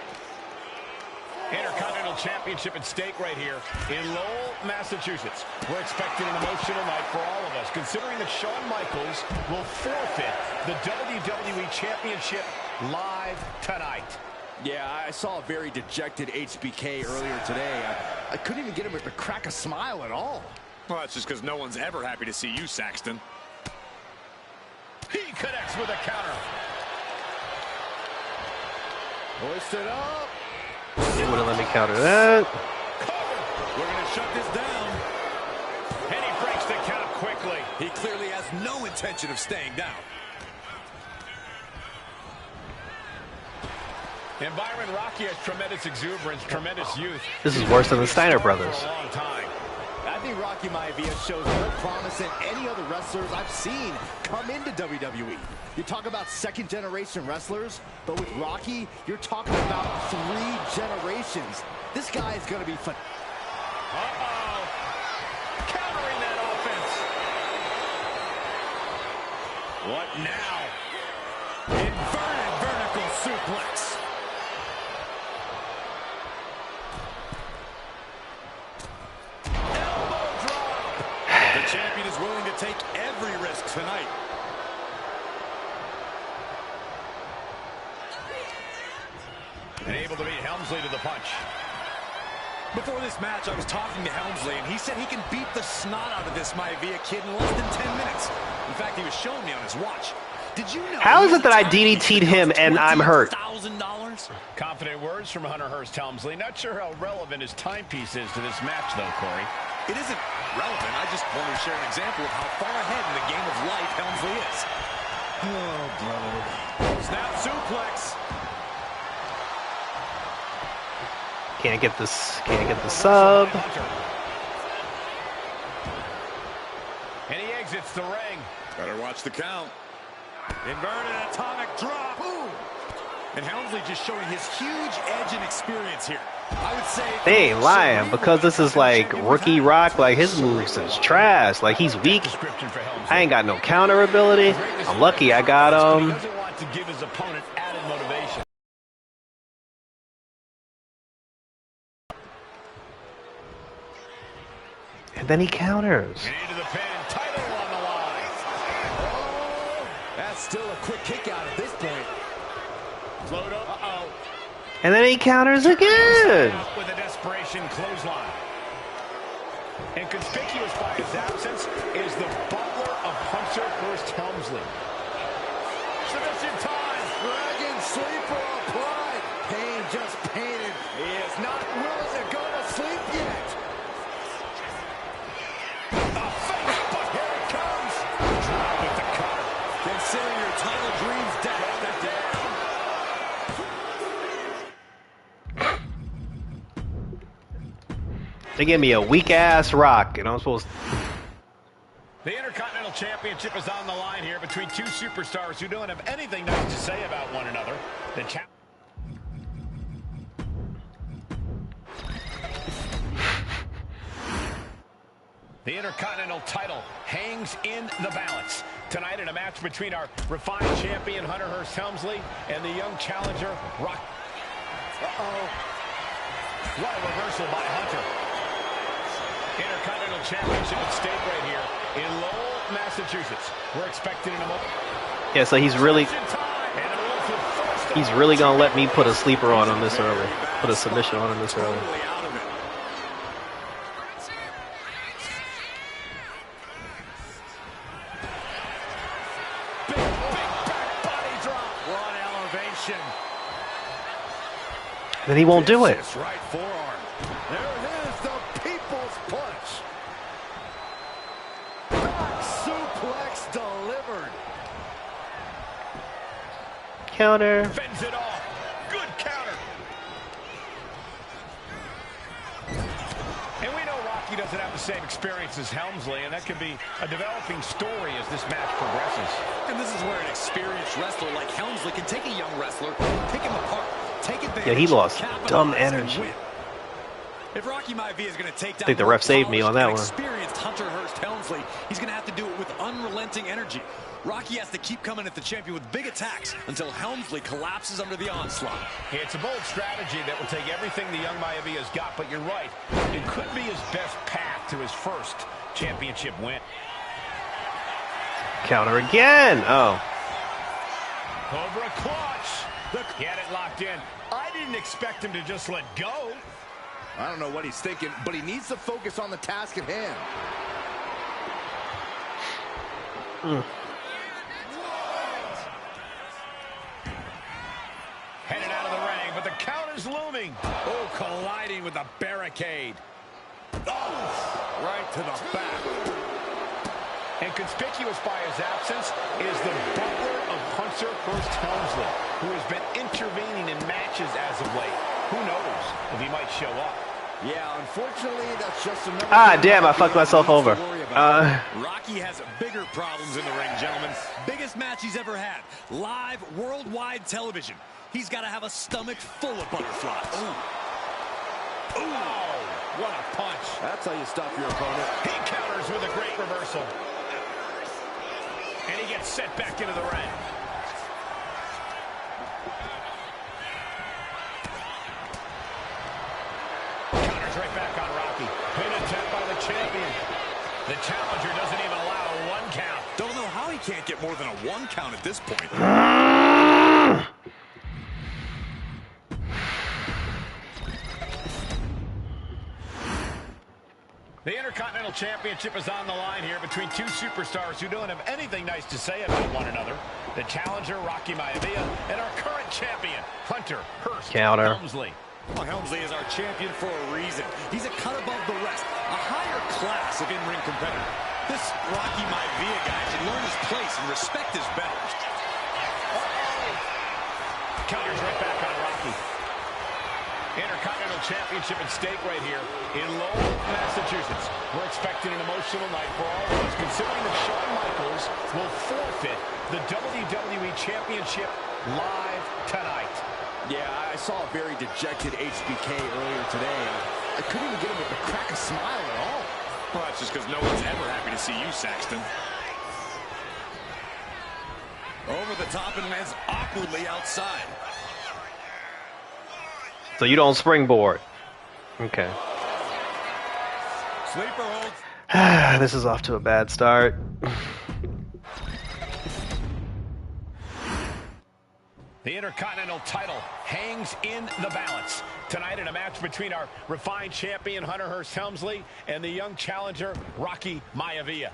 Speaker 2: Intercontinental Championship at stake right here in Lowell, Massachusetts. We're expecting an emotional night for all of us, considering that Shawn Michaels will forfeit the WWE Championship live tonight.
Speaker 10: Yeah, I saw a very dejected HBK earlier today. I couldn't even get him to crack a smile at all.
Speaker 7: Well, that's just because no one's ever happy to see you, Saxton.
Speaker 2: He connects with a counter.
Speaker 10: Hoisted up.
Speaker 1: He wouldn't let me counter that.
Speaker 7: We're going to shut this down.
Speaker 2: And he breaks the count quickly.
Speaker 7: He clearly has no intention of staying down.
Speaker 2: And Byron, Rocky has tremendous exuberance, tremendous youth.
Speaker 1: This is worse than the Steiner brothers.
Speaker 2: For a long time.
Speaker 10: I think Rocky Maivia shows more promise than any other wrestlers I've seen come into WWE. You talk about second-generation wrestlers, but with Rocky, you're talking about 3 generations. This guy is going to be fun.
Speaker 2: Uh-oh. Countering that offense.
Speaker 7: What now? Inverted vertical suplex. The champion is willing to take every risk tonight.
Speaker 2: And able to beat Helmsley to the punch.
Speaker 7: Before this match, I was talking to Helmsley, and he said he can beat the snot out of this Maivia kid in less than 10 minutes. In fact, he was showing me on his watch. Did you know?
Speaker 1: How is it that I DDT'd him and I'm hurt?
Speaker 7: $1,000?
Speaker 2: Confident words from Hunter Hearst Helmsley. Not sure how relevant his timepiece is to this match, though, Corey.
Speaker 7: It isn't relevant. I just wanted to share an example of how far ahead in the game of life Helmsley is. Oh, brother. Snap suplex.
Speaker 1: Can't get this. Can't get the sub.
Speaker 2: And he exits the ring.
Speaker 7: Better watch the count. Inverted atomic drop. Ooh. And Helmsley just showing his huge edge and experience here.
Speaker 10: I would say
Speaker 1: They ain't lying because this is like rookie Rock. Like his moves is trash. Like he's weak. I ain't got no counter ability. I'm lucky I got
Speaker 2: He doesn't want to give his opponent added motivation.
Speaker 1: and then he counters.
Speaker 2: Into the pin, title on the line.
Speaker 10: Oh, that's still a quick kick out at this point.
Speaker 2: Float up. Uh-oh.
Speaker 1: And then he counters again.
Speaker 2: With a desperation clothesline. And conspicuous by his absence is the butler of Hunter Hearst Helmsley. Submission time.
Speaker 10: Dragon sleeper applied. Pain just painted. He is not willing to go to sleep yet.
Speaker 2: A fake, but here it comes. Drop with the cutter.
Speaker 10: Consider your title dreams dead.
Speaker 1: They give me a weak ass Rock, and I'm supposed to.
Speaker 2: The Intercontinental Championship is on the line here between two superstars who don't have anything nice to say about one another. The Intercontinental title hangs in the balance. Tonight in a match between our refined champion, Hunter Hearst Helmsley, and the young challenger, Rock. Uh-oh. What a reversal by Hunter. Intercontinental Championship at stake right here in Lowell, Massachusetts. We're expecting in a moment.
Speaker 1: Yeah, so he's really gonna let me put a sleeper on him this early. Put a submission on him this early.
Speaker 2: Big back body drop. What elevation.
Speaker 1: Then he won't do it.
Speaker 2: Right forearm.
Speaker 10: There it is, the people's punch. Suplex delivered.
Speaker 1: Counter.
Speaker 2: Fends it off. Good counter. And we know Rocky doesn't have the same experience as Helmsley, and that could be a developing story as this match progresses.
Speaker 7: And this is where an experienced wrestler like Helmsley can take a young wrestler, pick him apart, take advantage.
Speaker 1: Yeah, he lost
Speaker 7: capitalize,
Speaker 1: dumb
Speaker 7: and
Speaker 1: energy.
Speaker 7: win. If Rocky Maivia is going to take down
Speaker 1: I think the ref saved me on that one.
Speaker 7: experienced Hunter Hearst Helmsley, he's going to have to do it with unrelenting energy. Rocky has to keep coming at the champion with big attacks until Helmsley collapses under the onslaught.
Speaker 2: It's a bold strategy that will take everything the young Maivia's got, but you're right. It could be his best path to his first championship win.
Speaker 1: Counter again. Oh.
Speaker 2: Cobra clutch. Get it locked in. I didn't expect him to just let go.
Speaker 10: I don't know what he's thinking, but he needs to focus on the task at hand.
Speaker 2: Headed out of the ring, but the count is looming. Oh, colliding with the barricade. Oh, right to the back. And conspicuous by his absence is the butler of Hunter Hearst Helmsley, who has been intervening in matches as of late. Who knows if he might show up.
Speaker 10: Yeah, unfortunately, that's just another...
Speaker 1: Ah, damn, I fucked myself over.
Speaker 7: Rocky has bigger problems in the ring, gentlemen. Biggest match he's ever had. Live, worldwide television. He's got to have a stomach full of butterflies.
Speaker 2: Ooh. Oh, what a punch.
Speaker 10: That's how you stop your opponent.
Speaker 2: He counters with a great reversal. And he gets set back into the ring. Counters right back on Rocky. Pin attempt by the champion. The challenger doesn't even allow a 1 count.
Speaker 7: Don't know how he can't get more than a 1 count at this point.
Speaker 2: The Intercontinental Championship is on the line here between two superstars who don't have anything nice to say about one another. The challenger, Rocky Maivia, and our current champion, Hunter Hearst Helmsley.
Speaker 7: Well, Helmsley is our champion for a reason. He's a cut above the rest, a higher class of in-ring competitor. This Rocky Maivia guy should learn his place and respect his betters.
Speaker 2: Counters right back on Rocky. Intercontinental Championship at stake right here in Lowell, Massachusetts. We're expecting an emotional night for all of us, considering that Shawn Michaels will forfeit the WWE Championship live tonight.
Speaker 10: Yeah, I saw a very dejected HBK earlier today. I couldn't even get him to crack a smile at all.
Speaker 7: Well, that's just because no one's ever happy to see you, Saxton. Over the top and lands awkwardly outside.
Speaker 1: So you don't springboard. Okay.
Speaker 7: Sleeper hold.
Speaker 1: This is off to a bad start.
Speaker 2: The Intercontinental title hangs in the balance. Tonight in a match between our refined champion, Hunter Hearst Helmsley, and the young challenger, Rocky Maivia.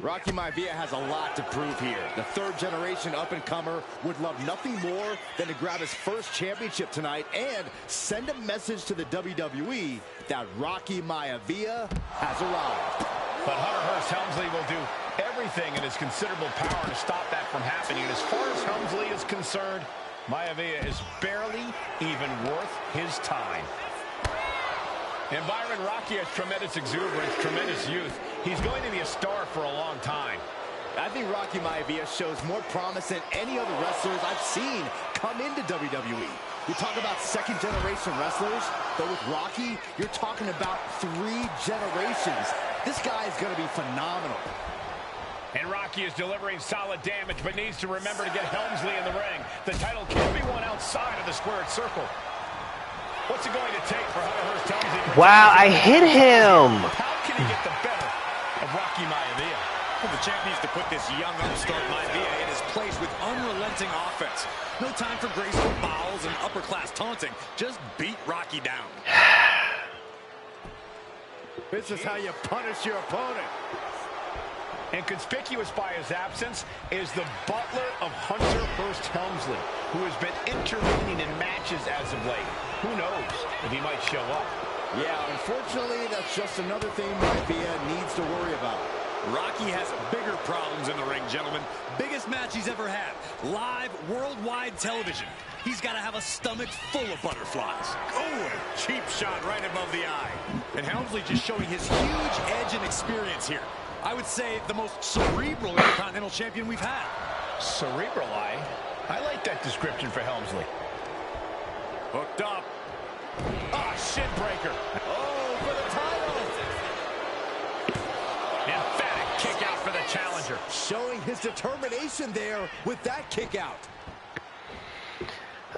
Speaker 10: Rocky Maivia has a lot to prove here. The third-generation up-and-comer would love nothing more than to grab his first championship tonight and send a message to the WWE that Rocky Maivia has arrived.
Speaker 2: But Hunter Hearst Helmsley will do everything in his considerable power to stop that from happening. And as far as Helmsley is concerned, Maivia is barely even worth his time. And Byron, Rocky has tremendous exuberance, tremendous youth. He's going to be a star for a long time.
Speaker 10: I think Rocky Maivia shows more promise than any other wrestlers I've seen come into WWE. You talk about second-generation wrestlers, but with Rocky, you're talking about 3 generations. This guy is going to be phenomenal.
Speaker 2: And Rocky is delivering solid damage, but needs to remember to get Helmsley in the ring. The title can't be won outside of the squared circle. What's it going to take for Hunter Hearst Helmsley?
Speaker 1: Wow, I hit him!
Speaker 2: How can he get the better of Rocky Maivia?
Speaker 7: Well, the champ needs to put this young upstart Maivia in his place with unrelenting offense. No time for graceful bowels and upper-class taunting. Just beat Rocky down.
Speaker 10: This is how you punish your opponent.
Speaker 2: And conspicuous by his absence is the butler of Hunter Hearst Helmsley, who has been intervening in matches as of late. Who knows if he might show up?
Speaker 10: Yeah, unfortunately, that's just another thing Maivia needs to worry about.
Speaker 7: Rocky has bigger problems in the ring, gentlemen. Biggest match he's ever had. Live, worldwide television. He's got to have a stomach full of butterflies. Oh, a cheap shot right above the eye. And Helmsley just showing his huge edge and experience here. I would say the most cerebral Intercontinental champion we've had.
Speaker 2: Cerebral eye? I like that description for Helmsley.
Speaker 7: Hooked up.
Speaker 2: Ah, shin breaker.
Speaker 10: Oh, for the title.
Speaker 2: Emphatic kick out for the challenger.
Speaker 10: Showing his determination there with that kick out.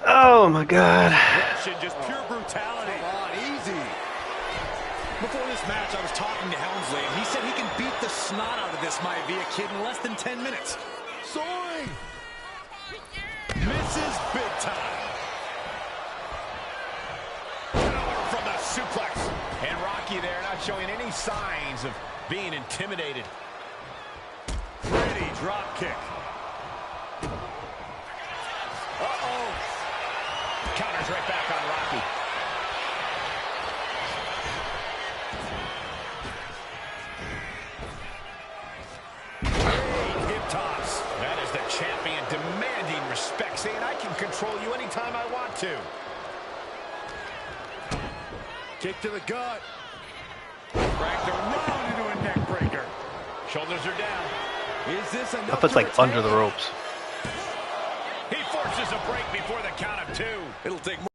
Speaker 1: Oh my God.
Speaker 7: Just pure brutality.
Speaker 10: Come on, easy.
Speaker 7: Before this match, I was talking to Helmsley, and he said he can beat the snot out of this Maivia kid in less than 10 minutes.
Speaker 10: Soaring.
Speaker 7: Misses big time.
Speaker 2: From the suplex. And Rocky there not showing any signs of being intimidated.
Speaker 7: Pretty drop kick.
Speaker 2: Uh-oh. Counters right back on Rocky. Great hip toss. That is the champion demanding respect, saying I can control you anytime I want to.
Speaker 10: Kick to the gut.
Speaker 2: Cracked around into a neck breaker. Shoulders are down.
Speaker 10: Is this enough?
Speaker 1: That puts like under the ropes.
Speaker 2: He forces a break before the count of 2.
Speaker 7: It'll take more.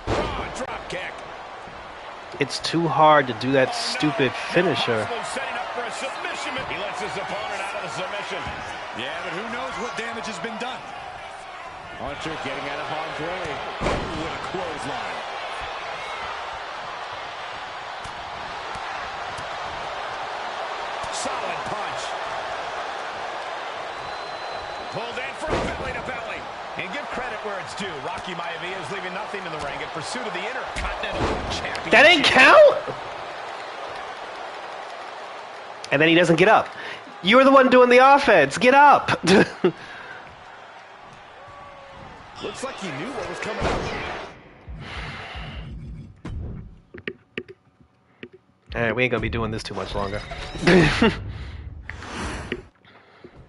Speaker 2: Oh, drop kick.
Speaker 1: It's too hard to do that stupid finisher.
Speaker 2: Setting up for a submission. He lets his opponent out of the submission.
Speaker 7: Yeah, but who knows what damage has been done.
Speaker 10: Hunter getting out of harm's way.
Speaker 7: Oh, what a clothesline.
Speaker 2: Solid punch. Pulled in for a belly to belly. And give credit where it's due. Rocky Maivia is leaving nothing in the ring in pursuit of the Intercontinental Championship.
Speaker 1: That didn't count? And then he doesn't get up. You were the one doing the offense. Get up.
Speaker 10: Looks like he knew what was coming up.
Speaker 1: All right, we ain't gonna be doing this too much longer.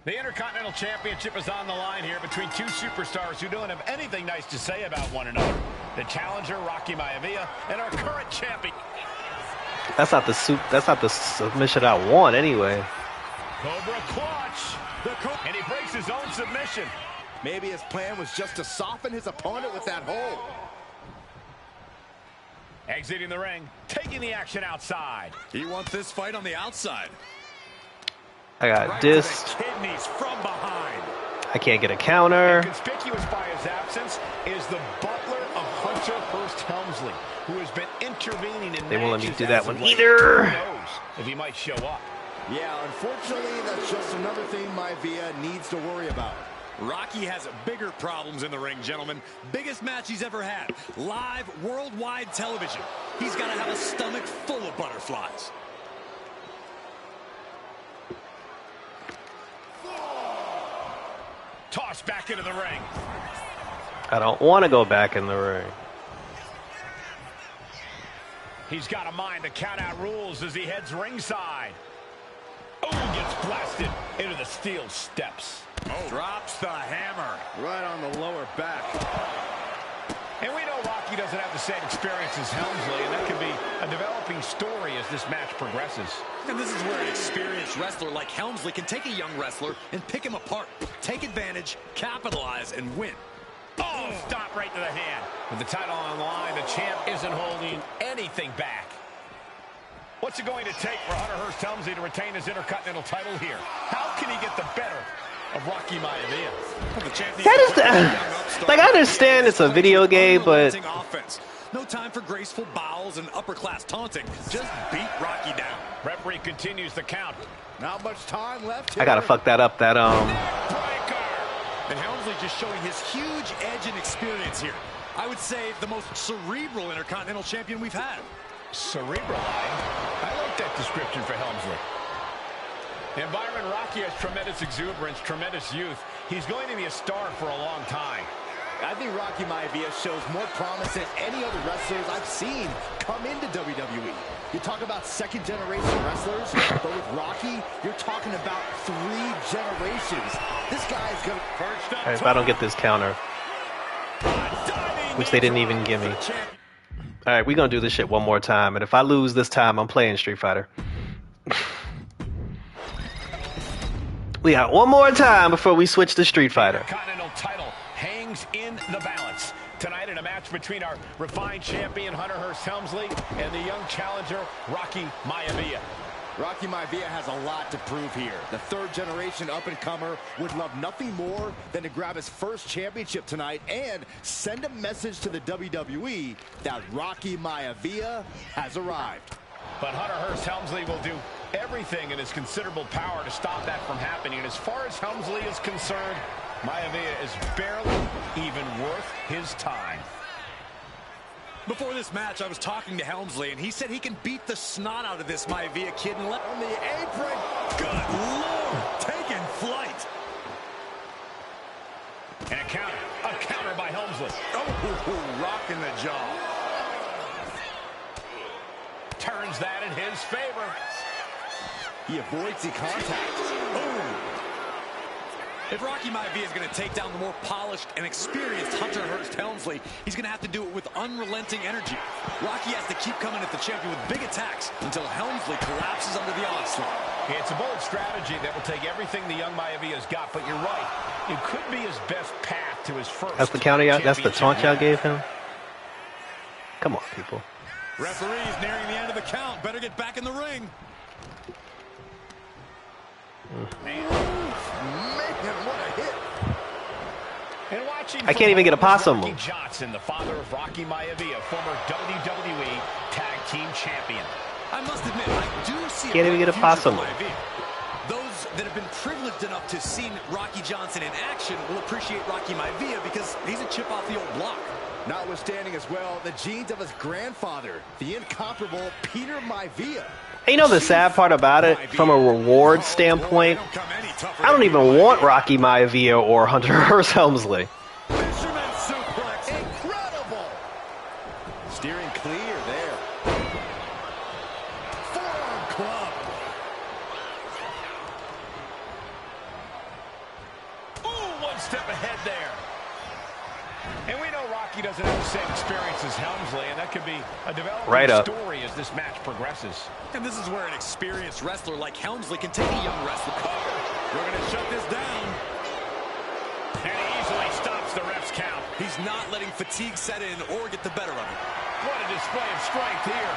Speaker 2: The Intercontinental Championship is on the line here between two superstars who don't have anything nice to say about one another. The challenger, Rocky Maivia, and our current champion.
Speaker 1: That's not the submission I want anyway.
Speaker 2: Cobra clutch. And he breaks his own submission.
Speaker 10: Maybe his plan was just to soften his opponent with that hold.
Speaker 2: Exiting the ring, taking the action outside.
Speaker 7: He wants this fight on the outside.
Speaker 1: I got
Speaker 7: Right
Speaker 1: dissed.
Speaker 7: to the kidneys from behind.
Speaker 1: I can't get a counter.
Speaker 2: Conspicuous by his absence is the butler of Hunter Hearst Helmsley, who has been intervening in
Speaker 1: They won't let me
Speaker 2: matches
Speaker 1: do that
Speaker 2: as
Speaker 1: one
Speaker 2: of late.
Speaker 1: either.
Speaker 2: Who knows if he might show up.
Speaker 10: Yeah, unfortunately, that's just another thing Maivia needs to worry about.
Speaker 7: Rocky has bigger problems in the ring, gentlemen. Biggest match he's ever had. Live, worldwide television. He's got to have a stomach full of butterflies.
Speaker 2: Tossed back into the ring.
Speaker 1: I don't want to go back in the ring.
Speaker 2: He's got a mind to count out rules as he heads ringside. Oh, gets blasted into the steel steps.
Speaker 7: Oh, drops the hammer.
Speaker 10: Right on the lower back.
Speaker 2: And we know Rocky doesn't have the same experience as Helmsley, and that could be a developing story as this match progresses.
Speaker 7: And this is where an experienced wrestler like Helmsley can take a young wrestler and pick him apart, take advantage, capitalize, and win.
Speaker 2: Oh, stop right to the hand. With the title on the line, the champ isn't holding anything back. What's it going to take for Hunter Hearst Helmsley to retain his Intercontinental title here? How can he get the better of Rocky Maivia?
Speaker 1: That is the, like, I understand it's a video game, but
Speaker 7: no time for graceful bows and upper-class taunting. Just beat Rocky down.
Speaker 2: Referee continues the count.
Speaker 10: Not much time left here.
Speaker 1: I gotta fuck that up. That
Speaker 2: Breaker.
Speaker 7: And Helmsley just showing his huge edge and experience here. I would say the most cerebral Intercontinental champion we've had.
Speaker 2: Cerebral, I like that description for Helmsley. Environment Rocky has tremendous exuberance, tremendous youth. He's going to be a star for a long time.
Speaker 10: I think Rocky Maivia shows more promise than any other wrestlers I've seen come into WWE. You talk about second-generation wrestlers, but with Rocky, you're talking about 3 generations. This guy is going to...
Speaker 1: if I don't get this counter, which they didn't even give me. All right, we're going to do this shit one more time. And if I lose this time, I'm playing Street Fighter. We got one more time before we switch to Street Fighter.
Speaker 2: Continental title hangs in the balance. Tonight in a match between our refined champion, Hunter Hearst Helmsley, and the young challenger, Rocky Maivia.
Speaker 10: Rocky Maivia has a lot to prove here. The 3rd-generation up-and-comer would love nothing more than to grab his first championship tonight and send a message to the WWE that Rocky Maivia has arrived.
Speaker 2: But Hunter Hearst Helmsley will do everything in his considerable power to stop that from happening. And as far as Helmsley is concerned, Maivia is barely even worth his time.
Speaker 7: Before this match, I was talking to Helmsley, and he said he can beat the snot out of this Maivia kid and let
Speaker 10: On the apron.
Speaker 7: Good Lord, taking flight.
Speaker 2: And a counter by Helmsley.
Speaker 7: Oh, rocking the jaw.
Speaker 2: Turns that in his favor.
Speaker 10: He avoids the contact.
Speaker 7: Oh. If Rocky Maivia is going to take down the more polished and experienced Hunter Hearst Helmsley, he's going to have to do it with unrelenting energy. Rocky has to keep coming at the champion with big attacks until Helmsley collapses under the onslaught.
Speaker 2: It's a bold strategy that will take everything the young Maivia's got, but you're right. It could be his best path to his first.
Speaker 1: That's the counter y'all, that's the taunt y'all gave him? Come on, people.
Speaker 7: Referee's nearing the end of the count. Better get back in the ring.
Speaker 10: Man, what a hit.
Speaker 2: And watching
Speaker 1: I can't even get a possum
Speaker 2: Rocky
Speaker 1: move.
Speaker 2: Johnson, the father of Rocky Maivia, former WWE Tag Team Champion.
Speaker 7: I must admit, I do see
Speaker 1: Can't even get a
Speaker 7: future
Speaker 1: possum.
Speaker 7: for Maivia. Those that have been privileged enough to see Rocky Johnson in action will appreciate Rocky Maivia because he's a chip off the old block.
Speaker 10: Notwithstanding as well, the genes of his grandfather, the incomparable Peter Maivia.
Speaker 1: Hey, you know the sad part about it, from a reward standpoint, I don't even want Rocky Maivia or Hunter Hearst Helmsley.
Speaker 7: Fisherman suplex.
Speaker 10: Incredible. Steering clear there. Forearm club.
Speaker 2: Ooh, one step ahead there. And we know Rocky doesn't have the same experience as Helmsley, and that could be a developing story as this match progresses.
Speaker 7: And this is where an experienced wrestler like Helmsley can take a young wrestler. We're going to shut this down.
Speaker 2: And he easily
Speaker 7: not letting fatigue set in or get the better of him.
Speaker 2: What a display of strength here.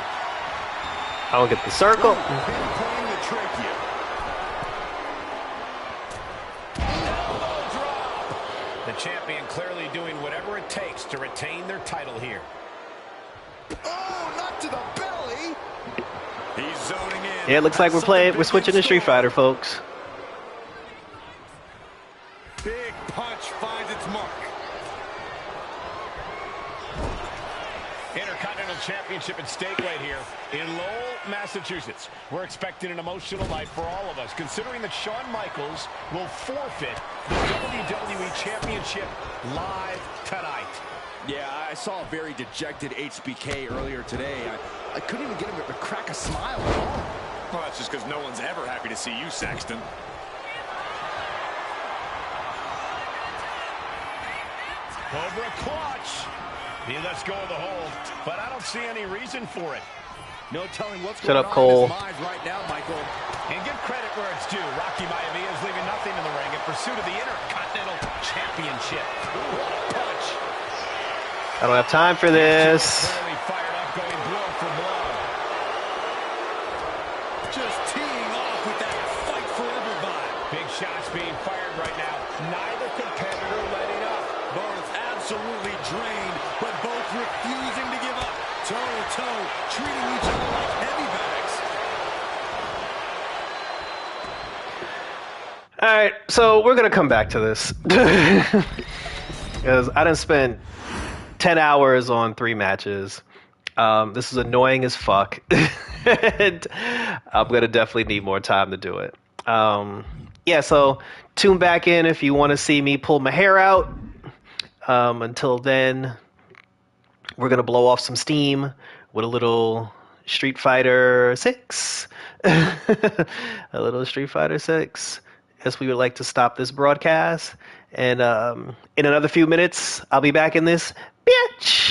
Speaker 1: I don't get the circle.
Speaker 8: Pinpointing the trachea.
Speaker 2: Elbow drop. The champion clearly doing whatever it takes to retain their title here.
Speaker 10: Oh, not to the belly.
Speaker 7: He's zoning in.
Speaker 1: Yeah, it looks like we're switching to Street Fighter, folks.
Speaker 8: Big punch finds its mark.
Speaker 2: Intercontinental Championship at stake right here in Lowell, Massachusetts. We're expecting an emotional night for all of us, considering that Shawn Michaels will forfeit the WWE Championship live tonight.
Speaker 10: Yeah, I saw a very dejected HBK earlier today. I couldn't even get him to crack a smile at all.
Speaker 7: Well, that's just because no one's ever happy to see you, Saxton.
Speaker 2: Cobra clutch. He lets go of the hold, but I don't see any reason for it.
Speaker 10: No telling what's
Speaker 1: Shut
Speaker 10: going
Speaker 1: up,
Speaker 10: on
Speaker 1: Cole.
Speaker 10: in his mind right now, Michael.
Speaker 2: And give credit where it's due. Rocky Maivia is leaving nothing in the ring in pursuit of the Intercontinental Championship. What a punch.
Speaker 1: I don't have time for this.
Speaker 2: Clearly fired up, going blow for blow.
Speaker 7: Just teeing off with that fight forever vibe.
Speaker 2: Big shots being fired right now. Neither competitor letting up.
Speaker 7: Both absolutely drained, but both refusing to give up. Toe-to-toe, treating each other like heavy bags.
Speaker 1: All right, so we're going to come back to this. Because I didn't spend 10 hours on 3 matches. This is annoying as fuck. And I'm going to definitely need more time to do it. Yeah, so tune back in if you want to see me pull my hair out. Until then, we're going to blow off some steam with a little Street Fighter 6. A little Street Fighter 6. Yes, we would like to stop this broadcast. And in another few minutes, I'll be back in this bitch.